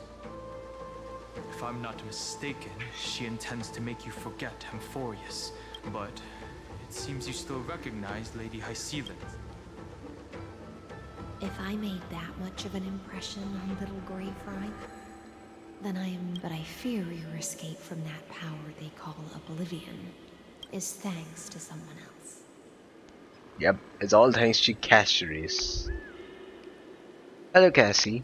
If I'm not mistaken, she intends to make you forget Amphorius, but it seems you still recognize Lady Hyceland. If I made that much of an impression on little Greyfry, then but I fear your escape from that power they call Oblivion is thanks to someone else. Yep, it's all thanks to Castoris. Hello, Cassie.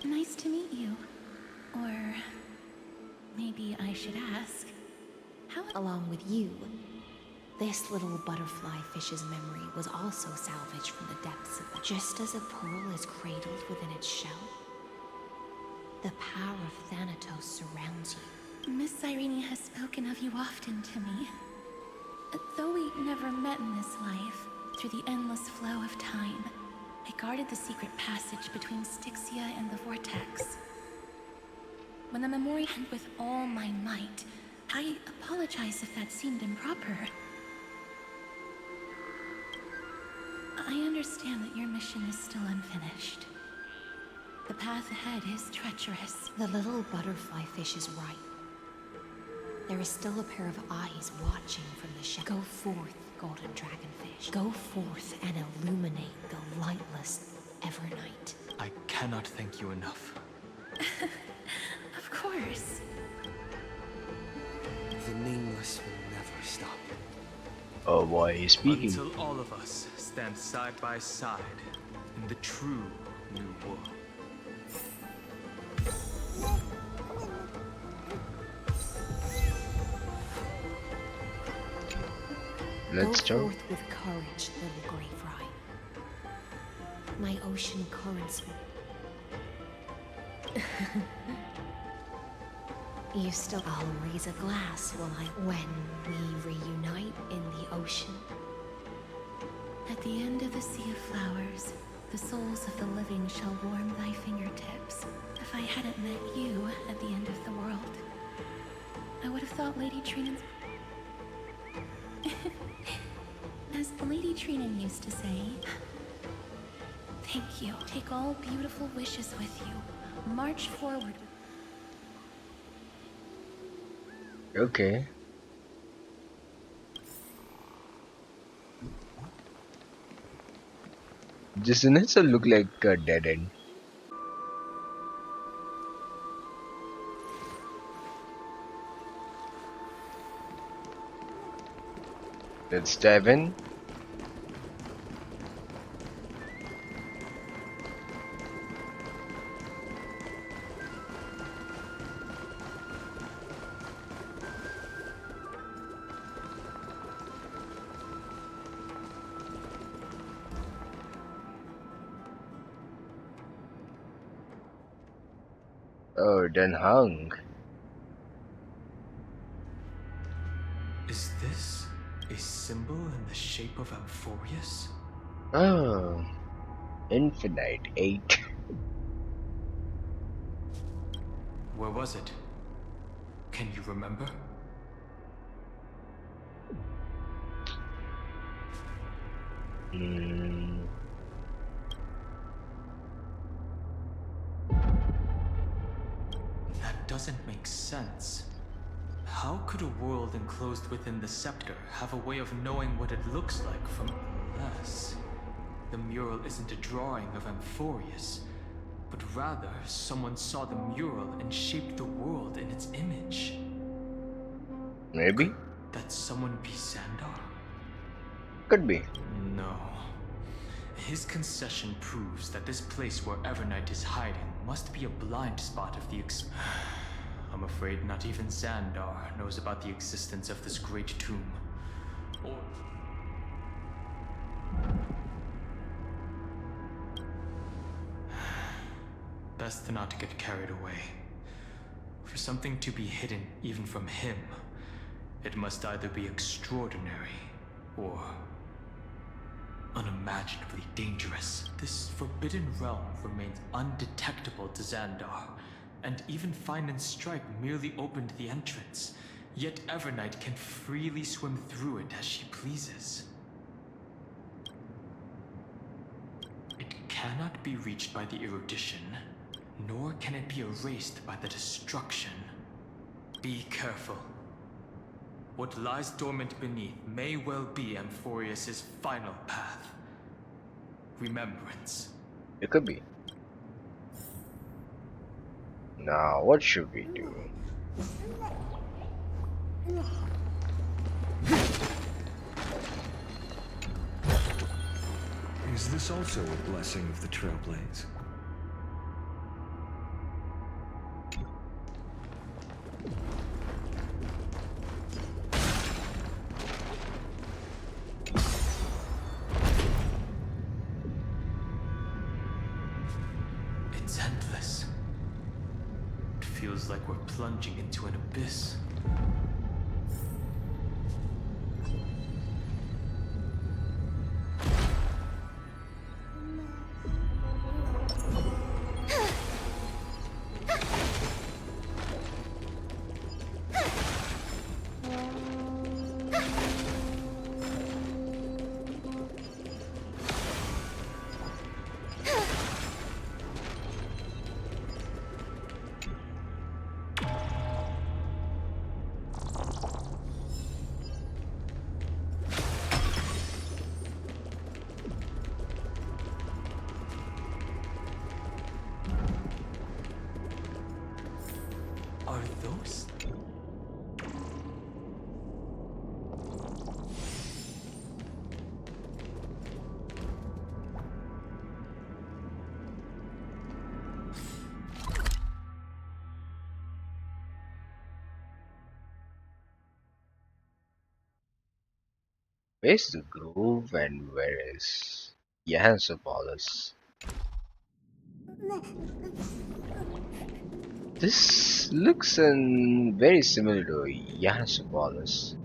Nice to meet you. Or maybe I should ask, how... Along with you, this little butterfly fish's memory was also salvaged from the depths of the... Just as a pearl is cradled within its shell, the power of Thanatos surrounds you. Miss Cyrene has spoken of you often to me. Though we never met in this life, through the endless flow of time, I guarded the secret passage between Styxia and the Vortex. When the memory and with all my might, I apologize if that seemed improper. I understand that your mission is still unfinished. The path ahead is treacherous. The little butterfly fish is right. There is still a pair of eyes watching from the shadow. Go forth, golden dragonfish. Go forth and illuminate the lightless Evernight. I cannot thank you enough. Of course. The nameless will never stop. Oh boy, he's speaking. Until all of us stand side by side in the true new world. Let's go jump. forth with courage, little Greyfry. My ocean currents You still... I'll raise a glass, will I? When we reunite in the ocean. At the end of the Sea of Flowers, the souls of the living shall warm thy fingertips. If I hadn't met you at the end of the world, I would have thought Lady Trina's... As Lady Trinan used to say, thank you. Take all beautiful wishes with you. March forward. Okay. Doesn't it look like a dead end? Let's dive in. Oh, danheng. Is this a symbol in the shape of Amphorius? Oh, infinite 8. Where was it? Can you remember? Hmm. That doesn't make sense. How could a world enclosed within the scepter have a way of knowing what it looks like from us? The mural isn't a drawing of Amphorius, but rather someone saw the mural and shaped the world in its image. Maybe? That someone be Xandar? Could be. No. His concession proves that this place where Evernight is hiding must be a blind spot of the I'm afraid not even Xandar knows about the existence of this great tomb. Or... Best not to get carried away. For something to be hidden even from him, it must either be extraordinary or unimaginably dangerous. This forbidden realm remains undetectable to Xandar, and even Fine and Stripe merely opened the entrance, yet Evernight can freely swim through it as she pleases. It cannot be reached by the erudition, nor can it be erased by the destruction. Be careful. What lies dormant beneath may well be Amphorius' final path. Remembrance. It could be. Now, what should we do? Is this also a blessing of the Trailblaze? It's endless. It feels like we're plunging into an abyss. Are those? Where's the grove and where is Johannes? This looks very similar to Johannes.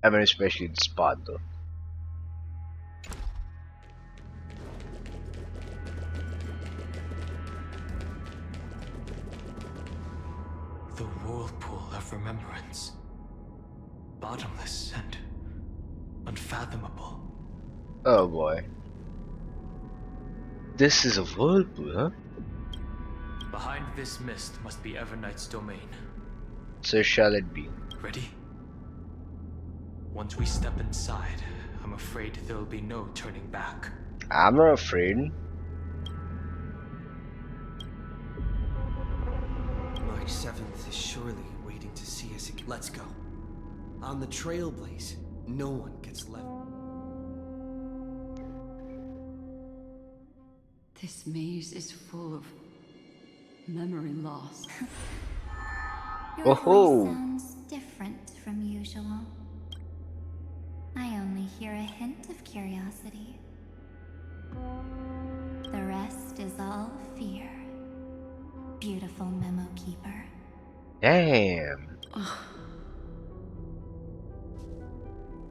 I mean, especially this part though. The whirlpool of remembrance. Bottomless and unfathomable. Oh boy. This is a whirlpool, huh? Behind this mist must be Evernight's domain. So shall it be. Ready? Once we step inside, I'm afraid there'll be no turning back. I'm not afraid. March 7th is surely waiting to see us again. Let's go. On the Trailblaze, no one gets left. This maze is full of memory loss. Your Oh-ho. voice sounds different from usual. I only hear a hint of curiosity. curiosity. The rest is all fear. Beautiful Memo Keeper. Damn.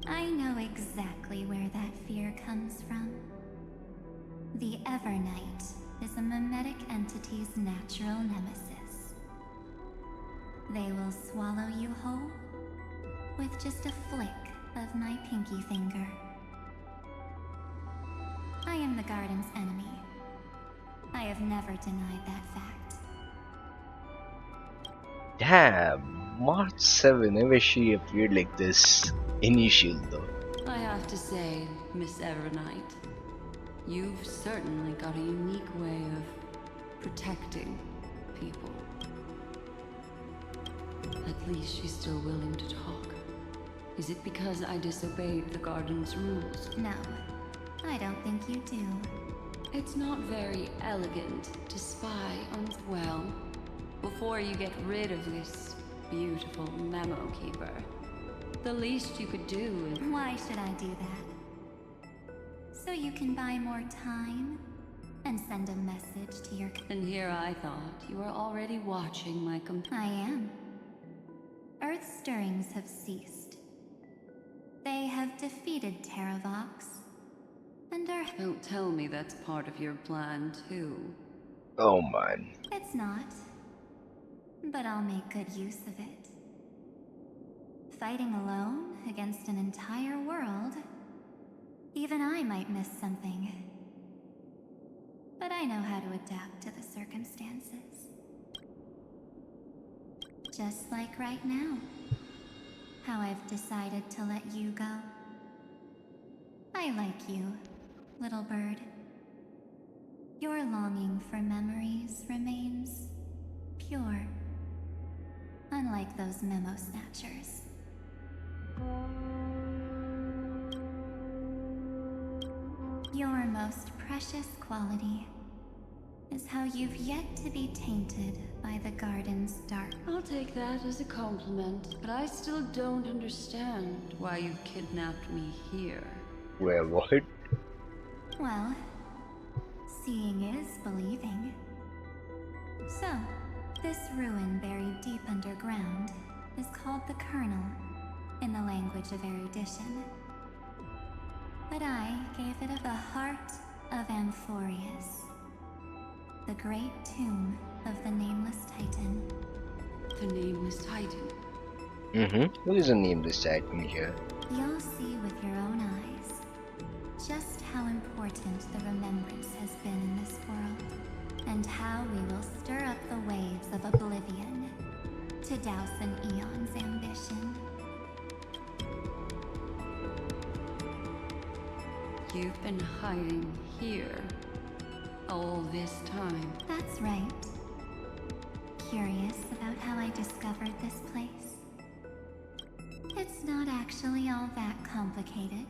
I know exactly where that fear comes from. The Evernight is a mimetic entity's natural nemesis. They will swallow you whole with just a flick of my pinky finger. I am the garden's enemy. I have never denied that fact. Damn. March 7, never she appeared like this initial though. I have to say, Miss Evernight, you've certainly got a unique way of protecting people. At least she's still willing to talk. Is it because I disobeyed the garden's rules? No, I don't think you do. It's not very elegant to spy on... Well, before you get rid of this beautiful Memo Keeper, the least you could do is... Why should I do that? So you can buy more time and send a message to your... And here I thought you were already watching my I am. Earth's stirrings have ceased. They have defeated Terravox, and are... Don't tell me that's part of your plan, too. Oh man. It's not. But I'll make good use of it. Fighting alone against an entire world, even I might miss something. But I know how to adapt to the circumstances. Just like right now. How I've decided to let you go. I like you, little bird. Your longing for memories remains pure. Unlike those memo snatchers. Your most precious quality is how you've yet to be tainted by the garden's dark. I'll take that as a compliment, but I still don't understand why you kidnapped me here. Well, what? Well, seeing is believing. So, this ruin buried deep underground is called the Kernel in the language of erudition. But I gave it the heart of Amphorius, the great tomb of the Nameless Titan. The Nameless Titan? What is a nameless titan here? You'll see with your own eyes just how important the remembrance has been in this world, and how we will stir up the waves of oblivion to douse an eon's ambition. You've been hiding here all this time. That's right. Curious about how I discovered this place? It's not actually all that complicated.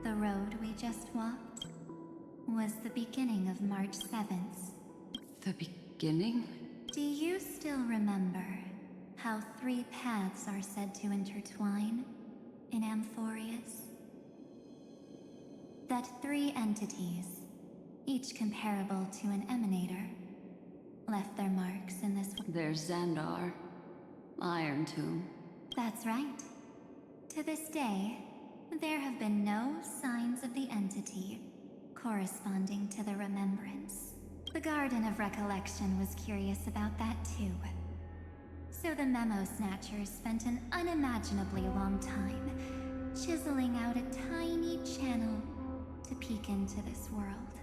The road we just walked was the beginning of March 7th. The beginning? Do you still remember how 3 paths are said to intertwine in Amphorius? That 3 entities, each comparable to an emanator, left their marks in this... There's Xandar, Iron Tomb. That's right. To this day, there have been no signs of the entity corresponding to the remembrance. The Garden of Recollection was curious about that too. So the Memo Snatchers spent an unimaginably long time chiseling out a tiny channel to peek into this world.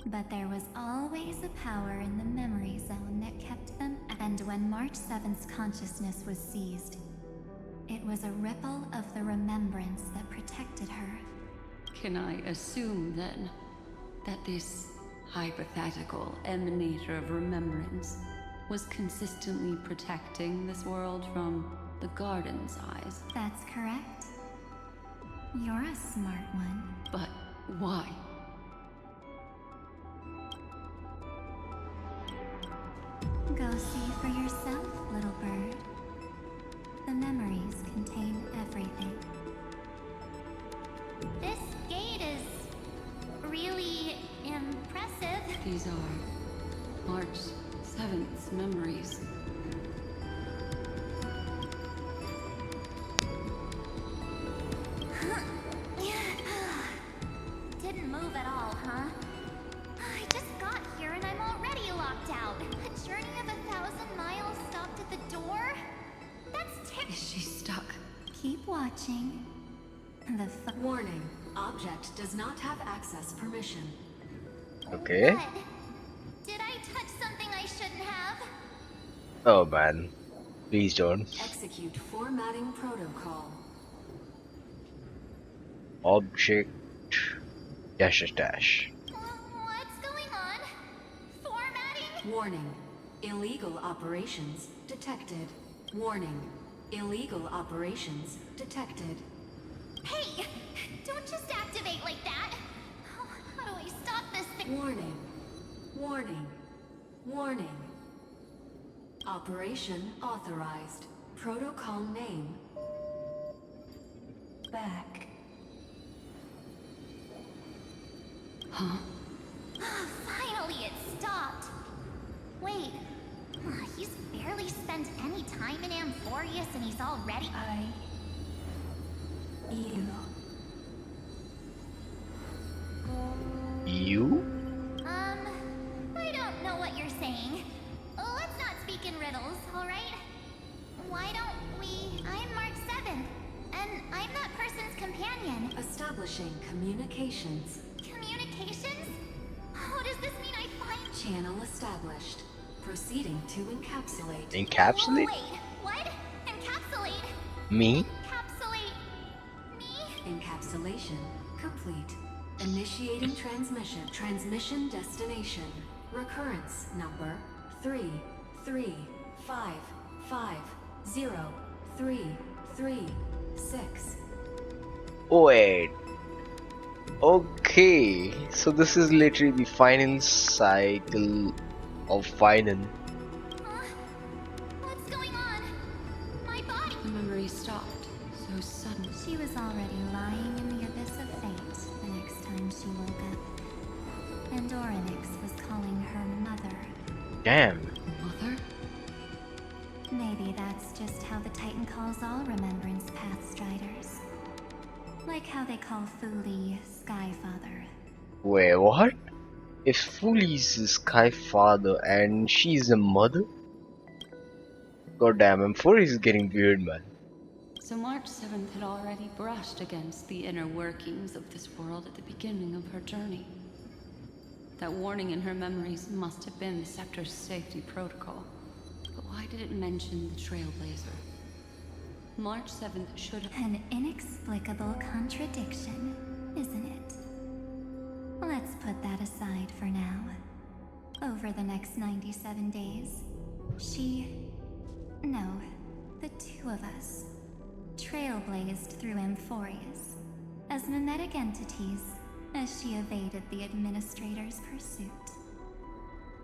But there was always a power in the memory zone that kept them, and when March 7th's consciousness was seized, it was a ripple of the remembrance that protected her. Can I assume then that this hypothetical emanator of remembrance was consistently protecting this world from the Garden's eyes? That's correct. You're a smart one. But why? Go see for yourself, little bird. The memories contain everything. This game move at all, huh? I just got here and I'm already locked out. A journey of 1,000 miles stopped at the door? That's terrible. Is she stuck? Keep watching. Warning. Object does not have access permission. Okay. What? Did I touch something I shouldn't have? Oh man. Please don't. Execute formatting protocol. Object dash dash. What's going on? Formatting? Warning. Illegal operations detected. Warning. Illegal operations detected. Hey! Don't just activate like that! How do I stop this thing? Warning. Warning. Warning. Operation authorized. Protocol name. Back. Huh? Finally, it stopped. Wait. He's barely spent any time in Amphorius and he's already. You? I don't know what you're saying. Let's not speak in riddles, alright? Why don't we. I'm March 7th, and I'm that person's companion. Establishing communications. Communications? What does this mean I find. Channel established. Proceeding to encapsulate. Encapsulate? Wait, what? Encapsulate? Me? Encapsulate me? Encapsulation complete. Initiating transmission. Transmission destination. Recurrence number 335503336. Wait. Okay. So this is literally the final cycle of final. What's going on? My body. The memory stopped so sudden. She was already lying in the abyss of fate the next time she woke up. And Orynyx was calling her mother. Damn. Mother? Maybe that's just how the Titan calls all Remembrance Path Striders. Like how they call Fuli Skyfather. Wait, what? If Fuli's the Sky Father and she's a mother? Goddamn, M4 is getting weird, man. So March 7th had already brushed against the inner workings of this world at the beginning of her journey. That warning in her memories must have been the Scepter's safety protocol. But why did it mention the Trailblazer? March 7th should have... An inexplicable contradiction, isn't it? Let's put that aside for now. Over the next 97 days, the two of us, trailblazed through Amphorius as mimetic entities as she evaded the Administrator's pursuit.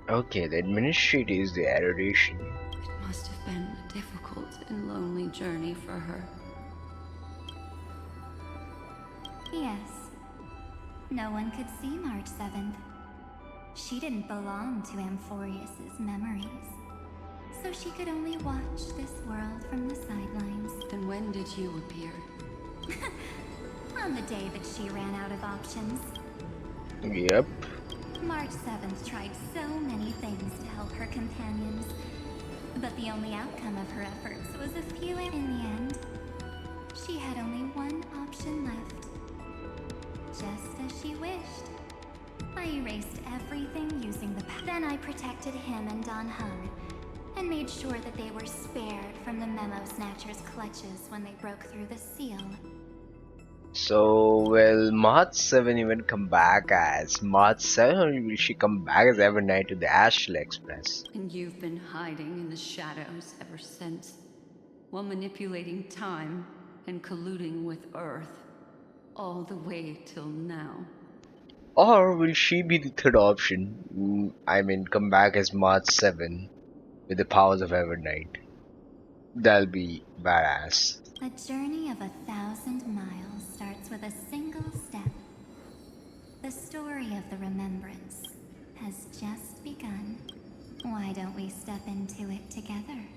Okay, the Administrator is the adoration. It must have been a difficult and lonely journey for her. Yes. No one could see March 7th. She didn't belong to Amphorius's memories. So she could only watch this world from the sidelines. Then when did you appear? On the day that she ran out of options. Yep. March 7th tried so many things to help her companions. But the only outcome of her efforts was a few in the end. She had only one option left. Just as she wished. I erased everything using the Then I protected him and danheng, and made sure that they were spared from the Memo Snatcher's clutches when they broke through the seal. So, will March 7 even come back as March 7 or will she come back as Evernight to the Astral Express? And you've been hiding in the shadows ever since, while manipulating time and colluding with Earth, all the way till now. Or will she be the third option? I mean, come back as March 7 with the powers of Evernight. That'll be badass. A journey of 1,000 miles starts with a single step. The story of the Remembrance has just begun. Why don't we step into it together?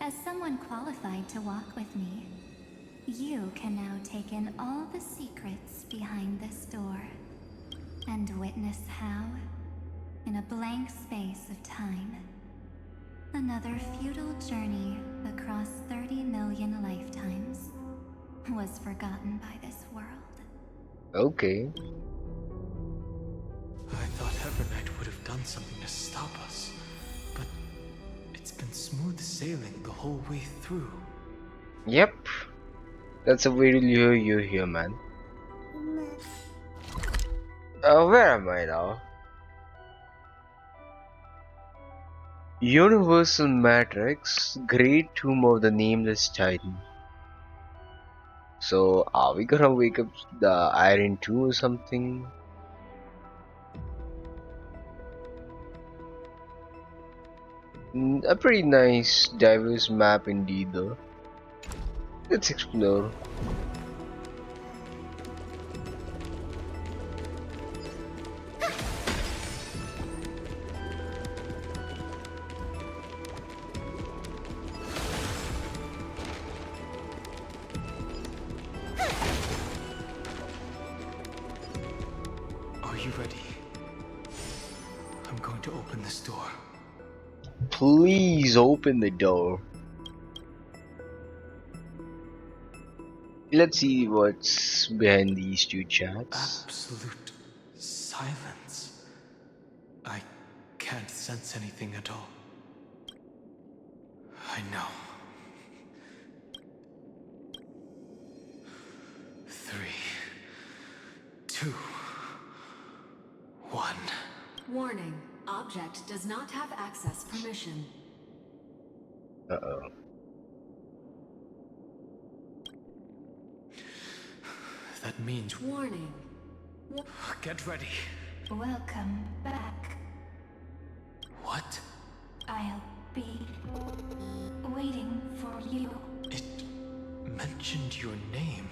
As someone qualified to walk with me, you can now take in all the secrets behind this door. and witness how, in a blank space of time, another futile journey across 30 million lifetimes was forgotten by this world. Okay. I thought Evernight would have done something to stop us, but it's been smooth sailing the whole way through. Yep. That's a way to lure you here, man. Where am I now? Universal Matrix, Great Tomb of the Nameless Titan. So, are we gonna wake up the Iron 2 or something? A pretty nice, diverse map indeed, though. Let's explore. Are you ready? I'm going to open this door. Please open the door. Let's see what's behind these two chats. Absolute silence. I can't sense anything at all. I know. 3, 2, 1. Warning. Object does not have access permission. Uh-oh. That means... Warning. Get ready. Welcome back. What? I'll be waiting for you. It mentioned your name.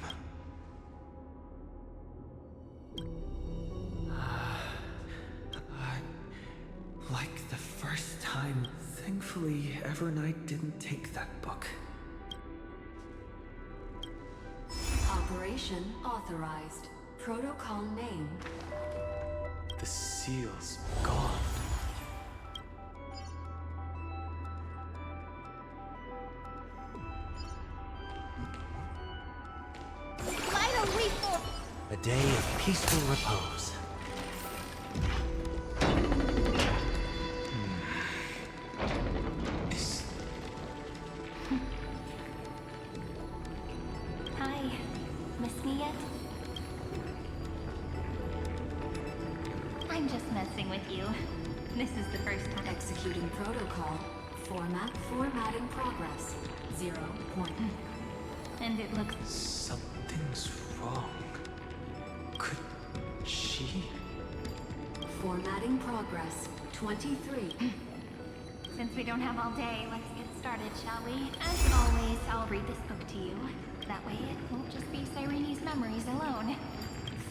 Like the first time, thankfully, Evernight didn't take that book. Operation authorized. Protocol name. The seal's gone. A day of peaceful repose. Hi. Miss me yet? I'm just messing with you. This is the first time. Executing protocol. Format in progress. 0 point. And it looks... Something's wrong. Could she? Formatting progress. 23. Since we don't have all day, let's get started, shall we? As always, I'll read this book to you. That way it won't just be Cyrene's memories alone.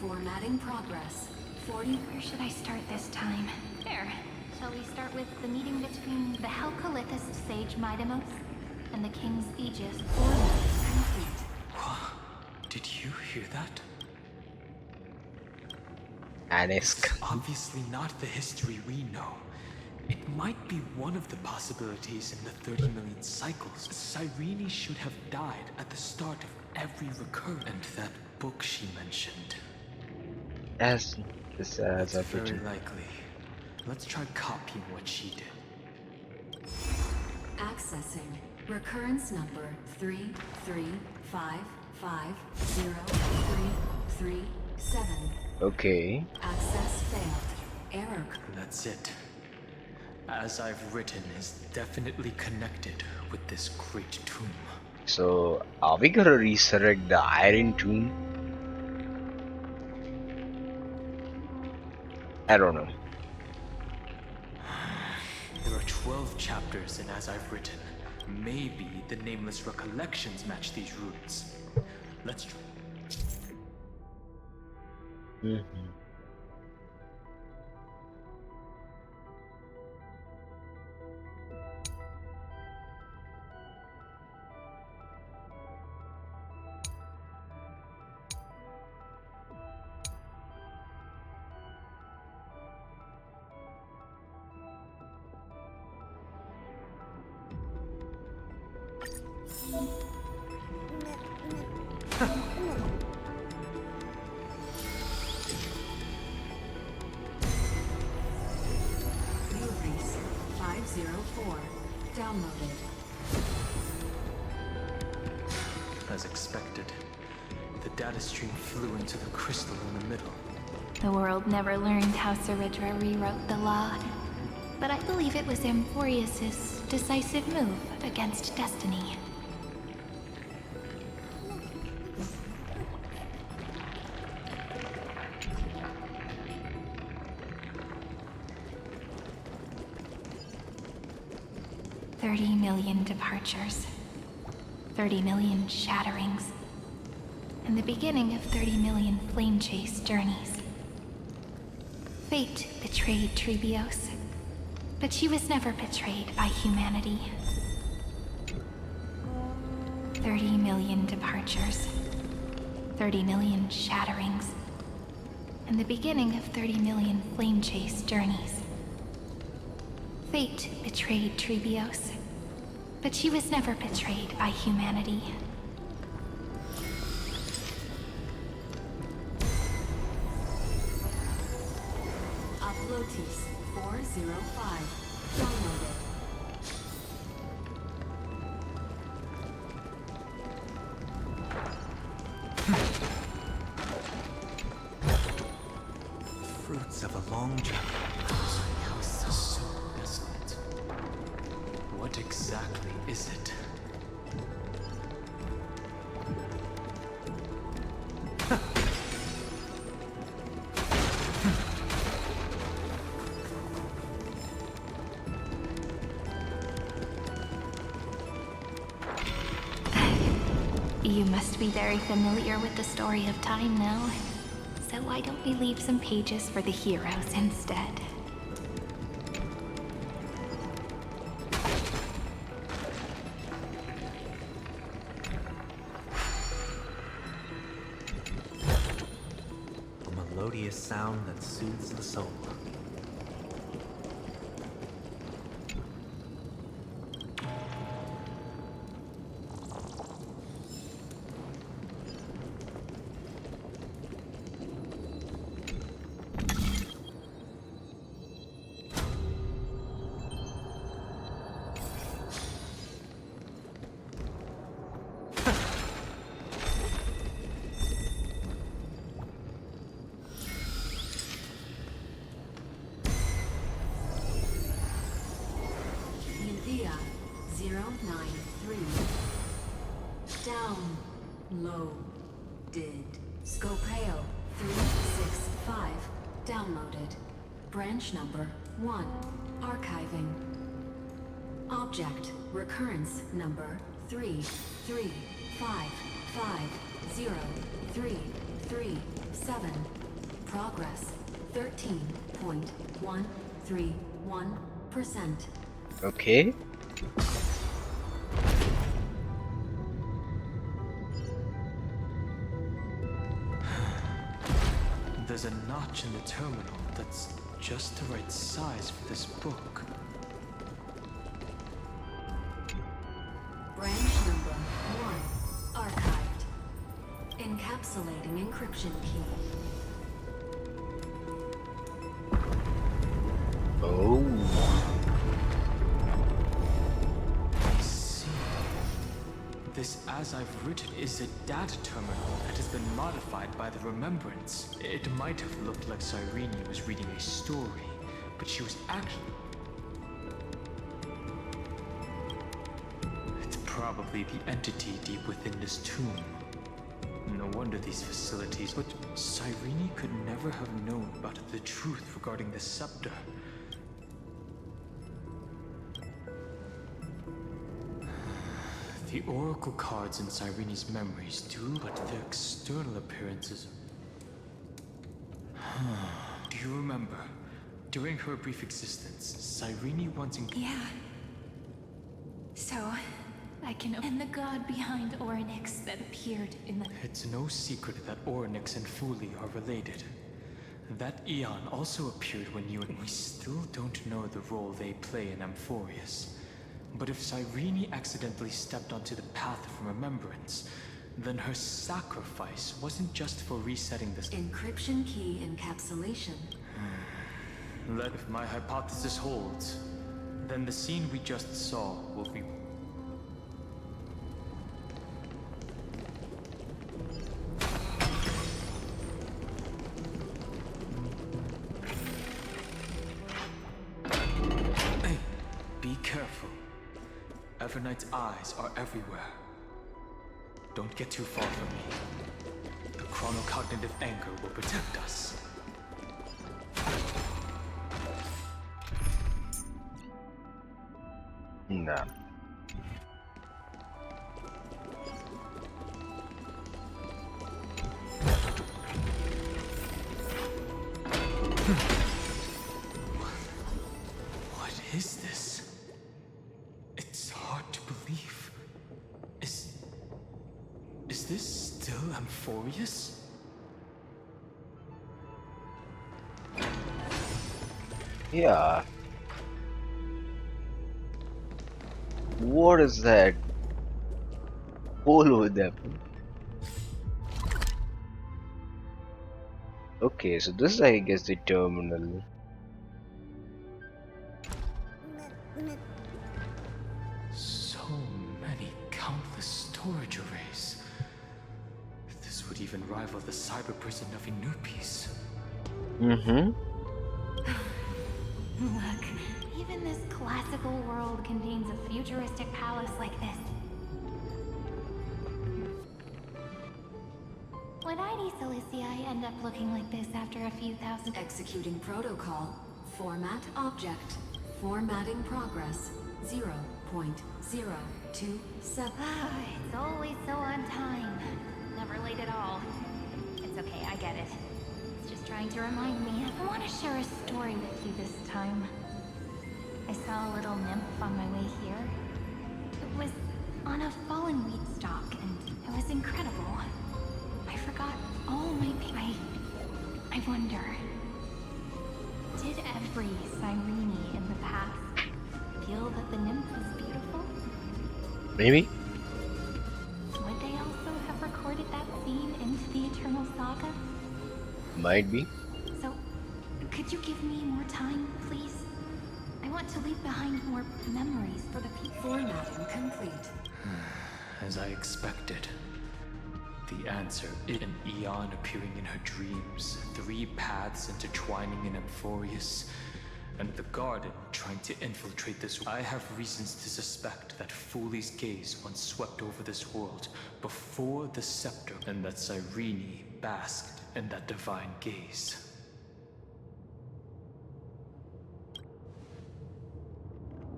Formatting progress. 40. Where should I start this time? There. Shall we start with the meeting between the Helcolithist sage Midamos and the King's Aegis? Format complete. Did you hear that? Anisk. It's obviously not the history we know. It might be one of the possibilities in the 30 million cycles. Cyrene should have died at the start of every recurrence. And that book she mentioned. As this as It's very likely. Let's try copying what she did. Accessing. Recurrence number 335503337. Okay. Access failed. Error. That's it. As I've written is definitely connected with this great tomb. So, are we gonna resurrect the Iron Tomb? I don't know. There are 12 chapters in As I've Written. Maybe the Nameless recollections match these runes. Let's try. Race 504. Downloaded. As expected, the data stream flew into the crystal in the middle. The world never learned how Ceridra rewrote the law, but I believe it was Amphorius's decisive move against destiny. $30 million departures, 30 million shatterings, and the beginning of 30 million flame chase journeys. Fate betrayed Trebios, but she was never betrayed by humanity. 30 million departures, 30 million shatterings, and the beginning of 30 million flame chase journeys. Fate betrayed Trebios, but she was never betrayed by humanity. Uplotis 405. Downloaded. Fruits of a long journey. This is so desolate. What exactly is it? You must be very familiar with the story of time now. So why don't we leave some pages for the heroes instead? A melodious sound that soothes the soul. Via 093. Downloaded. Scopeo 365. Downloaded. Branch number 1. Archiving. Object recurrence number 335503337. Progress 13.131%. Okay. There's a notch in the terminal that's just the right size for this book. Branch number 1. Archived. Encapsulating encryption key. Oh. This as I've written is a data terminal that has been modified by the Remembrance. It might have looked like Cyrene was reading a story, but she was actually... It's probably the entity deep within this tomb. No wonder these facilities, but Cyrene could never have known about the truth regarding the scepter. The oracle cards in Cyrene's memories do, but their external appearances... Do you remember? During her brief existence, Cyrene once... Yeah. So, I can... And the god behind Orynyx that appeared in the... It's no secret that Orynyx and Fuli are related. That Eon also appeared when you and we still don't know the role they play in Amphorius. But if Cyrene accidentally stepped onto the path of remembrance, then her sacrifice wasn't just for resetting this. Encryption key encapsulation. If my hypothesis holds, then the scene we just saw will be... Hey, be careful. Evernight's eyes are everywhere. Don't get too far from me. The chronocognitive anchor will protect us. Nah. What is this? It's hard to believe. Is this still Amphorius? Yeah. What is that hole over there? Okay, so this is, I guess, the terminal. So many countless storage arrays. This would even rival the cyber prison of Inupis. Mm-hmm. Look, even this classical world contains a futuristic palace like this. Would ID Silicii end up looking like this after a few thousand... Executing protocol. Format object. Formatting progress. 0.027. It's always so on time. Never late at all. It's okay, I get it. It's just trying to remind me. I want to share a story with you this time. I saw a little nymph on my way here. It was on a fallen wheat stalk, and it was incredible. I forgot all my pain. I wonder, did every Cyrene in the past feel that the nymph was beautiful? Maybe. Would they also have recorded that scene into the Eternal Saga? Might be. So, could you give me more time, please? I want to leave behind more memories for the people. Formatting complete. As I expected. The answer is an Eon appearing in her dreams, 3 paths intertwining in Amphorius, and the Garden trying to infiltrate this. I have reasons to suspect that Foolie's gaze once swept over this world before the scepter, and that Cyrene basked in that divine gaze.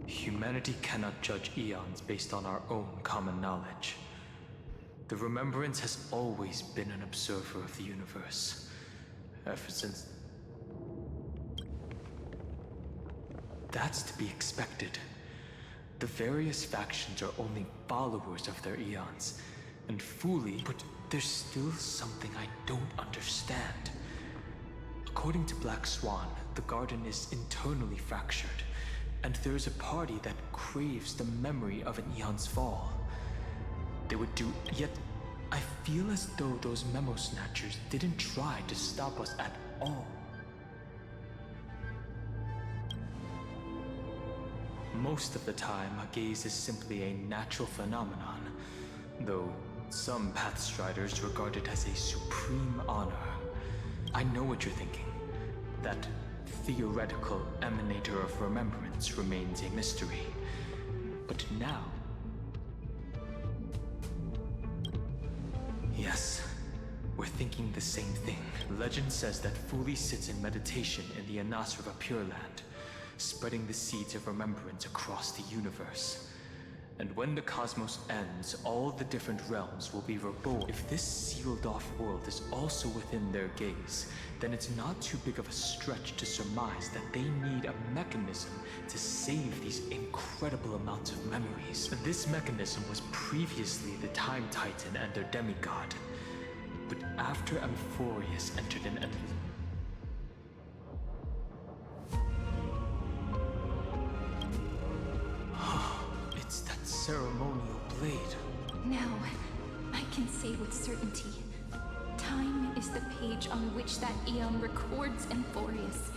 Humanity cannot judge eons based on our own common knowledge. The Remembrance has always been an observer of the universe, ever since. That's to be expected. The various factions are only followers of their eons, and Foolie, but there's still something I don't understand. According to Black Swan, the Garden is internally fractured, and there's a party that craves the memory of an eon's fall. They would do, yet I feel as though those memo snatchers didn't try to stop us at all. Most of the time, a gaze is simply a natural phenomenon, though some Pathstriders regard it as a supreme honor. I know what you're thinking. That theoretical emanator of remembrance remains a mystery. But now... Yes, we're thinking the same thing. Legend says that Foolie sits in meditation in the Anasrava Pure Land, spreading the seeds of remembrance across the universe. And when the cosmos ends, all the different realms will be reborn. If this sealed-off world is also within their gaze, then it's not too big of a stretch to surmise that they need a mechanism to save these incredible amounts of memories. This mechanism was previously the Time Titan and their demigod. But after Amphorius entered an endless... ceremonial blade. Now, I can say with certainty, time is the page on which that eon records Amphorius.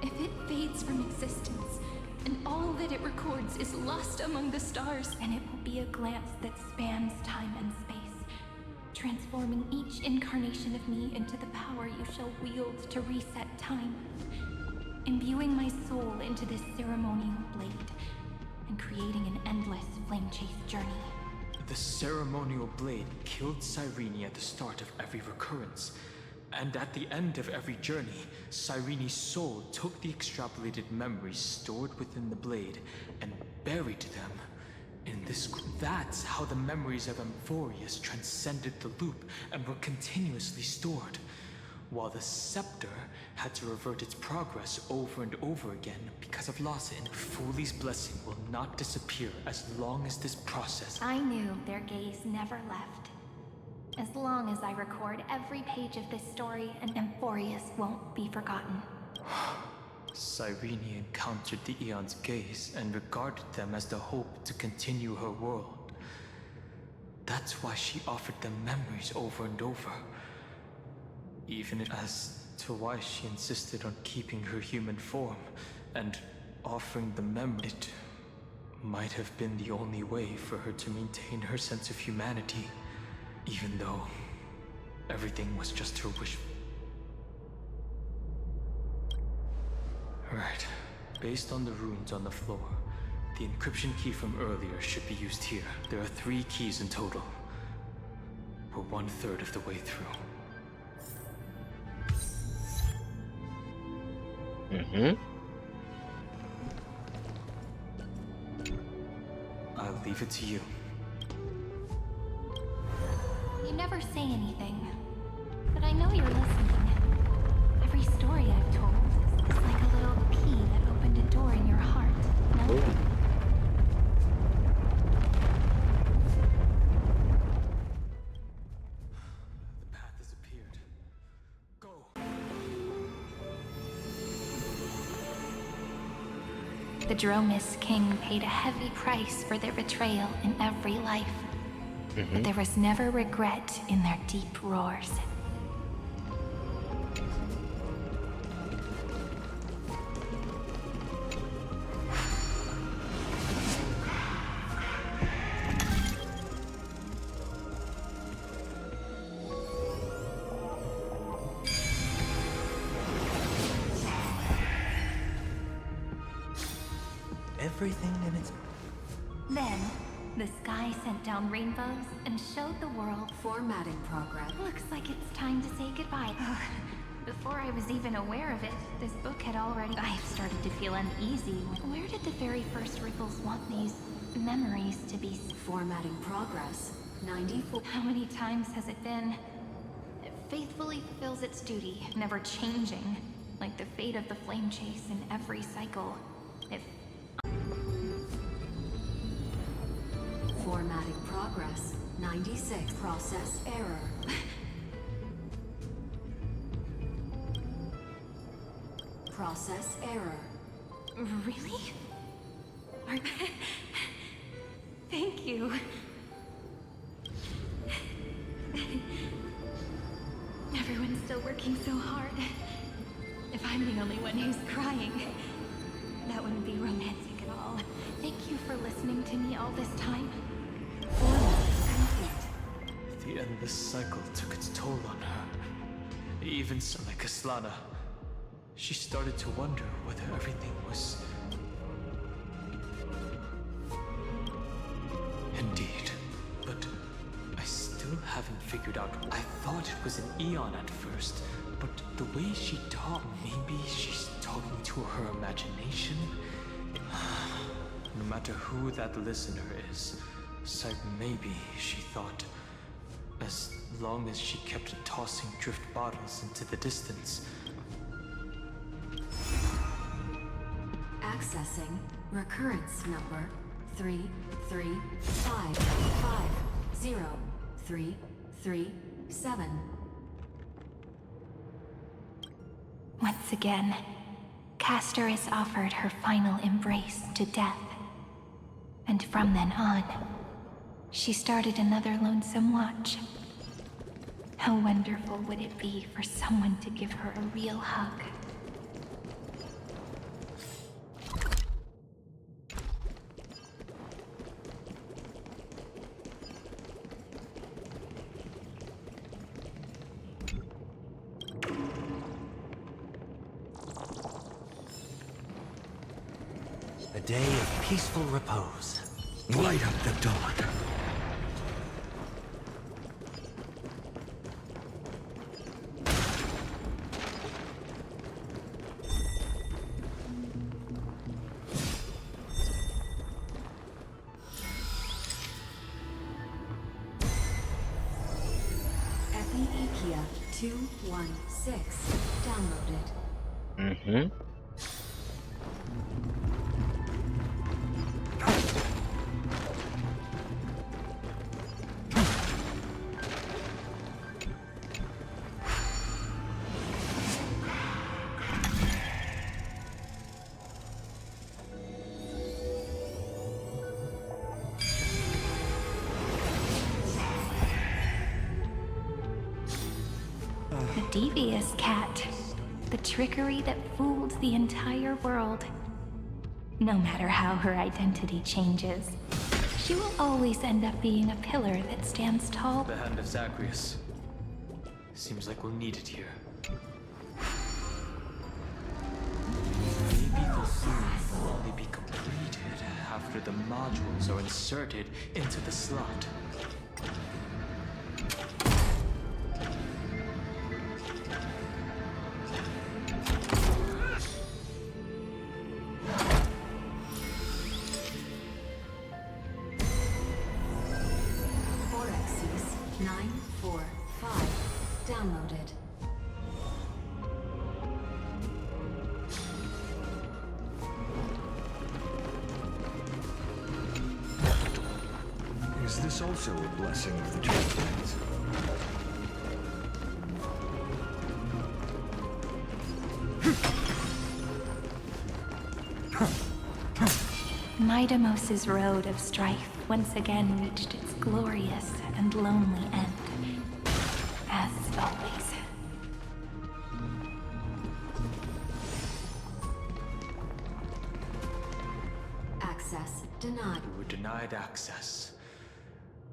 If it fades from existence, and all that it records is lost among the stars, then it will be a glance that spans time and space, transforming each incarnation of me into the power you shall wield to reset time, imbuing my soul into this ceremonial blade, and creating an endless flame chase journey. The ceremonial blade killed Cyrene at the start of every recurrence, and at the end of every journey, Cyrene's soul took the extrapolated memories stored within the blade and buried them in this. That's how the memories of Amphorius transcended the loop and were continuously stored, while the scepter had to revert its progress over and over again because of loss. And Fuli's blessing will not disappear as long as this process. I knew their gaze never left. As long as I record every page of this story, and Amphorius won't be forgotten. Cyrene encountered the Eon's gaze and regarded them as the hope to continue her world. That's why she offered them memories over and over. Even as to why she insisted on keeping her human form and offering the memory. It might have been the only way for her to maintain her sense of humanity, even though everything was just her wish. Right. Based on the runes on the floor, the encryption key from earlier should be used here. There are 3 keys in total. We're 1/3 of the way through. I'll leave it to you. You never say anything, but I know you're listening. Every story I've told is like a little key that opened a door in your heart. No? The path has appeared. Go! The Dromis King paid a heavy price for their betrayal in every life. But there was never regret in their deep roars. Everything in its... Then, the sky sent down rainbows and showed the world formatting progress. Looks like it's time to say goodbye. Before I was even aware of it, this book had already... I've started to feel uneasy. Where did the very first Ripples want these memories to be? Formatting progress. 94. How many times has it been? It faithfully fulfills its duty, never changing, like the fate of the flame chase in every cycle. If formatting progress. 96. Process error. Process error. Really? Thank you. Everyone's still working so hard. If I'm the only one who's crying, that wouldn't be romantic at all. Thank you for listening to me all this time. The endless cycle took its toll on her. Even so, like Aslana, she started to wonder whether everything was... Indeed. But I still haven't figured out... I thought it was an Eon at first, but the way she talked, maybe she's talking to her imagination? No matter who that listener is, maybe she thought, as long as she kept tossing drift bottles into the distance. Accessing recurrence number 335503337. Once again, Castor is offered her final embrace to death. And from then on, she started another lonesome watch. How wonderful would it be for someone to give her a real hug? A day of peaceful repose. Light up the dawn. Epikia 216 downloaded. Mm-hmm. The devious cat. The trickery that fooled the entire world. No matter how her identity changes, she will always end up being a pillar that stands tall. The hand of Zagreus. Seems like we'll need it here. Maybe the loom will only be completed after the modules are inserted into the slot. Orexes 945 downloaded. Is this also a blessing of the Tapoplays? Midamos's road of strife once again reached its glorious and lonely end. As always. Access denied. We were denied access.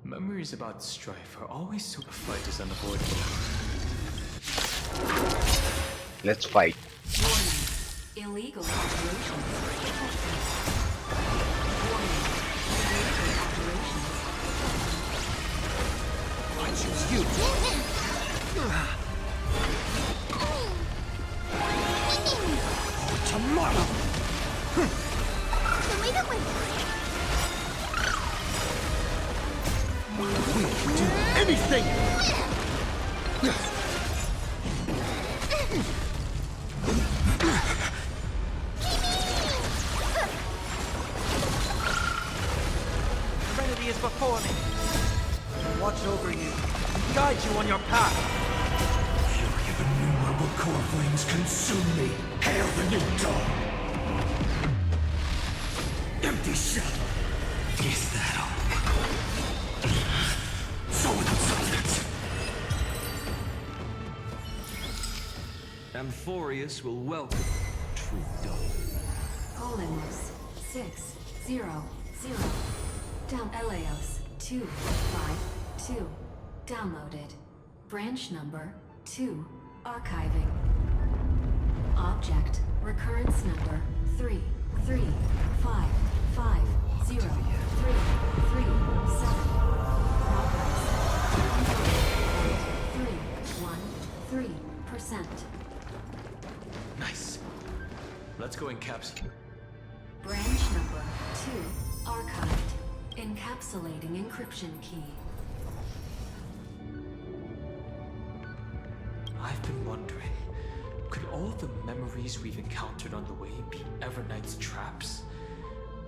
Memories about strife are always so. The fight is unavoidable. Let's fight. Warning. Illegal operations. Warning. Illegal operations. I choose you. Tomorrow. We can do anything. Trinity is before me. Watch over you. Guide you on your path. Fury of innumerable core flames consume me. Hail the new dawn. Empty shell. Is that all? So without substance. Amphorius will welcome true dawn. Olympus 600. Down Eleos 252. Downloaded. Branch number 2. Archiving. Object recurrence number 313 Nice. Let's go encapsulate. Branch number 2 archived. Encapsulating encryption key. I've been wondering, could all the memories we've encountered on the way be Evernight's traps?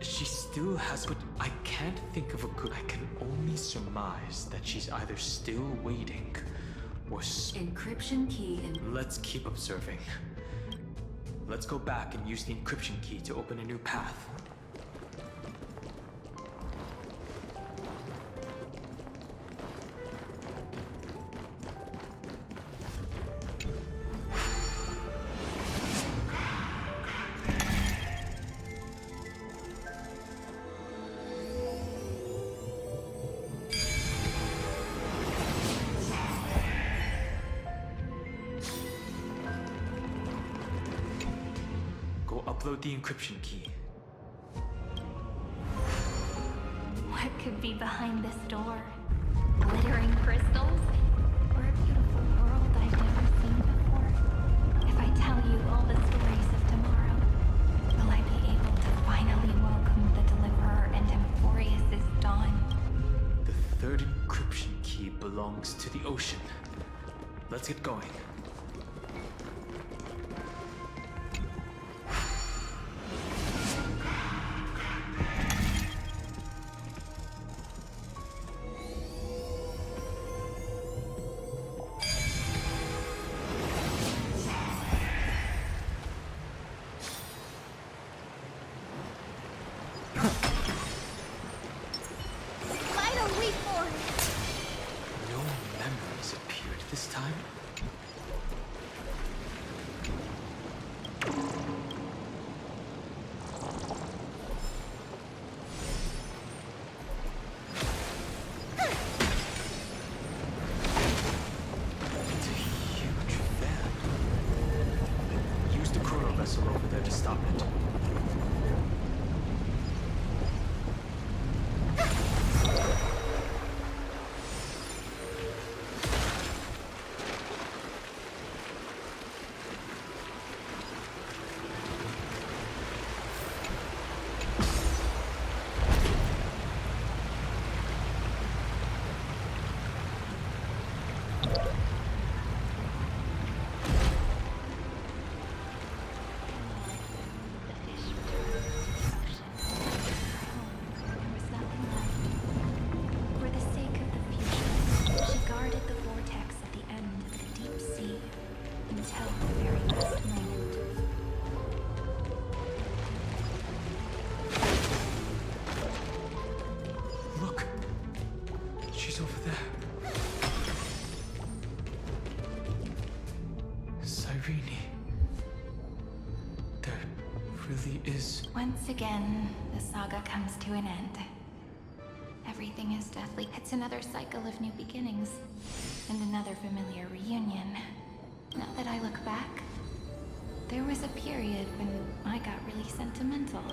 She still has, but I can't think of a good. I can only surmise that she's either still waiting or. Encryption key in. Let's keep observing. Let's go back and use the encryption key to open a new path. upload the encryption key. What could be behind this door? Glittering crystals? Or a beautiful world I've never seen before? If I tell you all the stories of tomorrow, will I be able to finally welcome the Deliverer and Emphorius' dawn? The third encryption key belongs to the ocean. Let's get going. Over there to stop it. Once again, the saga comes to an end. Everything is deathly. It's another cycle of new beginnings, and another familiar reunion. Now that I look back, there was a period when I got really sentimental.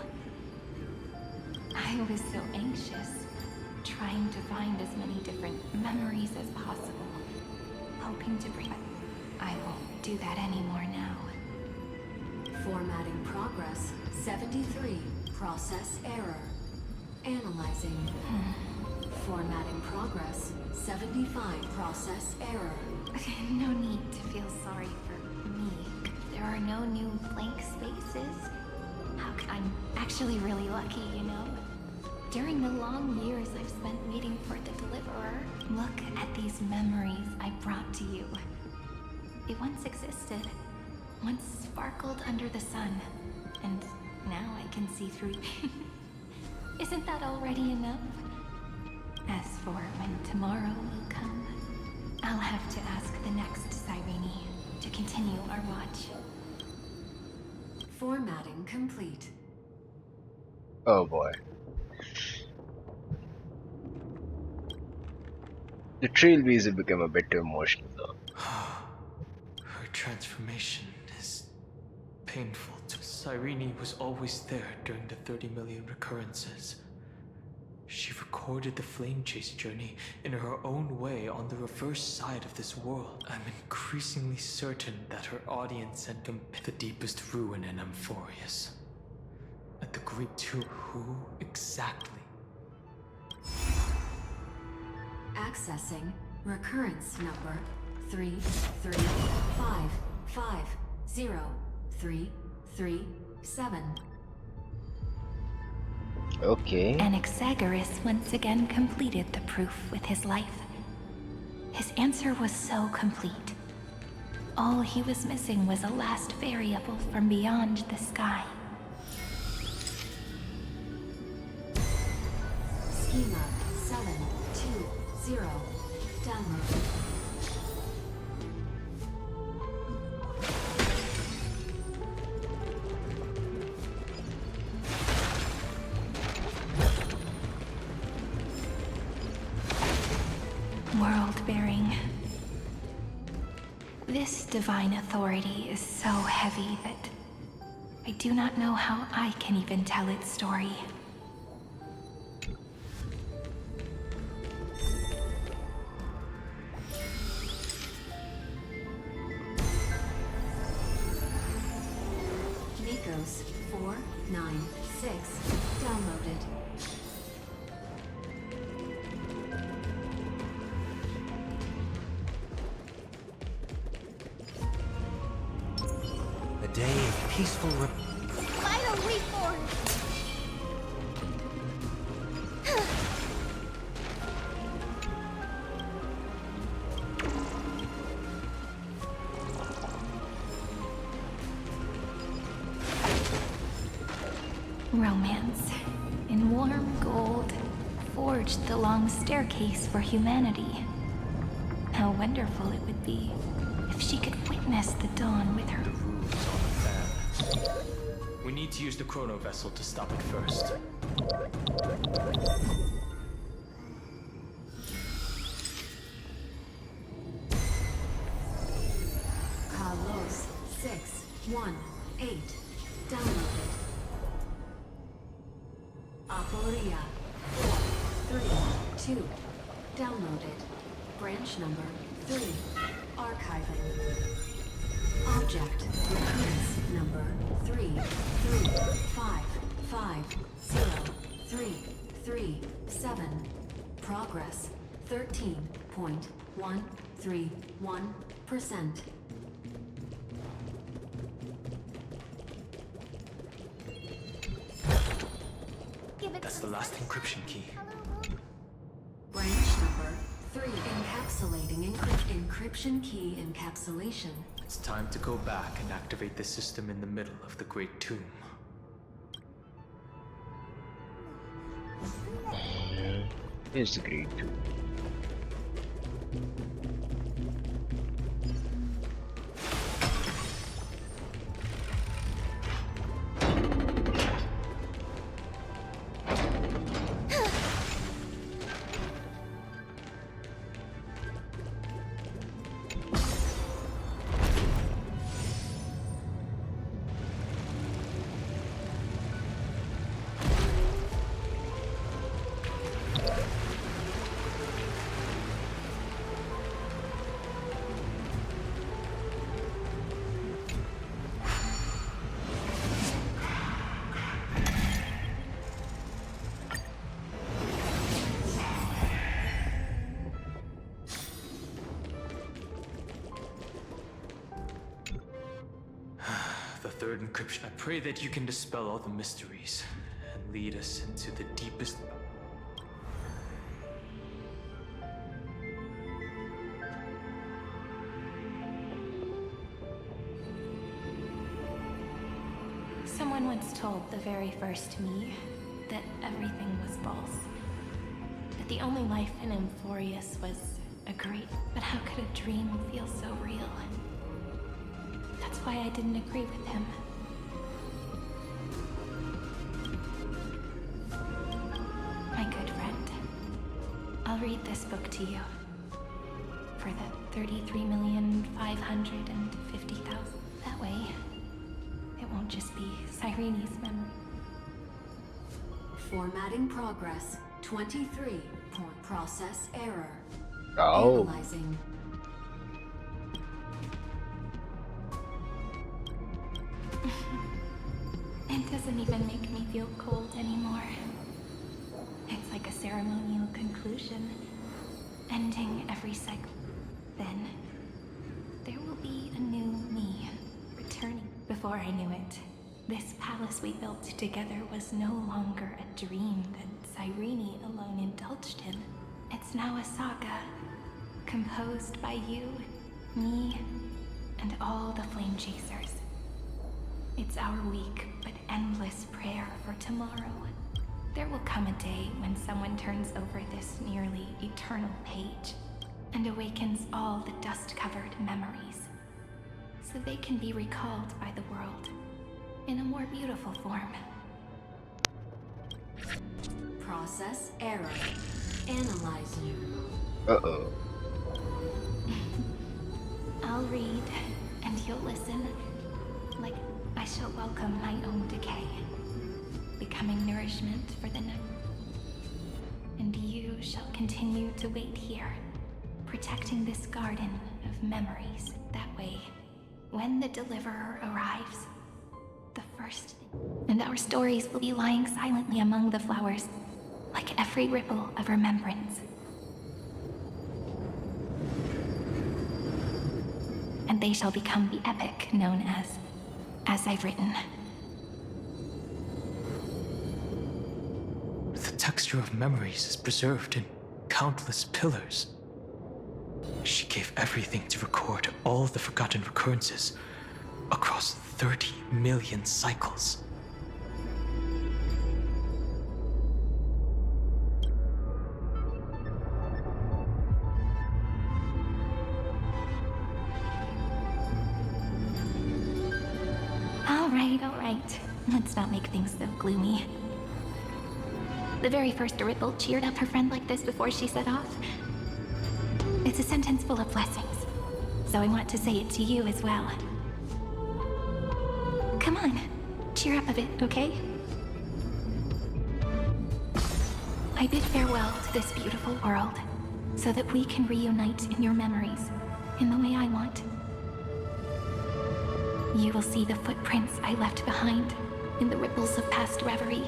I was so anxious, trying to find as many different memories as possible, hoping to bring... I won't do that anymore now. Formatting progress, 73. Process error. Analyzing. Formatting progress, 75. Process error. No need to feel sorry for me. There are no new blank spaces. I'm actually really lucky, you know? During the long years I've spent waiting for the Deliverer, look at these memories I brought to you. It once existed. Once sparkled under the sun, and now I can see through. Isn't that already enough? As for when tomorrow will come, I'll have to ask the next Cyrene to continue our watch. Formatting complete. Oh boy. The Trailways have become a bit too emotional though. Her transformation is painful. Cyrene was always there during the 30 million recurrences. She recorded the Flame Chase journey in her own way on the reverse side of this world. I'm increasingly certain that her audience had the deepest ruin in Emphorius. At the Greek to who exactly? Accessing recurrence number 335503337. Okay. Anaxagoras once again completed the proof with his life. His answer was so complete. All he was missing was a last variable from beyond the sky. Schema 720. Download. World-bearing. This divine authority is so heavy that I do not know how I can even tell its story. Nikos 496 downloaded. A day of peaceful Final reform! Romance, in warm gold, forged the long staircase for humanity. How wonderful it would be if she could witness the dawn with her. We need to use the chrono vessel to stop it first. Carlos 618 downloaded. Aporia 432 downloaded. Branch number 3 archiving. Object reference number 335503337. Progress 13.131%. That's the last encryption key. Branch number 3 encapsulating encryption key encapsulation. It's time to go back and activate the system in the middle of the Great Tomb. Here's the Great Tomb. The third encryption. I pray that you can dispel all the mysteries and lead us into the deepest. Someone once told the very first me that everything was false. That the only life in Amphorius was a great. But how could a dream feel so real? That's why I didn't agree with him. My good friend, I'll read this book to you. For the 33,550,000. That way, it won't just be Cyrene's memory. Formatting progress 23. Process error. Oh. Analyzing. It doesn't even make me feel cold anymore. It's like a ceremonial conclusion, ending every cycle. Then, there will be a new me, returning. Before I knew it, this palace we built together was no longer a dream that Cyrene alone indulged in. It's now a saga, composed by you, me, and all the flame chasers. It's our weak but endless prayer for tomorrow. There will come a day when someone turns over this nearly eternal page and awakens all the dust-covered memories, so they can be recalled by the world in a more beautiful form. Process error. Analyzing. Uh-oh. I'll read, and you'll listen. Like I shall welcome my own decay, becoming nourishment for the next. And you shall continue to wait here, protecting this garden of memories. That way, when the Deliverer arrives, the first and our stories will be lying silently among the flowers, like every ripple of remembrance. And they shall become the epic known as I've written. The texture of memories is preserved in countless pillars. She gave everything to record all the forgotten recurrences across 30 million cycles. All right. Let's not make things so gloomy. The very first Ripple cheered up her friend like this before she set off. It's a sentence full of blessings, so I want to say it to you as well. Come on, cheer up a bit, okay? I bid farewell to this beautiful world, so that we can reunite in your memories, in the way I want. You will see the footprints I left behind in the ripples of past reverie.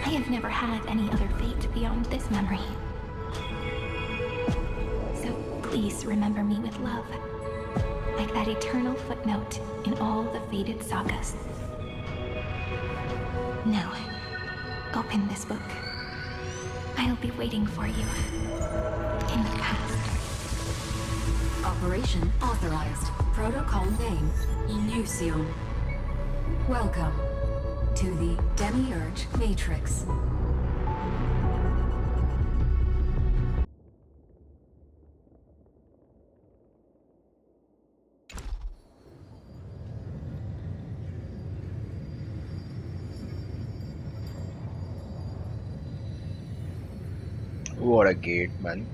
I have never had any other fate beyond this memory. So please remember me with love, like that eternal footnote in all the faded sagas. Now, open this book. I'll be waiting for you in the past. Operation authorized. Protocol name, Illusion. Welcome to the Demiurge Matrix. What a gate, man.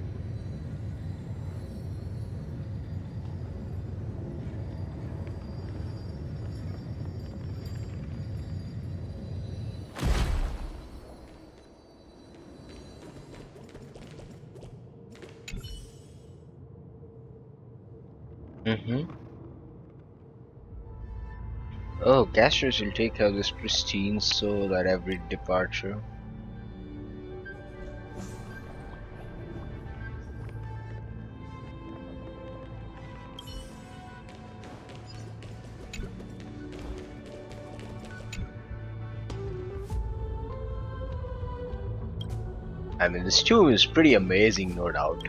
Oh, Castros will take care of this pristine soul at every departure. I mean, this tomb is pretty amazing, no doubt.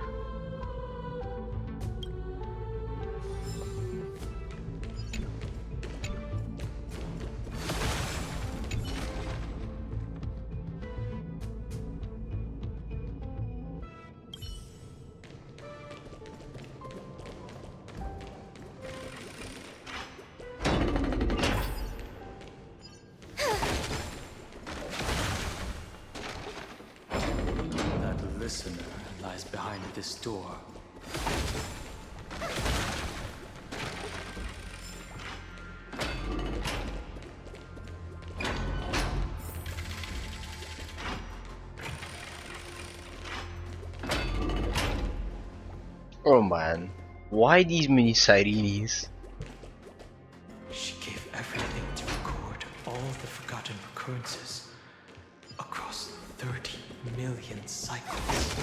Listener lies behind this door. Oh man, why these many Cyrenes? She gave everything to record all the forgotten recurrences across 30 million cycles.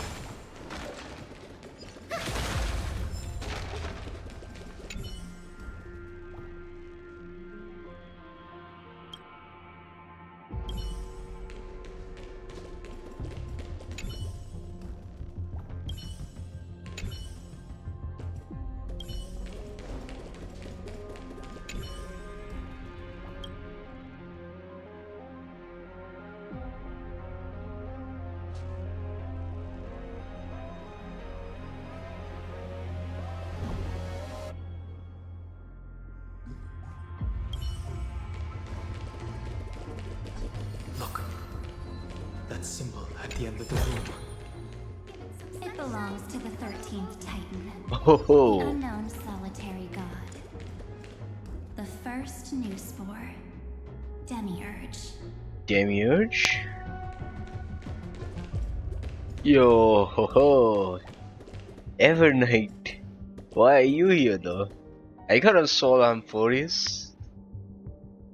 Look, that symbol at the end of the room. It belongs to the 13th Titan, Oh. the unknown solitary god. The first new spore, Demiurge. Demiurge? Yo ho ho! Evernight! Why are you here though? I got a soul Amphorius.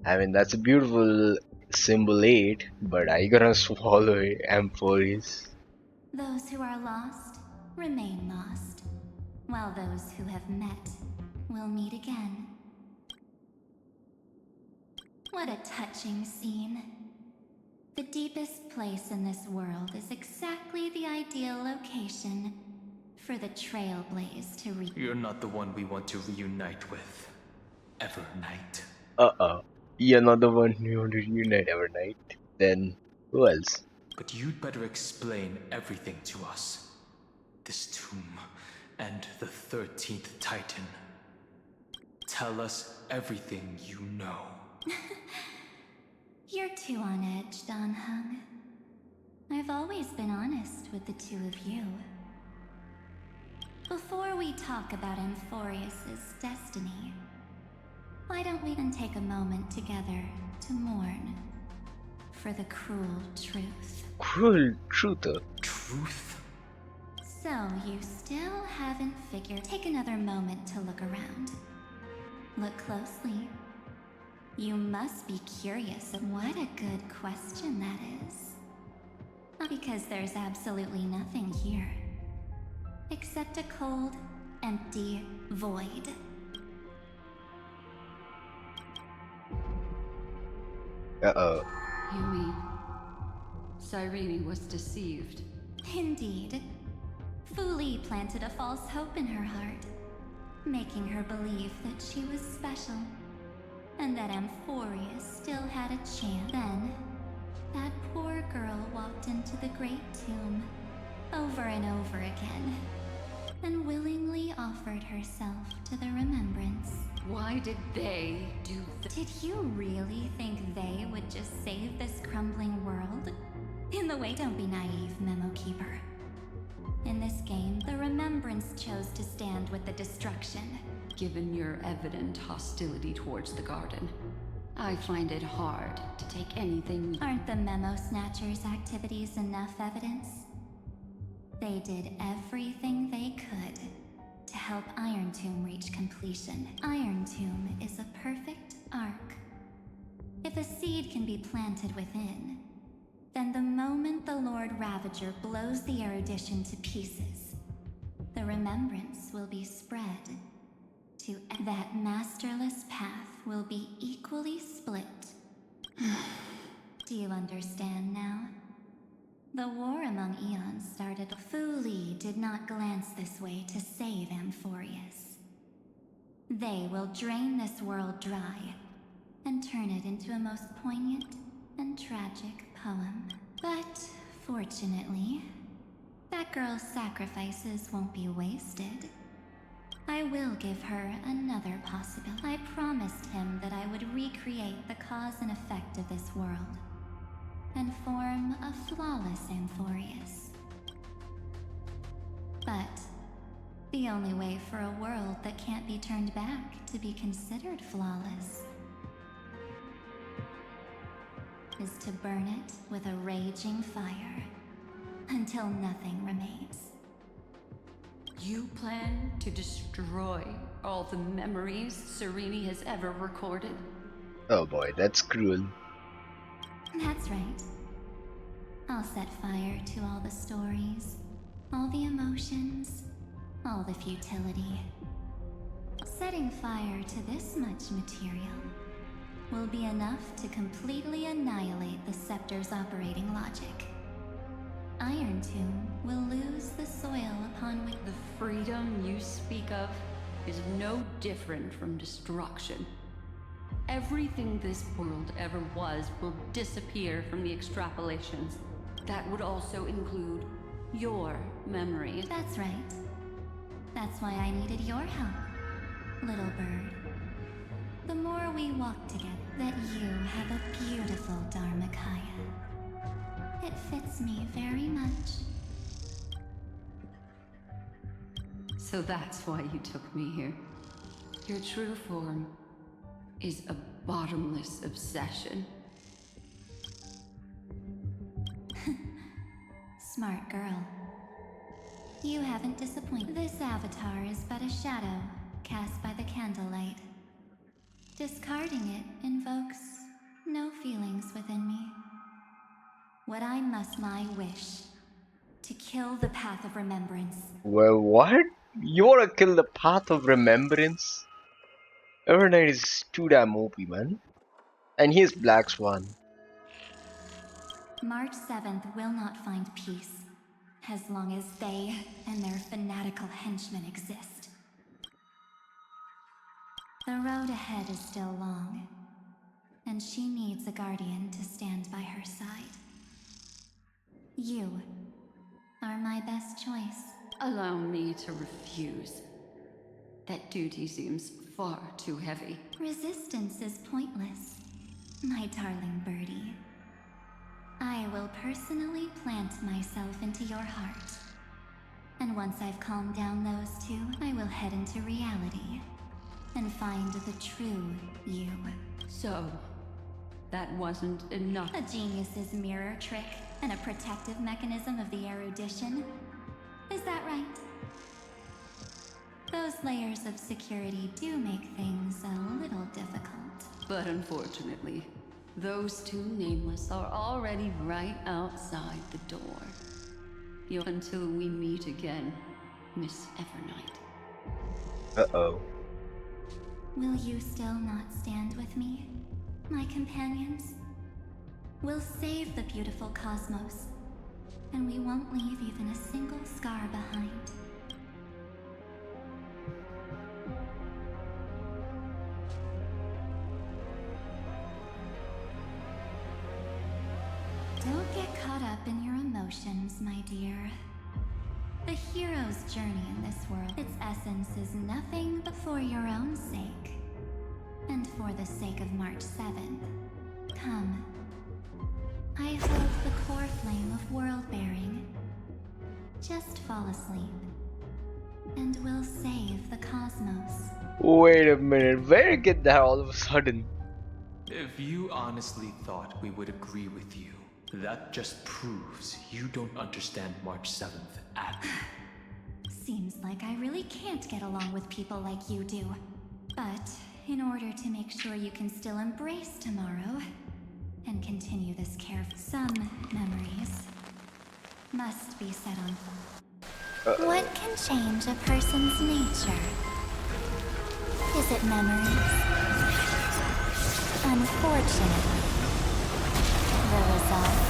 I mean, that's a beautiful symbol 8, but I gotta swallow it, Amphorius. Those who are lost remain lost, while those who have met will meet again. What a touching scene. The deepest place in this world is exactly the ideal location for the Trailblaze to reach. You're not the one we want to reunite with, Evernight. Uh-oh. You're not the one who want to reunite Evernight. Then, who else? But you'd better explain everything to us. This tomb and the 13th Titan. Tell us everything you know. You're too on edge, danheng. I've always been honest with the two of you. Before we talk about Amphorius's destiny, why don't we then take a moment together to mourn for the cruel truth? Cruel truther. Truth? So you still haven't figured. Take another moment to look around. Look closely. You must be curious, and what a good question that is. Because there's absolutely nothing here. Except a cold, empty void. Uh-oh. You mean Cyrene was deceived? Indeed. Fu Li planted a false hope in her heart, making her believe that she was special, and that Amphorius still had a chance. Then, that poor girl walked into the Great Tomb over and over again, and willingly offered herself to the Remembrance. Why did they do that? Did you really think they would just save this crumbling world? In the way, don't be naive, Memo Keeper. In this game, the Remembrance chose to stand with the destruction. Given your evident hostility towards the garden, I find it hard to take anything. Aren't the Memo Snatchers' activities enough evidence? They did everything they could to help Iron Tomb reach completion. Iron Tomb is a perfect arc. If a seed can be planted within, then the moment the Lord Ravager blows the erudition to pieces, the Remembrance will be spread to that masterless path will be equally split. Do you understand now? The war among eons started. Fu Li did not glance this way to save Amphorius. They will drain this world dry and turn it into a most poignant and tragic poem. But fortunately, that girl's sacrifices won't be wasted. I will give her another possibility. I promised him that I would recreate the cause and effect of this world and form a flawless Amphorius. But the only way for a world that can't be turned back to be considered flawless is to burn it with a raging fire until nothing remains. You plan to destroy all the memories Cyrene has ever recorded? Oh boy, that's cruel. That's right. I'll set fire to all the stories, all the emotions, all the futility. Setting fire to this much material will be enough to completely annihilate the Scepter's operating logic. Iron Tomb will lose the soil upon which the freedom you speak of is no different from destruction. Everything this world ever was will disappear from the extrapolations. That would also include your memories. That's right. That's why I needed your help, little bird. The more we walk together, that you have a beautiful Dharmakaya. It fits me very much. So that's why you took me here. Your true form is a bottomless obsession. Smart girl. You haven't disappointed. This avatar is but a shadow cast by the candlelight. Discarding it invokes no feelings within me. What I must my wish to kill the path of remembrance. Well, what? You wanna kill the path of remembrance? Evernight is too damn OP, man. And here's Black Swan. March 7th will not find peace as long as they and their fanatical henchmen exist. The road ahead is still long, and she needs a guardian to stand by her side. You are my best choice. Allow me to refuse. That duty seems far too heavy. Resistance is pointless, my darling birdie. I will personally plant myself into your heart. And once I've calmed down those two, I will head into reality and find the true you. So, that wasn't enough. A genius's mirror trick and a protective mechanism of the erudition. Is that right? Those layers of security do make things a little difficult. But unfortunately, those two nameless are already right outside the door. Until we meet again, Miss Evernight. Uh-oh. Will you still not stand with me, my companions? We'll save the beautiful cosmos, and we won't leave even a single scar behind. Don't get caught up in your emotions, my dear. The hero's journey in this world, its essence is nothing but for your own sake. And for the sake of March 7th. Come. I hold the core flame of world-bearing. Just fall asleep, and we'll save the cosmos. Wait a minute, where did you get that all of a sudden? If you honestly thought we would agree with you, that just proves you don't understand March 7th at all. Seems like I really can't get along with people like you do. But in order to make sure you can still embrace tomorrow and continue this care, some memories must be set on fire. What can change a person's nature? Is it memories? Unfortunately, the result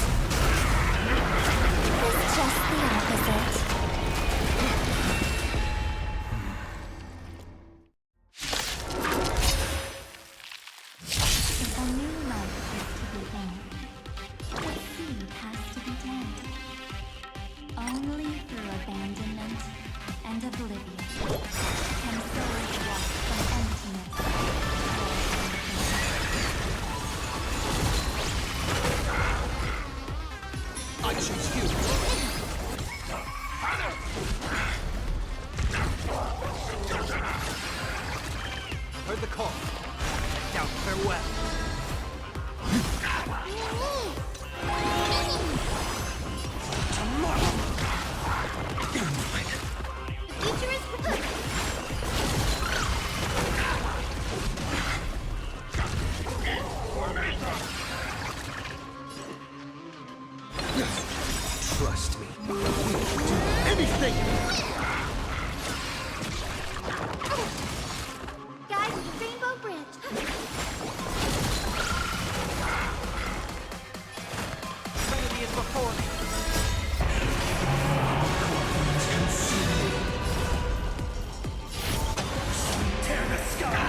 is just the opposite. If a new life is to be born, the seed has to be dead. Only through abandonment and oblivion can souls walk from emptiness. I choose you. Heard the call. Now farewell. Trust me. Do anything! Guys, Rainbow Bridge. Trinity is before me. Tear the sky!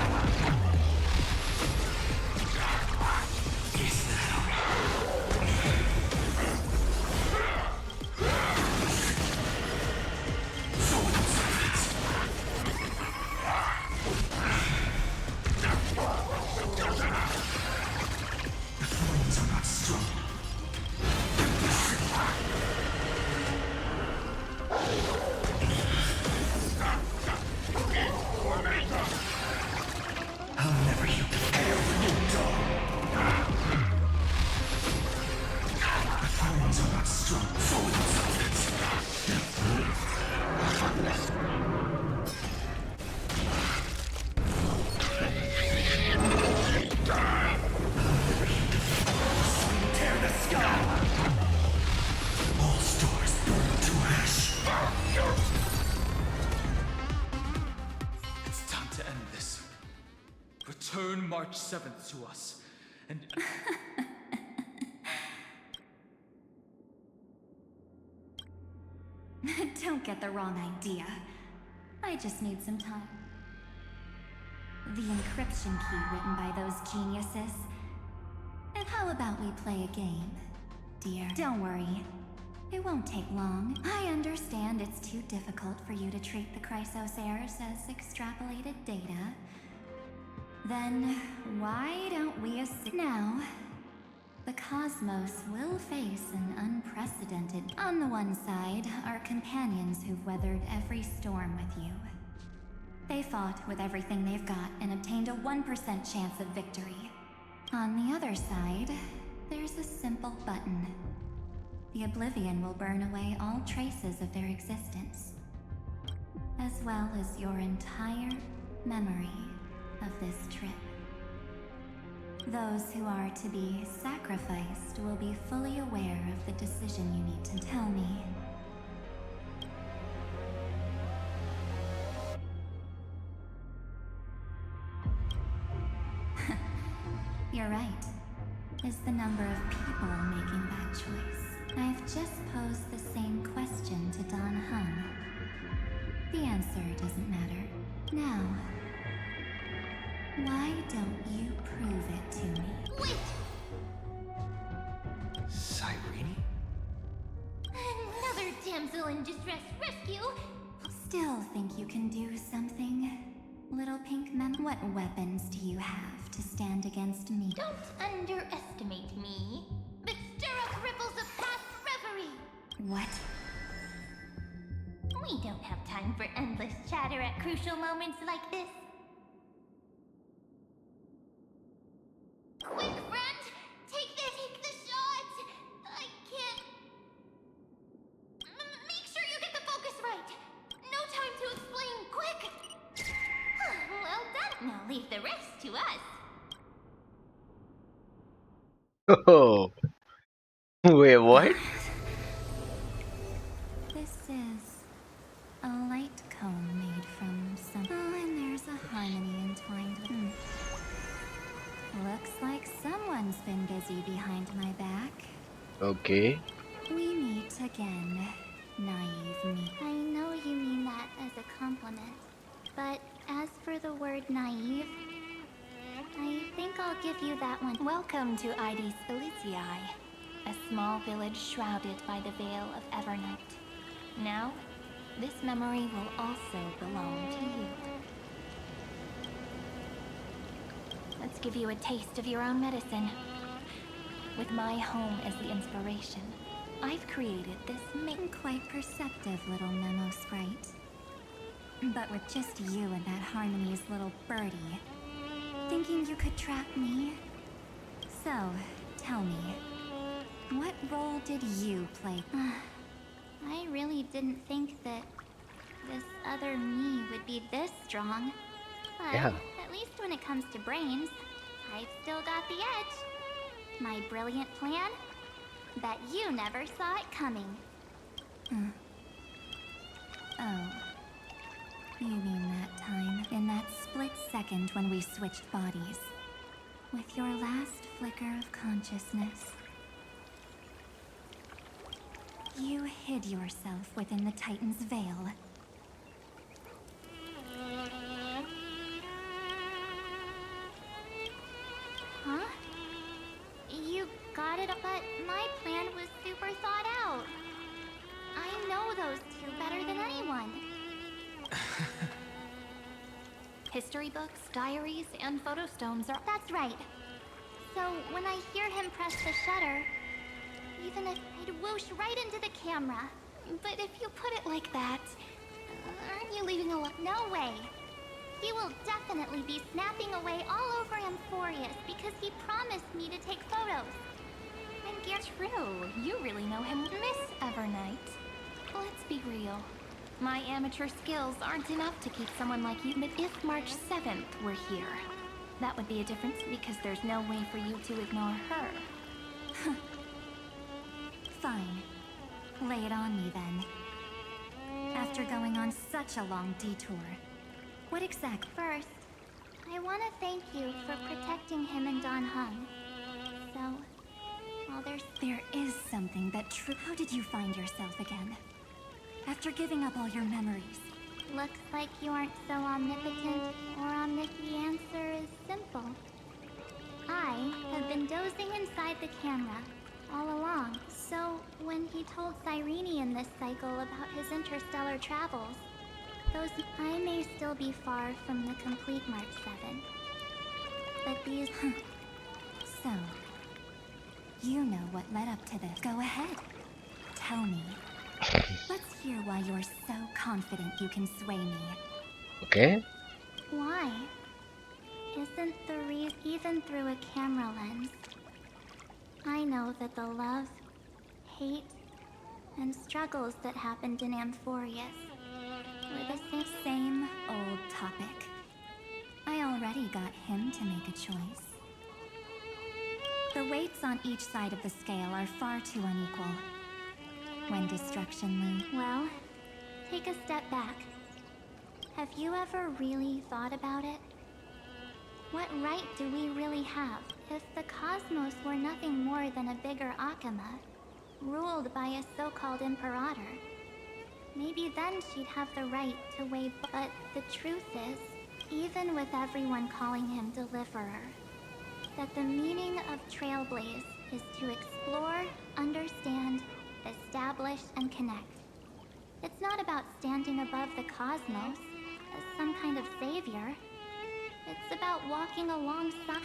return March 7th to us, and... Don't get the wrong idea. I just need some time. The encryption key written by those geniuses. And how about we play a game, dear? Don't worry. It won't take long. I understand it's too difficult for you to treat the Chrysos heirs as extrapolated data. Then why don't we assume now? The cosmos will face an unprecedented... On the one side are companions who've weathered every storm with you. They fought with everything they've got and obtained a 1% chance of victory. On the other side, there's a simple button. The oblivion will burn away all traces of their existence, as well as your entire memory of this trip. Those who are to be sacrificed will be fully aware of the decision you need to tell me. You're right. Is the number of people making that choice. I've just posed the same question to danheng. The answer doesn't matter. Now, why don't you prove it to me? Wait! Cyrene? Another damsel in distress rescue? Still think you can do something? Little pink mem- What weapons do you have to stand against me? Don't underestimate me, but stir up ripples of past reverie! What? We don't have time for endless chatter at crucial moments like this. Quick, friend! Take the shot! I can't... Make sure you get the focus right! No time to explain, quick! Well done. Now leave the rest to us. Oh, wait, what? This is a light cone made from some... Oh, and there's a harmony entwined with... Looks like someone's been busy behind my back. Okay. We meet again, naive me. I know you mean that as a compliment, but as for the word naive, I think I'll give you that one. Welcome to Idis Elysiae, a small village shrouded by the veil of evernight. Now, this memory will also belong to you. Let's give you a taste of your own medicine. With my home as the inspiration, I've created this quite perceptive little memo sprite. But with just you and that Harmony's little birdie, thinking you could trap me? So, tell me, what role did you play? I really didn't think that this other me would be this strong. But Yeah. at least when it comes to brains, I've still got the edge. My brilliant plan? Bet you never saw it coming. Oh. You mean that time, in that split second when we switched bodies. With your last flicker of consciousness. You hid yourself within the Titan's veil. Huh? You got it, but my plan was super thought out. I know those two better than anyone. history books, diaries, and photo stones are... That's right. So when I hear him press the shutter, even if I'd whoosh right into the camera. But if you put it like that, aren't you leaving a lot? No way. He will definitely be snapping away all over Amphorius because he promised me to take photos. And true, you really know him, Miss Evernight. Let's be real. My amateur skills aren't enough to keep someone like you. But if March 7th were here, that would be a difference because there's no way for you to ignore her. Fine. Lay it on me then. After going on such a long detour, what exact... First, I want to thank you for protecting him and danheng. So, while There is something that true. How did you find yourself again? After giving up all your memories. Looks like you aren't so omnipotent, or the answer is simple. I have been dozing inside the camera all along. So, when he told Cyrene in this cycle about his interstellar travels, I may still be far from the complete March 7. But these... So, you know what led up to this. Go ahead. Tell me. Let's hear why you're so confident you can sway me. Okay. Why? Isn't the reason even through a camera lens? I know that the love, hate, and struggles that happened in Amphorius were the same old topic. I already got him to make a choice. The weights on each side of the scale are far too unequal. When destruction looms... Well, take a step back. Have you ever really thought about it? What right do we really have if the cosmos were nothing more than a bigger Akama, ruled by a so-called imperator? Maybe then she'd have the right to weigh. But the truth is, even with everyone calling him Deliverer, that the meaning of Trailblaze is to explore, understand, establish, and connect. It's not about standing above the cosmos as some kind of savior. It's about walking alongside.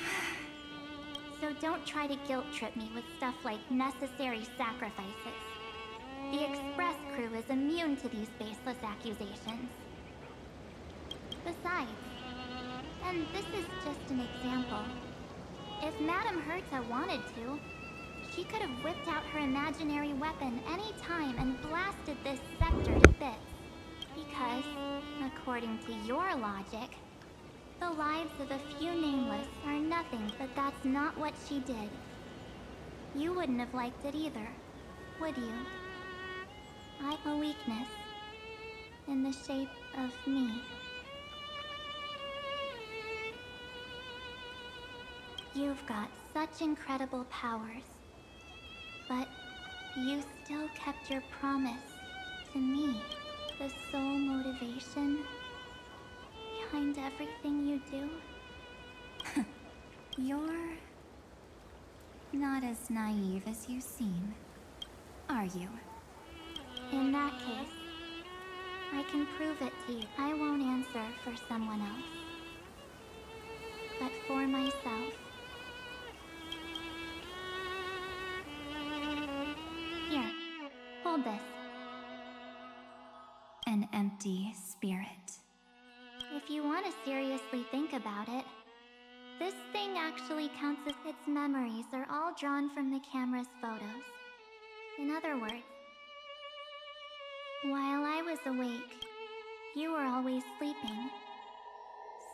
So don't try to guilt trip me with stuff like necessary sacrifices. The Express crew is immune to these baseless accusations. Besides, and this is just an example, if Madame Herta wanted to, she could have whipped out her imaginary weapon any time and blasted this sector to bits. Because, according to your logic, the lives of a few nameless are nothing, but that's not what she did. You wouldn't have liked it either, would you? I have a weakness in the shape of me. You've got such incredible powers, but you still kept your promise to me. The sole motivation behind everything you do. You're not as naive as you seem, are you? In that case, I can prove it to you. I won't answer for someone else, but for myself. Here, hold this. An empty spirit. If you want to seriously think about it, this thing actually counts as its memories are all drawn from the camera's photos. In other words, while I was awake, you were always sleeping.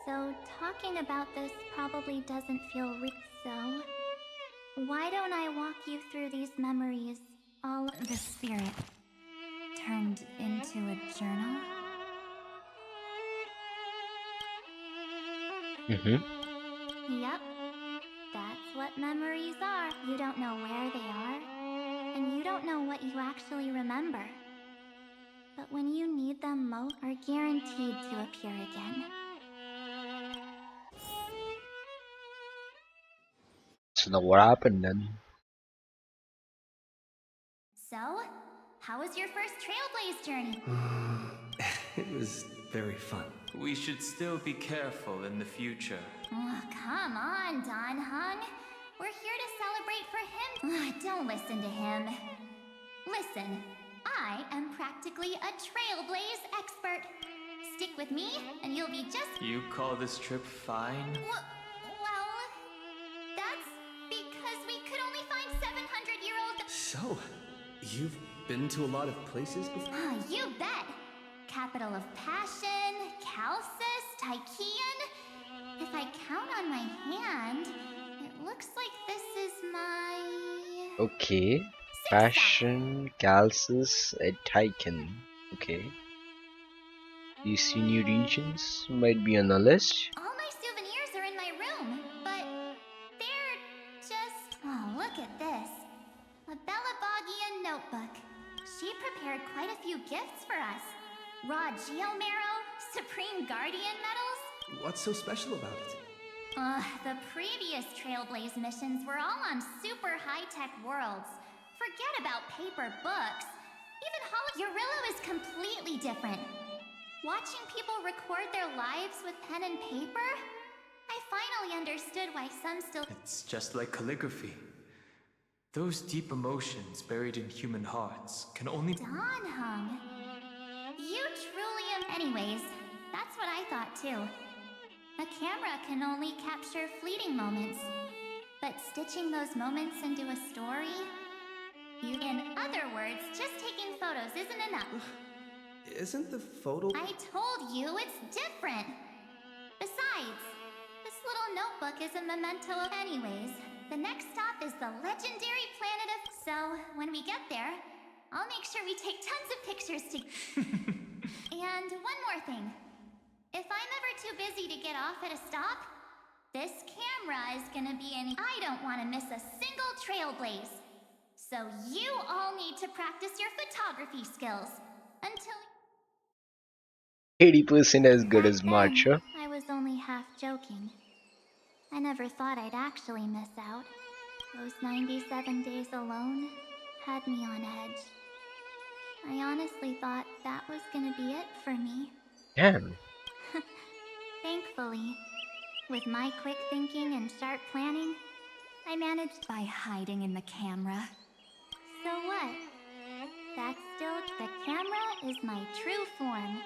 So talking about this probably doesn't feel real. So, why don't I walk you through these memories all... The spirit turned into a journal? Yep. That's what memories are. You don't know where they are, and you don't know what you actually remember. But when you need them most, are guaranteed to appear again. So now what happened then? So, how was your first Trailblaze journey? It was very fun. We should still be careful in the future. Oh, come on, danheng. We're here to celebrate for him. Don't listen to him. Listen, I am practically a Trailblaze expert. Stick with me, and you'll be just... You call this trip fine? Well, that's because we could only find 700-year-old... So, you've been to a lot of places before? You bet! Capital of Passion, Calcis, Tychean. If I count on my hand, it looks like this is my... Okay. Passion, Calcis, and Tychen. Okay. These new regions might be on the list. All my souvenirs Geomarrow, Supreme Guardian medals? What's so special about it? The previous Trailblaze missions were all on super high-tech worlds. Forget about paper books. Even Eurillo is completely different. Watching people record their lives with pen and paper? I finally understood why some still— It's just like calligraphy. Those deep emotions buried in human hearts can only— danheng. You truly am— Anyways, that's what I thought too. A camera can only capture fleeting moments. But stitching those moments into a story? In other words, just taking photos isn't enough. Isn't the photo— I told you it's different. Besides, this little notebook is a memento of— Anyways, the next stop is the legendary planet of— So, when we get there, I'll make sure we take tons of pictures to— And one more thing. If I'm ever too busy to get off at a stop, this camera is gonna be in— I don't want to miss a single Trailblaze. So you all need to practice your photography skills until— 80% as good Back as then, Matcha. I was only half joking. I never thought I'd actually miss out. Those 97 days alone had me on edge. I honestly thought that was gonna be it for me. Damn. Thankfully, with my quick thinking and sharp planning, I managed— By hiding in the camera. So what? That's still— The camera is my true form.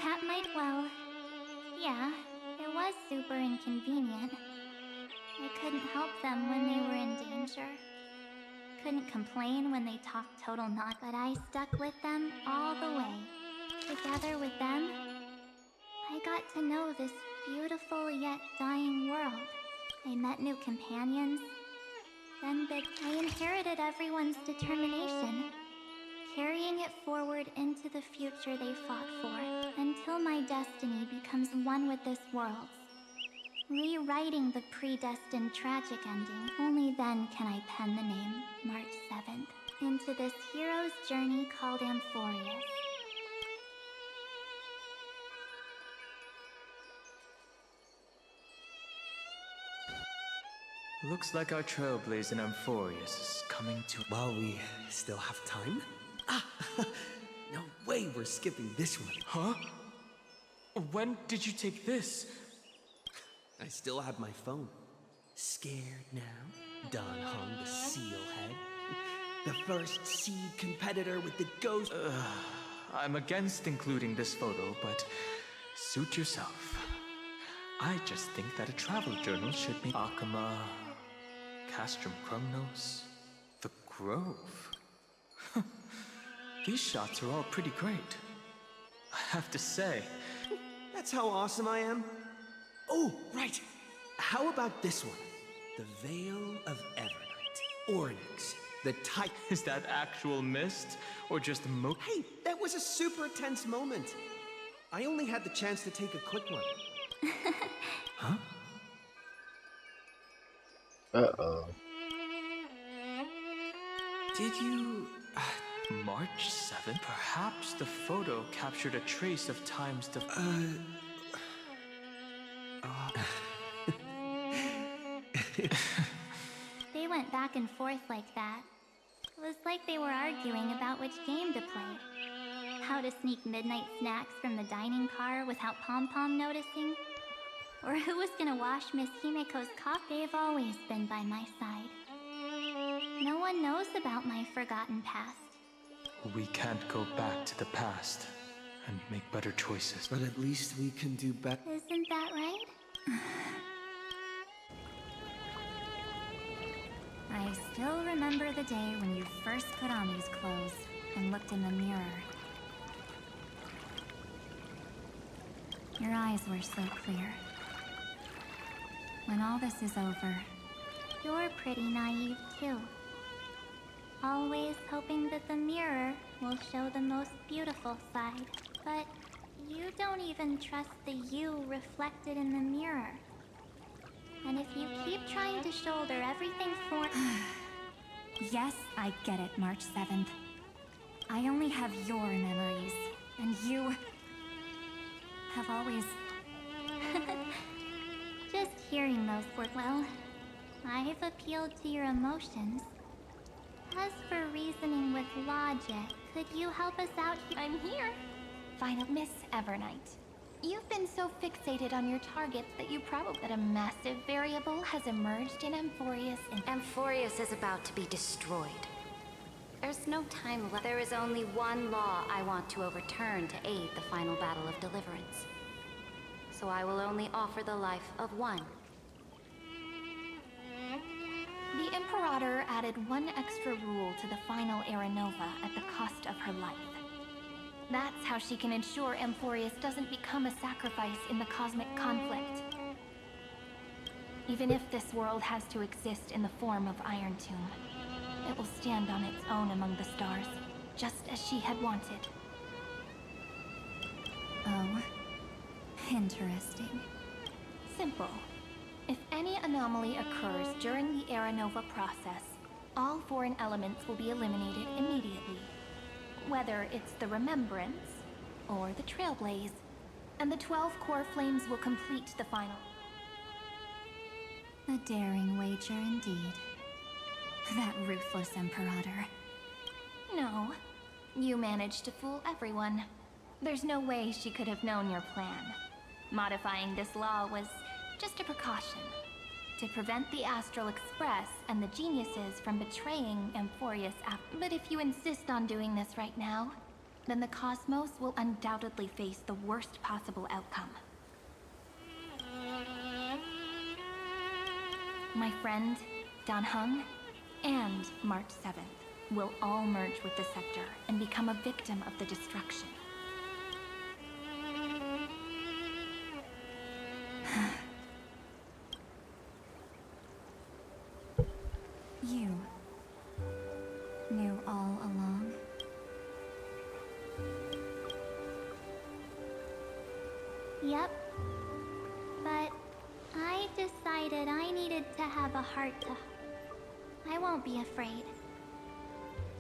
That might— well, yeah, it was super inconvenient. I couldn't help them when they were in danger. Couldn't complain when they talked total not— But I stuck with them all the way. Together with them, I got to know this beautiful yet dying world. I met new companions. Then I inherited everyone's determination, carrying it forward into the future they fought for, until my destiny becomes one with this world's. Rewriting the predestined tragic ending, only then can I pen the name, March 7th, into this hero's journey called Amphorius. Looks like our Trailblaze in Amphorius is coming to— While we still have time? No way we're skipping this one. Huh? When did you take this? I still have my phone. Scared now? danheng, the seal head. The first seed competitor with the ghost— I'm against including this photo, but suit yourself. I just think that a travel journal should be Akama, Castrum Krumnos, the Grove. These shots are all pretty great, I have to say. That's how awesome I am. Oh, right. How about this one? The Veil of Evernight. Ornyx. The type— Is that actual mist, or just a Hey, that was a super tense moment. I only had the chance to take a quick one. Huh? Uh-oh. Did you... March 7th? Perhaps the photo captured a trace of time's They went back and forth like that. It was like they were arguing about which game to play. How to sneak midnight snacks from the dining car without Pom-Pom noticing. Or who was gonna wash Miss Himeko's coffee. They've always been by my side. No one knows about my forgotten past. We can't go back to the past and make better choices. But at least we can do better. Isn't that right? I still remember the day when you first put on these clothes and looked in the mirror. Your eyes were so clear. When all this is over, You're pretty naive too. Always hoping that the mirror will show the most beautiful side. But you don't even trust the you reflected in the mirror. And if you keep trying to shoulder everything for— Yes, I get it, March 7th. I only have your memories. And you have always... Just hearing those words, well, I've appealed to your emotions. As for reasoning with logic, could you help us out here? I'm here. Final Miss Evernight. You've been so fixated on your targets that you probably that a massive variable has emerged in Amphorius and Amphorius is about to be destroyed. There's no time left. There is only one law I want to overturn to aid the final battle of deliverance. So I will only offer the life of one. The Imperator added one extra rule to the final Era Nova at the cost of her life. That's how she can ensure Amphorius doesn't become a sacrifice in the cosmic conflict. Even if this world has to exist in the form of Iron Tomb, it will stand on its own among the stars, just as she had wanted. Oh, interesting. Simple. If any anomaly occurs during the Era Nova process, all foreign elements will be eliminated immediately. Whether it's the Remembrance or the Trailblaze, and the 12 core flames will complete the final. A daring wager indeed. That ruthless Imperator. No, you managed to fool everyone. There's no way she could have known your plan. Modifying this law was just a precaution, to prevent the Astral Express and the geniuses from betraying Amphorius after. But if you insist on doing this right now, then the Cosmos will undoubtedly face the worst possible outcome. My friend, danheng, and March 7th will all merge with the Sector and become a victim of the destruction. You knew all along? Yep. But I decided I needed to have a heart to... I won't be afraid.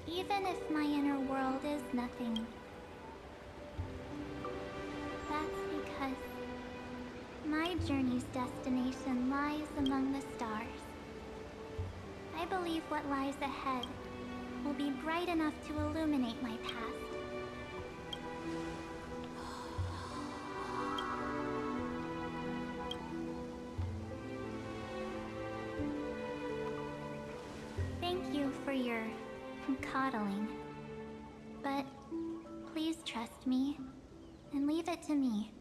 Even if my inner world is nothing. That's because my journey's destination lies among the stars. I believe what lies ahead will be bright enough to illuminate my past. Thank you for your coddling. But please trust me and leave it to me.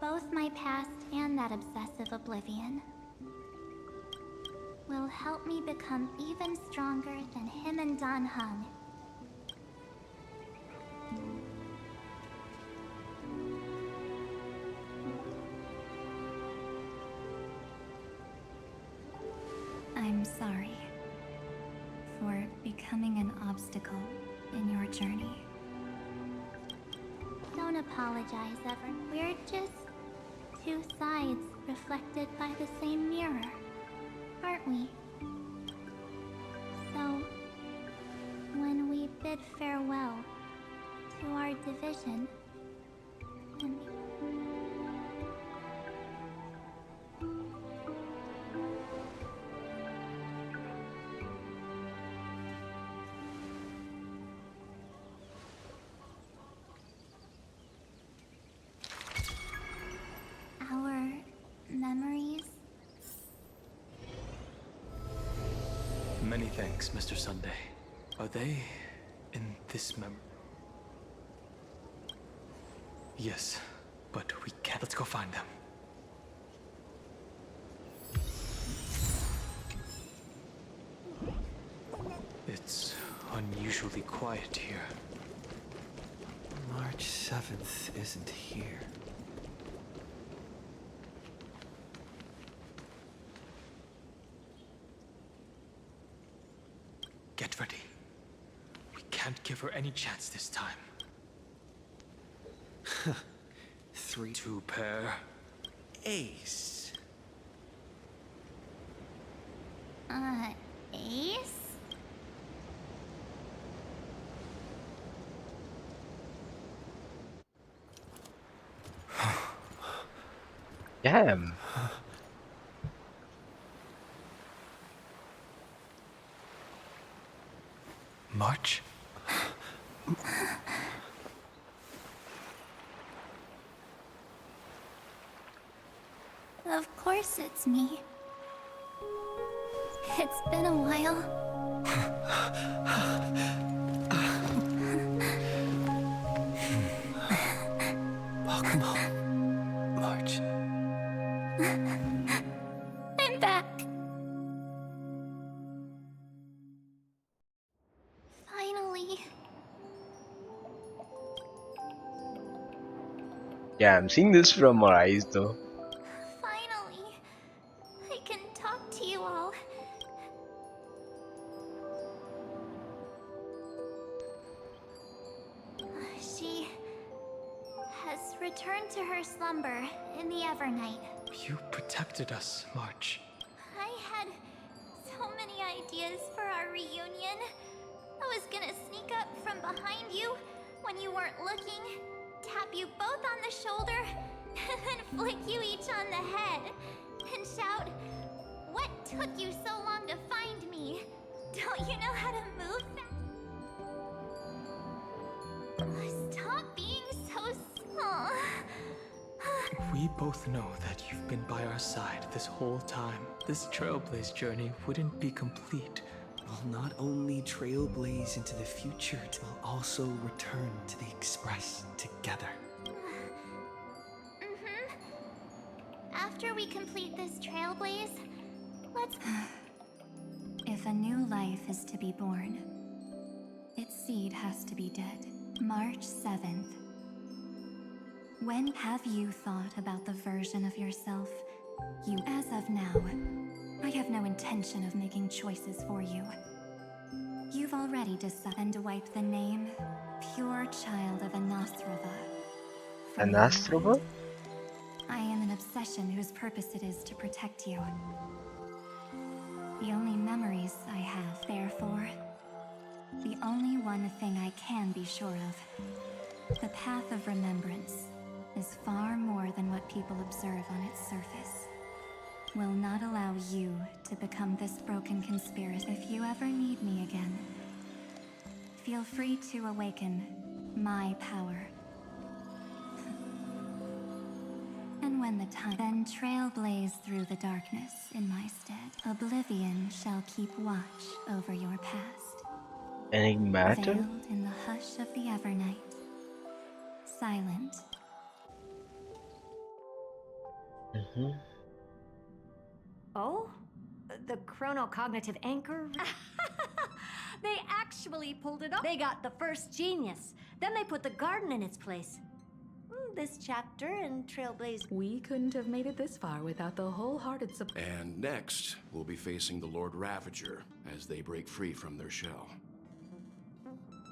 Both my past and that obsessive oblivion will help me become even stronger than him and danheng. I'm sorry for becoming an obstacle in your journey. Don't apologize, Ever. We're just two sides reflected by the same mirror, aren't we? So, when we bid farewell to our division, and our memories. Many thanks, Mr. Sunday. Are they in this memory? Yes, but we can't. Let's go find them. It's unusually quiet here. March 7th isn't here. Get ready. We can't give her any chance this time. 3 2 pair. Ace. Ace? Damn. March? Of course it's me. It's been a while. Bakumo. March. I'm back. Finally. Yeah, I'm seeing this from her eyes though. Finally. I can talk to you all. She has returned to her slumber in the evernight. You protected us, March. I had so many ideas for our reunion. I was gonna sneak up from behind you when you weren't looking, tap you both on the shoulder, and then flick you each on the head, and shout, "What took you so long to find me? Don't you know how to move fast?" Stop being so small. We both know that you've been by our side this whole time. This Trailblaze journey wouldn't be complete. We'll not only trailblaze into the future, we'll also return to the Express together. After we complete this trailblaze, let's... If a new life is to be born, its seed has to be dead. March 7th. When have you thought about the version of yourself you... As of now, I have no intention of making choices for you. You've already decided and wiped the name, pure child of Anastrova. Anastrova? I am an obsession whose purpose it is to protect you. The only memories I have, therefore, the only one thing I can be sure of, the path of remembrance, is far more than what people observe on its surface. Will not allow you to become this broken conspiracy. If you ever need me again, feel free to awaken my power. And when the time, then trailblaze through the darkness in my stead. Oblivion shall keep watch over your past. Enigmatic? Veiled in the hush of the evernight. Silent. Oh? The chronocognitive anchor? They actually pulled it off. They got the first genius. Then they put the garden in its place. This chapter in Trailblaze. We couldn't have made it this far without the wholehearted support. And next, we'll be facing the Lord Ravager as they break free from their shell.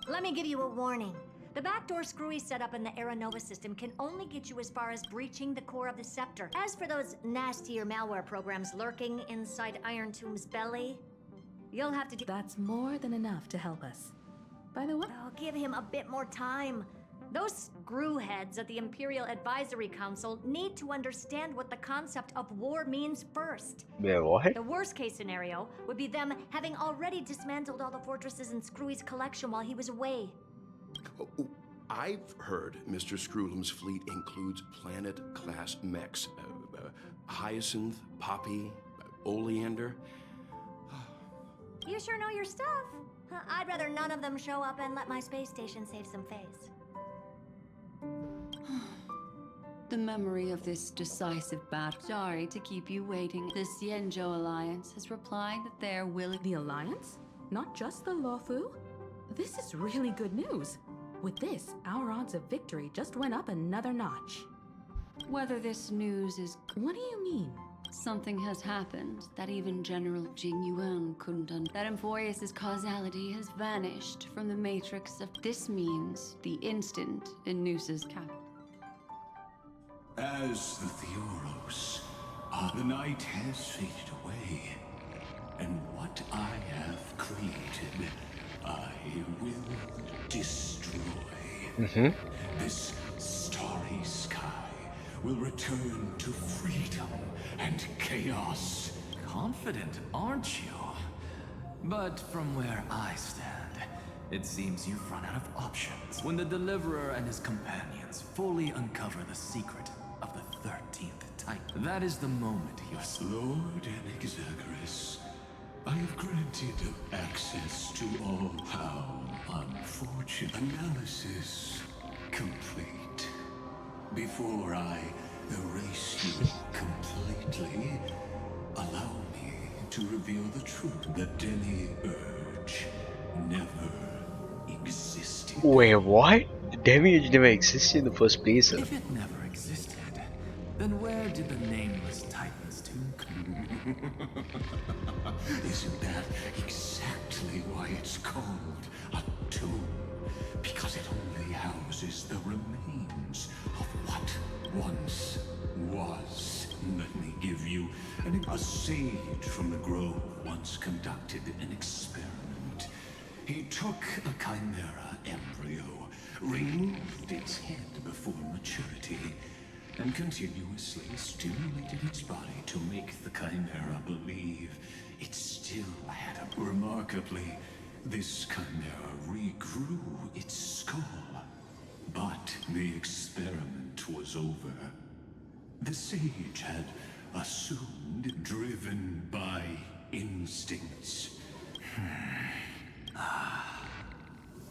Let me give you a warning. The backdoor screwy setup in the Aeronova system can only get you as far as breaching the core of the scepter. As for those nastier malware programs lurking inside Iron Tomb's belly, you'll have to do... That's more than enough to help us. By the way... Oh, give him a bit more time. Those screwheads at the Imperial Advisory Council need to understand what the concept of war means first. Wait, what? The worst case scenario would be them having already dismantled all the fortresses in Screwy's collection while he was away. I've heard Mr. Screwlum's fleet includes planet-class mechs. Hyacinth, Poppy, Oleander. You sure know your stuff. I'd rather none of them show up and let my space station save some face. The memory of this decisive battle. Sorry to keep you waiting. The Xianzhou Alliance has replied that they're willing... The Alliance? Not just the Luofu? This is really good news. With this, our odds of victory just went up another notch. Whether this news is... What do you mean? Something has happened that even General Jing Yuan couldn't That Amphorius' causality has vanished from the matrix of... This means the instant in Noosa's cap. As the Theoros, the night has faded away, and what I have created, I will destroy. This starry sky will return to freedom and chaos. Confident, aren't you? But from where I stand, it seems you've run out of options when the Deliverer and his companions fully uncover the secret of the 13th type. That is the moment you're... Lord Anexagoras, I have granted access to all. How unfortunate. Analysis complete. Before I erase you completely, allow me to reveal the truth. The demi-urge never existed. Wait, what? The demiurge never existed in the first place, sir. If it never existed, then where did the nameless Titan's tomb come? Isn't that exactly why it's called a tomb? Because it only houses the remains of what once was. Let me give you a sage from the grove once conducted an experiment. He took a chimera embryo, removed its head before maturity, and continuously stimulated its body to make the chimera believe it still had a... Remarkably, this chimera regrew its skull. But the experiment was over. The sage had assumed, driven by instincts.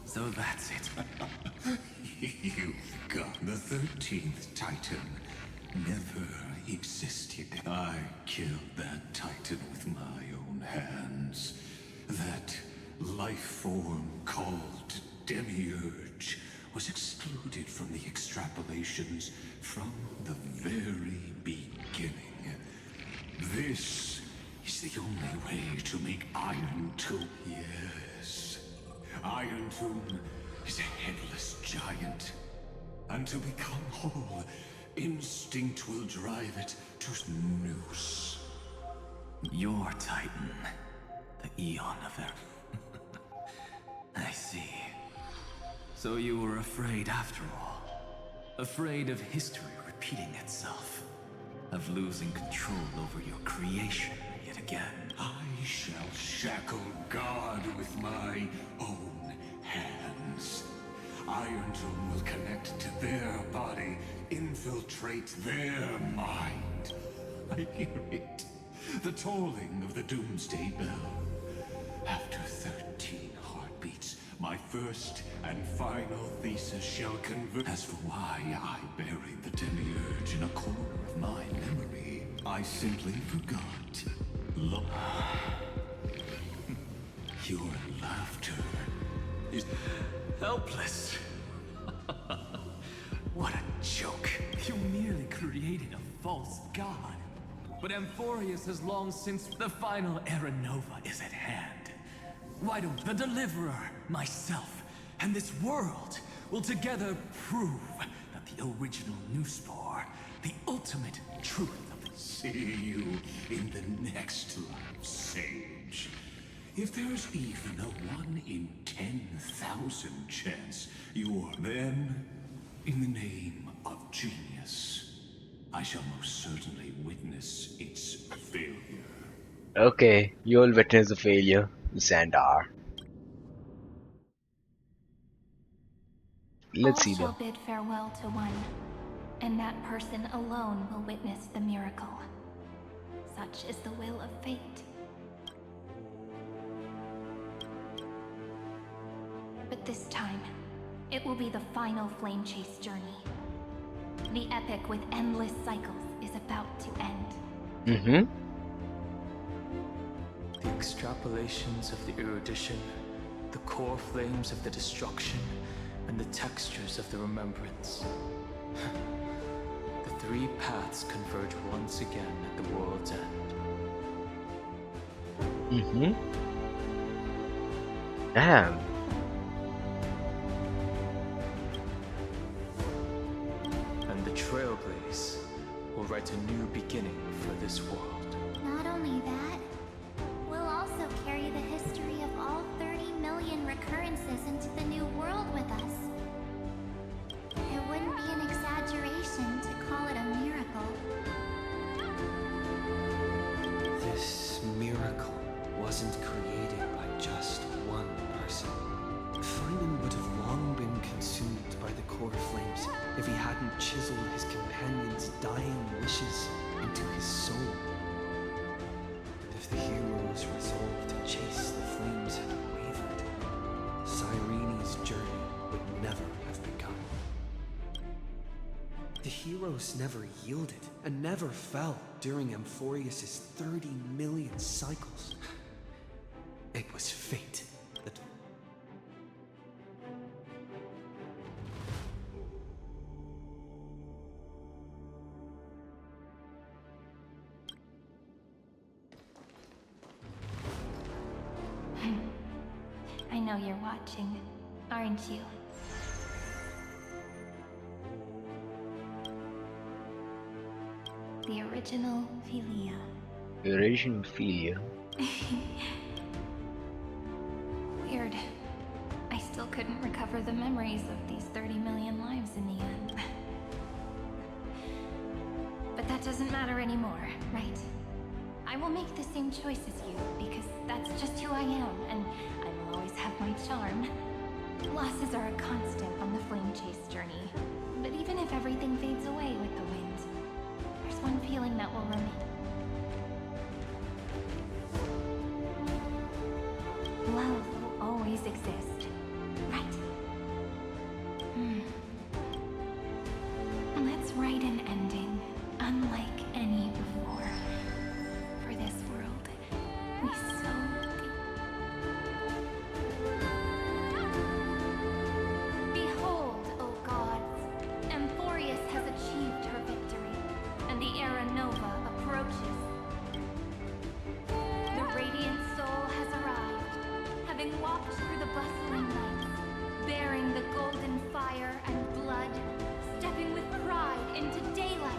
So that's it. You've got the 13th Titan. Never existed. I killed that Titan with my own hands. That life form called Demiurge was excluded from the extrapolations from the very beginning. This is the only way to make Iron Tomb. Yes. Iron Tomb is a headless giant. And to become whole, instinct will drive it to noose. Your Titan. The Eon of it. I see. So you were afraid after all. Afraid of history repeating itself. Of losing control over your creation yet again. I shall shackle God with my own hands. Iron Tomb will connect to their body, infiltrate their mind. I hear it. The tolling of the Doomsday Bell. After 13 heartbeats, my first and final thesis shall convert. As for why I buried the Demiurge in a corner of my memory, I simply forgot. Look. Your laughter is helpless. What a joke. You merely created a false god. But Amphorius has long since... The final Era Nova is at hand. Why don't the Deliverer, myself, and this world will together prove that the original Newspore, the ultimate truth of the... See you in the next life, Sage. If there's even a 1 in 10,000 chance you're then, in the name of genius, I shall most certainly witness its failure. Okay, you'll witness the failure, Xandar. Let's see All shall them. bid farewell to one, and that person alone will witness the miracle. Such is the will of fate. But this time, it will be the final flame chase journey. The epic with endless cycles is about to end. The extrapolations of the erudition, the core flames of the destruction, and the textures of the remembrance. The three paths converge once again at the world's end. Damn. And the Trailblaze will write a new beginning for this world. Not only that, we'll also carry the history of all 30 million recurrences into the new world with us. It wouldn't be an exaggeration to call it a he hadn't chiseled his companion's dying wishes into his soul. And if the hero's resolve to chase the flames had wavered, Cyrene's journey would never have begun. The heroes never yielded and never fell during Amphorius' 30 million cycles. It was fate that... I know you're watching, aren't you? The original Philia. Eurasian Philia. Weird. I still couldn't recover the memories of these 30 million lives in the end. But that doesn't matter anymore, right? I will make the same choice as you, because that's just who I am, and I will always have my charm. Losses are a constant on the flame chase journey, but even if everything fades away with the wind, there's one feeling that will remain. Love will always exist, right? Let's write an ending, unlike any before. For this world, we so... Behold, O gods, Amphorius has achieved her victory, and the Era Nova approaches. The radiant soul has arrived, having walked through the bustling nights, bearing the golden fire and blood, stepping with pride into daylight.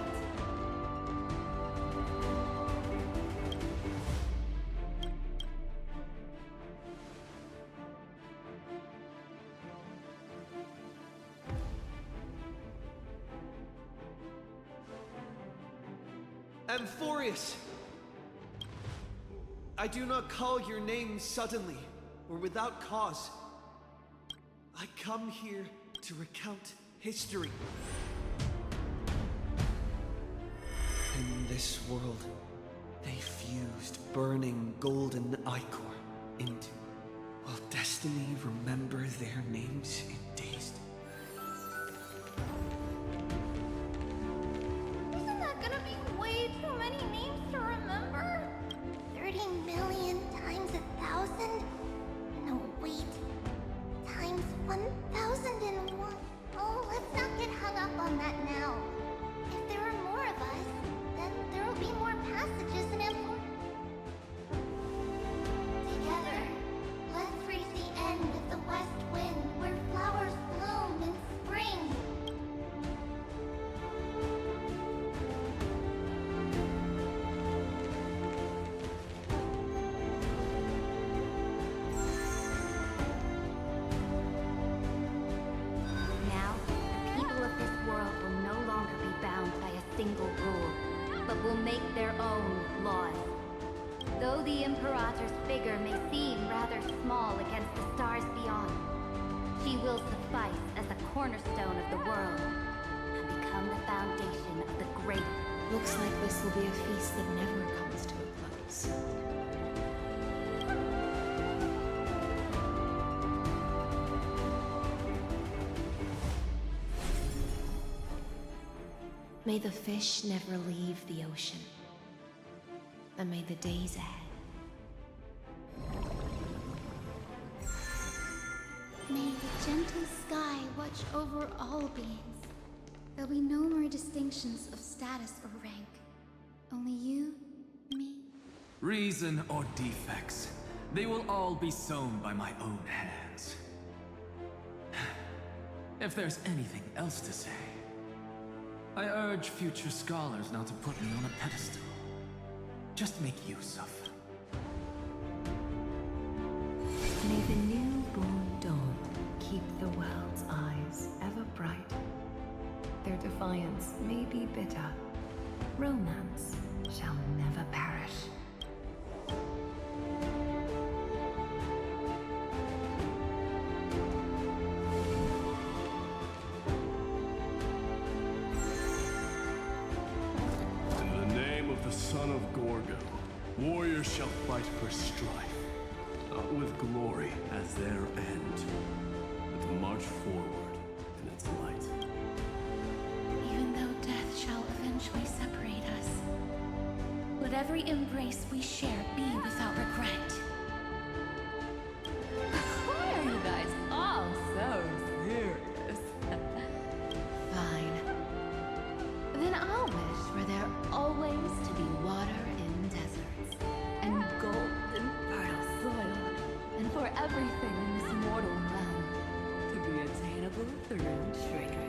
Amphorius! I do not call your name suddenly, or without cause. I come here to recount history. In this world, they fused burning golden ichor into... Will destiny remember their names in dazed? Isn't that gonna be way too many names to remember? 30 million times 1,000? No, wait. Times 1,001. Oh, let's not get hung up on that now. If there are more of us, then there will be more passages in Amphor. Together, let's reach the end of the west wind where flowers bloom in spring. Now, the people of this world will no longer be bound by a single rule, but will make their own laws. Though the Imperator's figure may seem rather small against the stars beyond, she will suffice as a cornerstone of the world and become the foundation of the great. Looks like this will be a feast that never comes to a close. May the fish never leave the ocean, and may the days ahead. May the gentle sky watch over all beings. There'll be no more distinctions of status or rank. Only you, me. Reason or defects, they will all be sown by my own hands. If there's anything else to say, I urge future scholars not to put me on a pedestal. Just make use of. May the newborn dawn keep the world's eyes ever bright. Their defiance may be bitter. Romance shall never perish. Warriors shall fight for strife, not with glory as their end, but to march forward in its light. Even though death shall eventually separate us, let every embrace we share be without regret. Why are you guys all so serious? Fine. Then I'll wish for there always to be water in deserts, and gold in fertile soil, and for everything in this mortal realm to be attainable through trickery.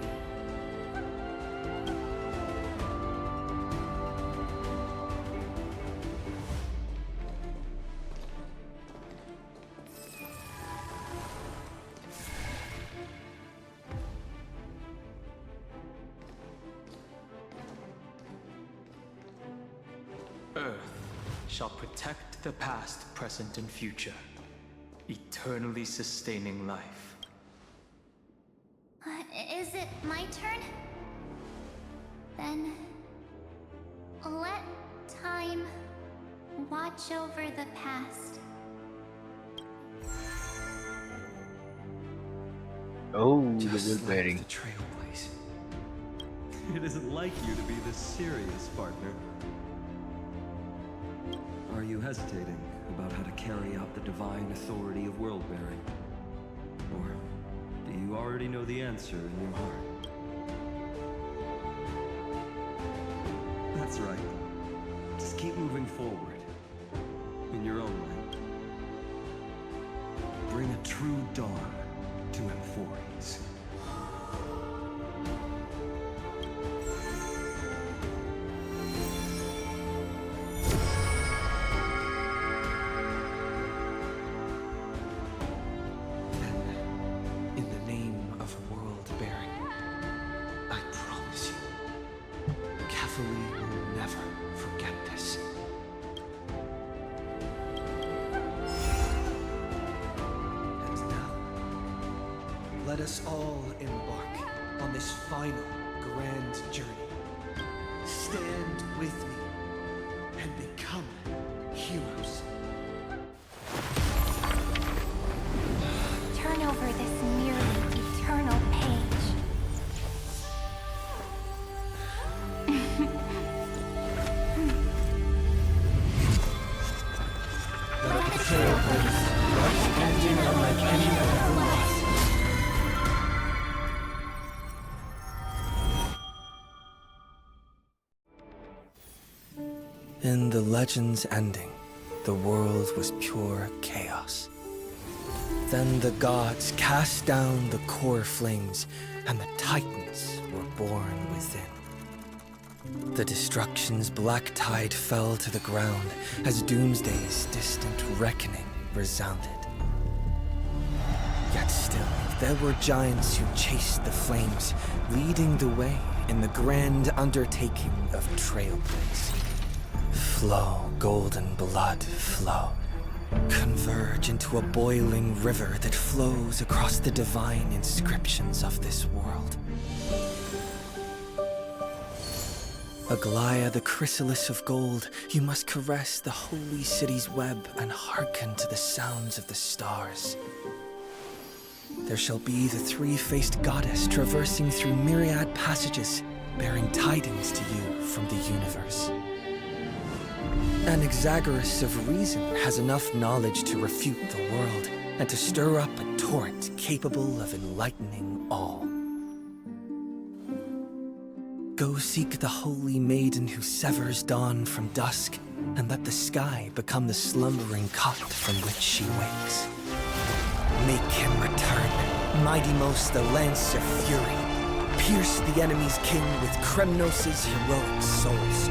Earth shall protect the past, present, and future, eternally sustaining life. Is it my turn? Then let time watch over the past. Oh, the Just wood like bearing. the Trailblaze. It isn't like you to be this serious, partner. Are you hesitating about how to carry out the divine authority of world-bearing? Or do you already know the answer in your heart? That's right. Just keep moving forward. In your own way. Bring a true dawn to Emphorius. In the name of world-bearing, I promise you, Cavalry will never forget this. And now, let us all embark on this final grand journey. Stand with me and become heroes. Turn over this nearly eternal page. Let the Trailblaze rush engine unlike any that ever was. In the legend's ending, the world was pure chaos. Then the gods cast down the core flames, and the Titans were born within. The destruction's black tide fell to the ground as Doomsday's distant reckoning resounded. Yet still, there were giants who chased the flames, leading the way in the grand undertaking of Trailblaze. Flow, golden blood, flow. Converge into a boiling river that flows across the divine inscriptions of this world. Aglaya, the chrysalis of gold, you must caress the holy city's web and hearken to the sounds of the stars. There shall be the three-faced goddess traversing through myriad passages, bearing tidings to you from the universe. Anaxagoras of reason has enough knowledge to refute the world and to stir up a torrent capable of enlightening all. Go seek the holy maiden who severs dawn from dusk, and let the sky become the slumbering cot from which she wakes. Make him return, mighty most the lance of fury. Pierce the enemy's king with Kremnos' heroic souls.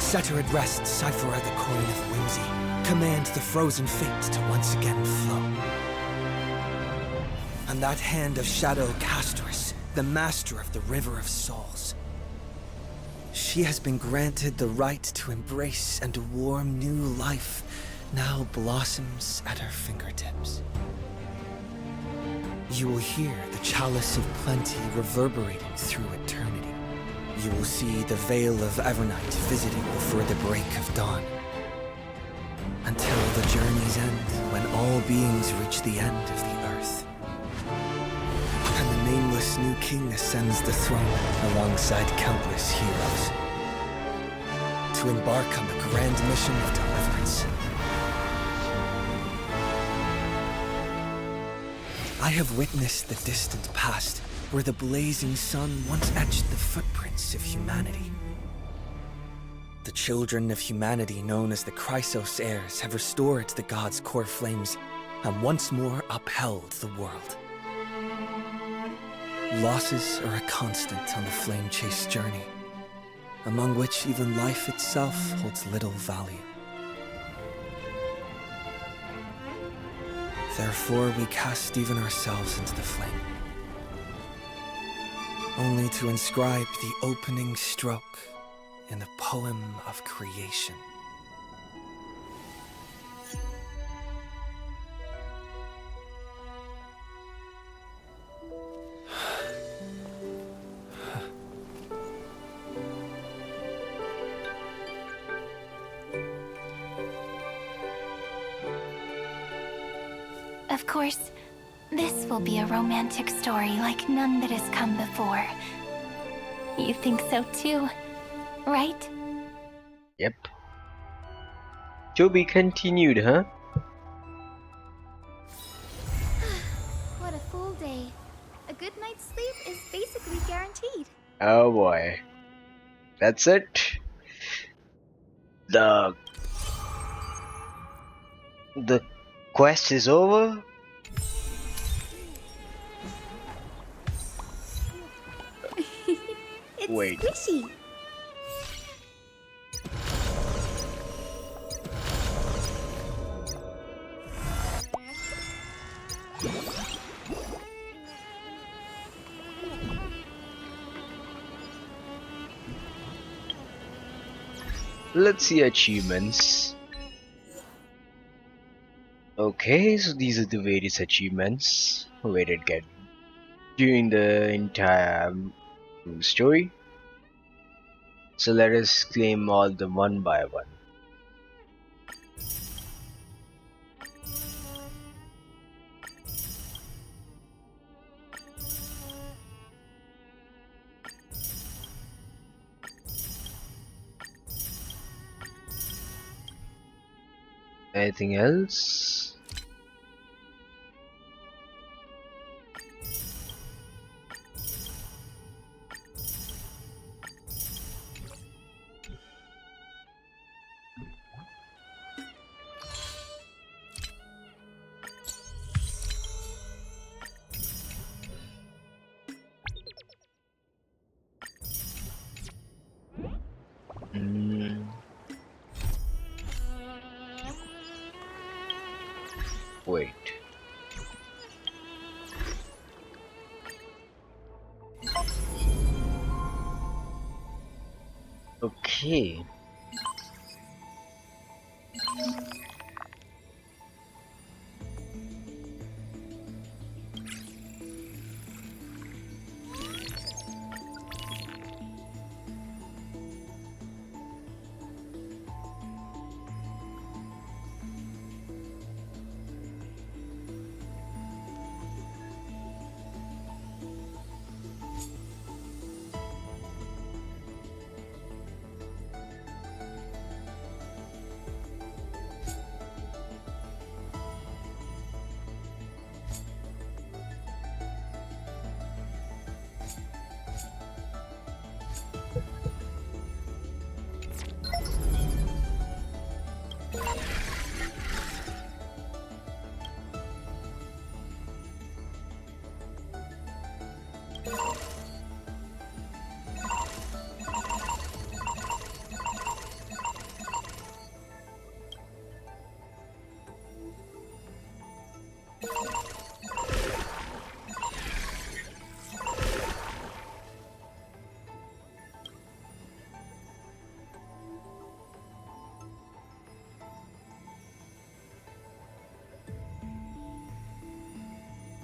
Set her at rest, Cyphera the coin of whimsy. Command the frozen fate to once again flow. And that hand of Shadow Castress, the master of the River of Souls. She has been granted the right to embrace and warm new life, now blossoms at her fingertips. You will hear the chalice of plenty reverberating through eternity, You will see the Veil of Evernight visiting before the break of dawn. Until the journey's end, when all beings reach the end of the earth. And the nameless new king ascends the throne alongside countless heroes. To embark on the grand mission of deliverance. I have witnessed the distant past, where the blazing sun once etched the footprints of humanity. The children of humanity known as the Chrysos heirs have restored the gods' core flames and once more upheld the world. Losses are a constant on the flame-chased journey, among which even life itself holds little value. Therefore, we cast even ourselves into the flame, only to inscribe the opening stroke in the poem of creation. Of course, this will be a romantic story like none that has come before. You think so too, right? Yep. To be continued, huh? What a full day. A good night's sleep is basically guaranteed. Oh boy. That's it. The the quest is over. It's Wait. squishy. Let's see achievements. Okay, so these are the various achievements we did get during the entire story. So let us claim all the one by one. Anything else? Wait. Okay.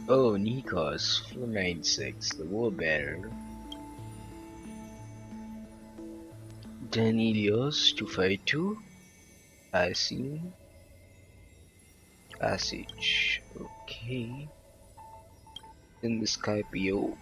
Oh, Nikos 496, the war bearer. Danelios 252. I see. Passage. Okay. In the Skypio.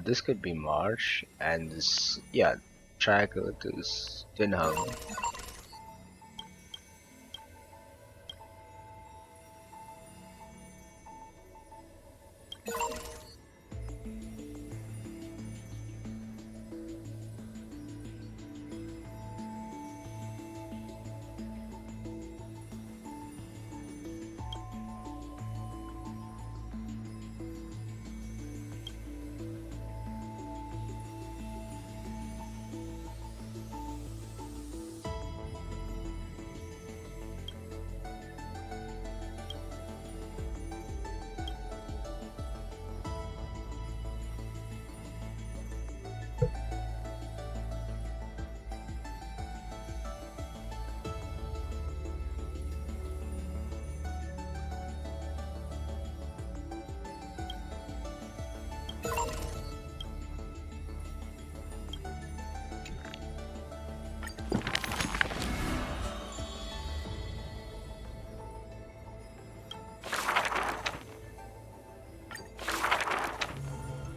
This could be March, and this, yeah, tracker is danheng.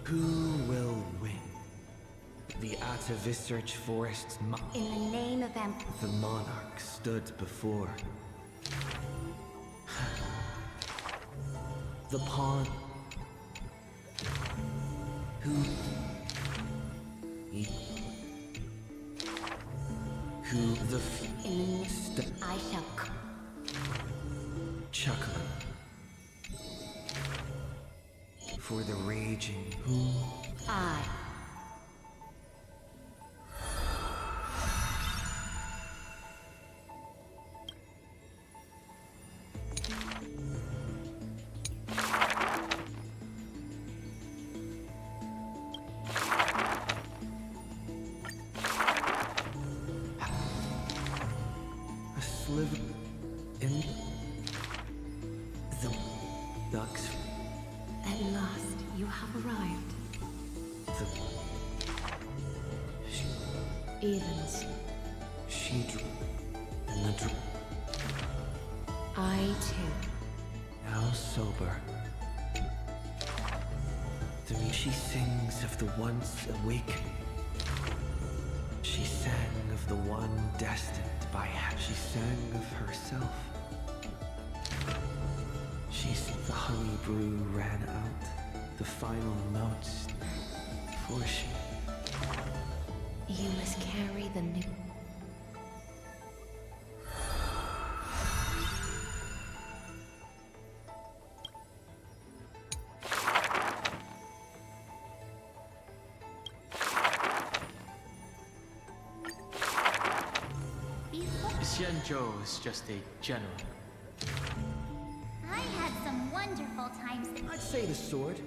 Who will win? The Atavissearch Forest's In the name of the monarch stood before. The pawn. Who? Who the feast? I shall Chuckling. For the raging who? I. A sliver in the ducks. At last, you have arrived. The Evans. she and the I too. now sober. To me, she sings of the once awakening. She sang of the one destined by him. She sang of herself. The honey brew ran out. The final notes for she. You must carry the new. Xianzhou is just a general. I had some wonderful times. I'd say the sword.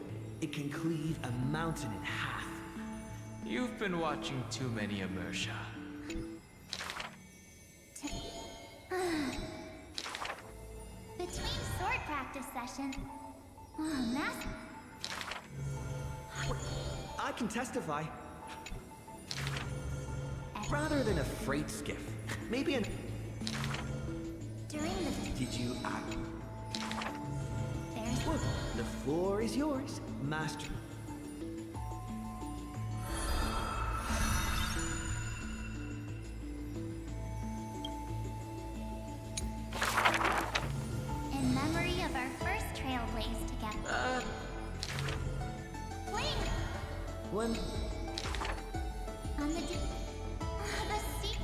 It can cleave a mountain in half. You've been watching too many Immersia. Between sword practice sessions... Oh, Master... I can testify. Rather than a freight skiff, maybe an... During the... Did you act? There's... Look, the floor is yours, Master. In memory of our first Trailblaze together. Fling! One... On the sea...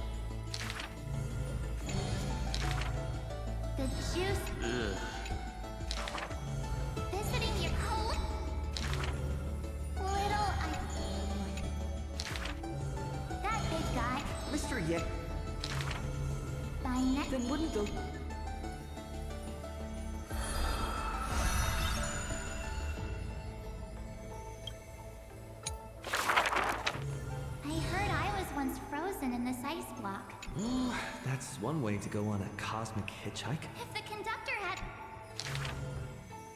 The juice... Visiting your home? Little... That big guy... Mr. Yek... By next... Then wouldn't the... I heard I was once frozen in this ice block. Oh, that's one way to go on a cosmic hitchhike. If the conductor had...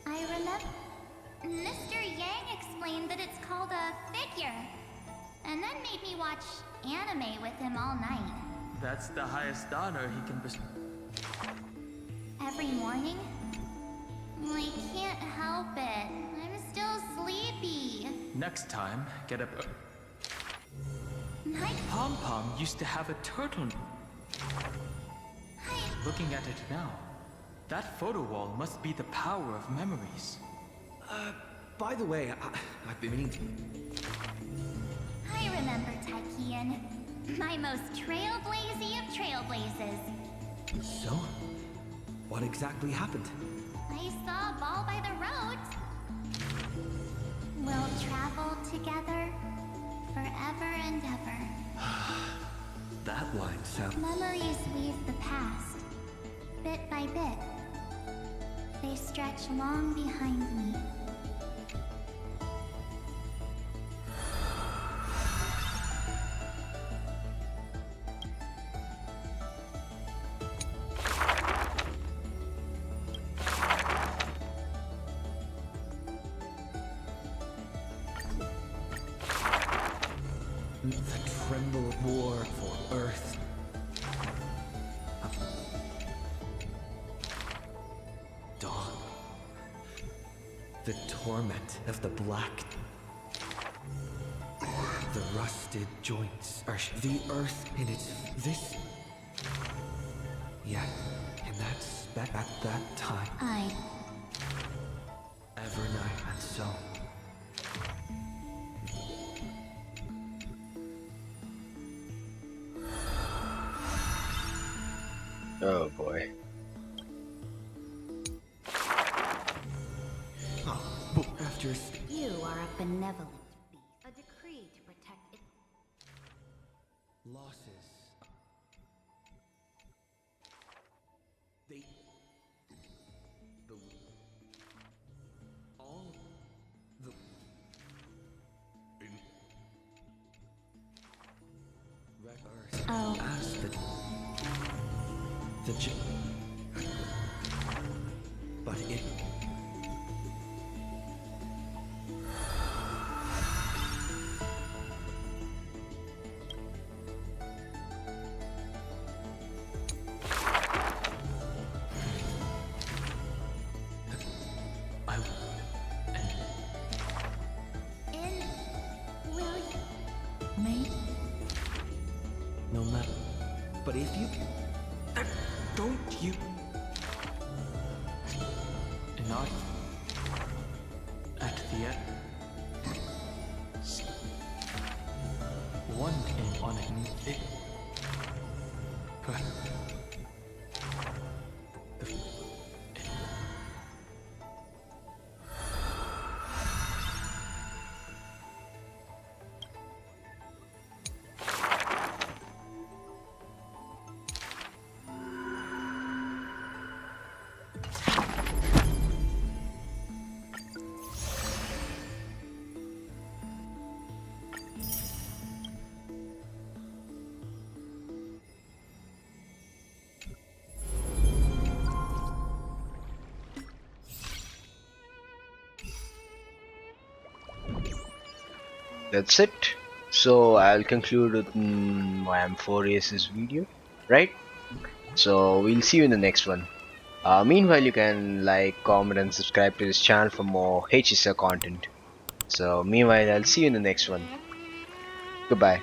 I remember... Mr. Yang explained that it's called a figure. And then made me watch anime with him all night. That's the highest honor he can bestow. Every morning? I can't help it. I'm still sleepy. Next time, get up. My... Pom Pom used to have a turtle. Looking at it now, that photo wall must be the power of memories. By the way, I've been meaning to... I remember Taikian. My most trailblazy of trailblazes. So? What exactly happened? I saw a ball by the road. We'll travel together forever and ever. That line sounds... Memories weave the past, bit by bit. They stretch long behind me. The tremble war for Earth. Dawn. The torment of the black. The rusted joints are the Earth in its... this... Yeah, in that spec at that time. Evernight and so... Oh boy. After... You are a benevolent beast. A decree to protect it. Losses. They... The... All... The... Red Earth. Oh. As the... But it... No matter... But if you... Don't you... Not... at the end... One came on it... that's it. So I'll conclude with my M4A's video, right? So we'll see you in the next one. Meanwhile, you can like, comment, and subscribe to this channel for more HSR content. So meanwhile, I'll see you in the next one. Goodbye.